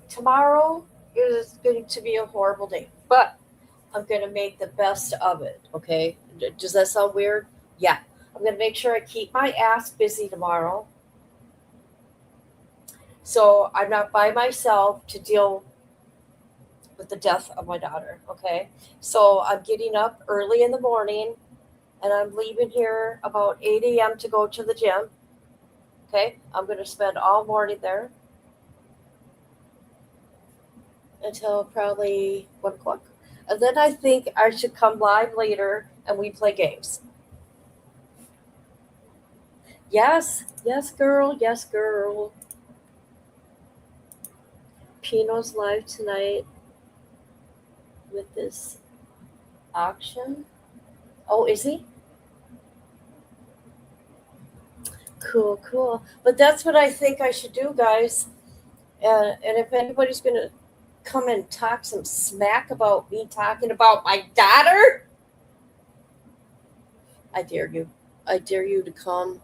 Tomorrow is going to be a horrible day, but I'm going to make the best of it, okay? Does that sound weird? Yeah. I'm going to make sure I keep my ass busy tomorrow. So I'm not by myself to deal with the death of my daughter, okay? So I'm getting up early in the morning, and I'm leaving here about 8 a.m. to go to the gym, okay? I'm going to spend all morning there until probably 1 o'clock. And then I think I should come live later and we play games. Yes, girl. Pino's live tonight with this auction. Oh, is he? Cool. But that's what I think I should do, guys. And if anybody's going to come and talk some smack about me talking about my daughter, I dare you. I dare you to come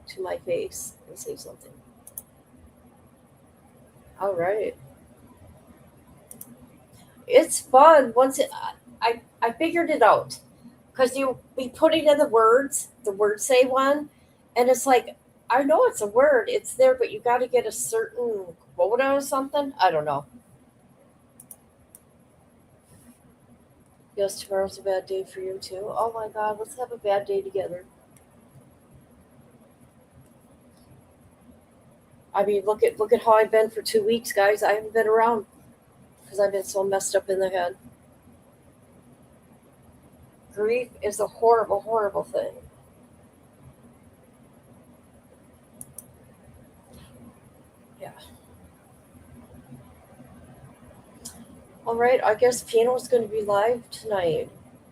to my face and say something. All right. It's fun. I figured it out, because you be putting in the word say one, and it's like, I know it's a word, it's there, but you got to get a certain quota or something. I don't know. Yes, tomorrow's a bad day for you too. Oh my God, let's have a bad day together. I mean, look at how I've been for 2 weeks, guys. I haven't been around because I've been so messed up in the head. Grief is a horrible, horrible thing. Yeah. All right, I guess Pino's going to be live tonight.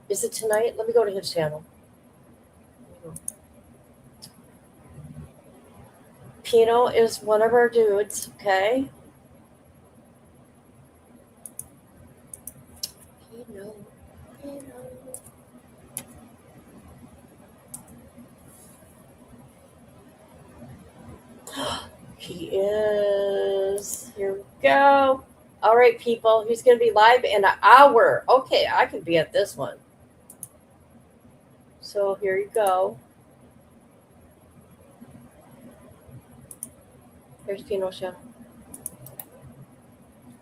Is it tonight? Let me go to his channel. Pino is one of our dudes, okay? Pino. He is. Here we go. All right, people. He's going to be live in an hour. Okay, I can be at this one. So here you go. Here's Pino's channel.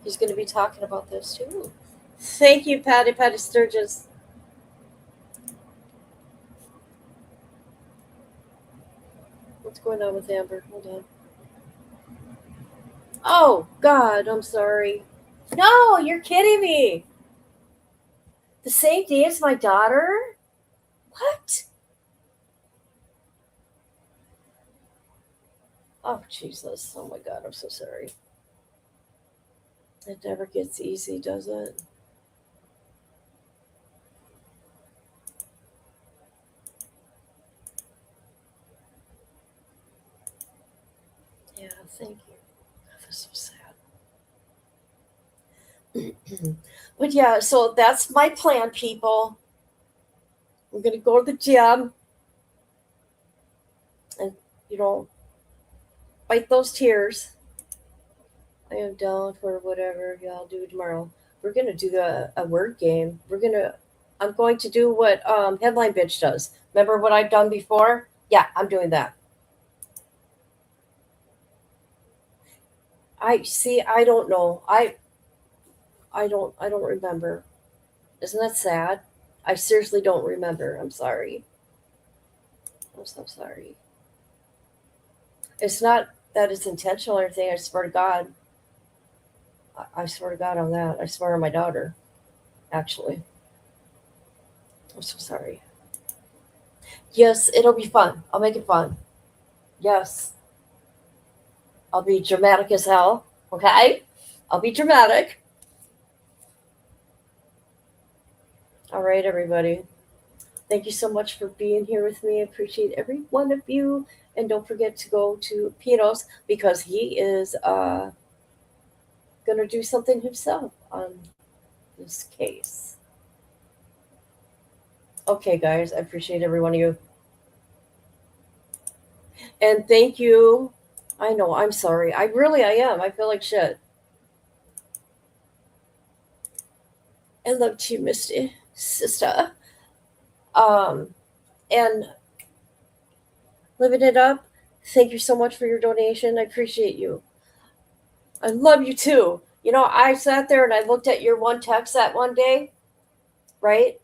He's going to be talking about this too. Thank you, Patty Sturgis. What's going on with Amber? Hold on. Oh, God, I'm sorry. No, you're kidding me. The same day as my daughter? What? Oh, Jesus. Oh, my God, I'm so sorry. It never gets easy, does it? Yeah, thank you. That's so sad. But yeah, so that's my plan, people. I'm going to go to the gym. bite those tears. I am down for whatever y'all do tomorrow. We're gonna do a word game. I'm going to do what Headline Bitch does. Remember what I've done before? Yeah, I'm doing that. I don't know. I don't remember. Isn't that sad? I seriously don't remember. I'm sorry. I'm so sorry. It's not that it's intentional or anything. I swear to God. I swear to God on that. I swear on my daughter, actually. I'm so sorry. Yes, it'll be fun. I'll make it fun. Yes. I'll be dramatic as hell. Okay? I'll be dramatic. All right, everybody. Thank you so much for being here with me. I appreciate every one of you. And don't forget to go to Pinos because he is going to do something himself on this case. Okay, guys. I appreciate every one of you. And thank you. I know, I'm sorry. I am. I feel like shit. I love you, Misty, sister. And living it up. Thank you so much for your donation. I appreciate you. I love you too. I sat there and I looked at your one text that one day, right?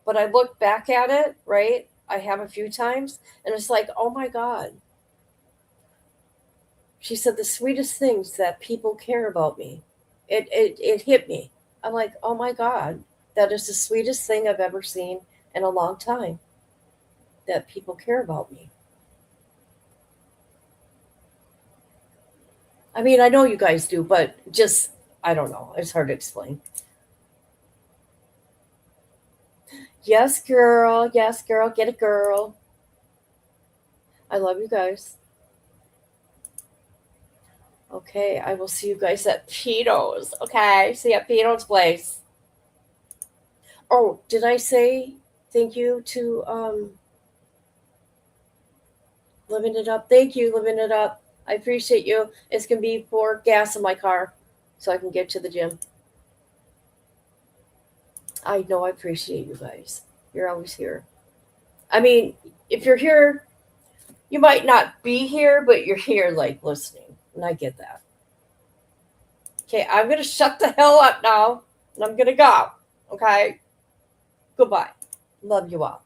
But I looked back at it, right? I have a few times, and it's like, oh my God. She said the sweetest things that people care about me. It hit me. I'm like, oh my God, that is the sweetest thing I've ever seen in a long time. That people care about me. I mean, I know you guys do, but just, I don't know. It's hard to explain. Yes, girl. Yes, girl. Get it, girl. I love you guys. Okay, I will see you guys at Pito's. Okay, see you at Pito's place. Oh, did I say thank you to Living It Up? Thank you, Living It Up. I appreciate you. It's going to be for gas in my car so I can get to the gym. I know I appreciate you guys. You're always here. I mean, if you're here, you might not be here, but you're here, like, listening. And I get that. Okay, I'm going to shut the hell up now. And I'm going to go. Okay? Goodbye. Love you all.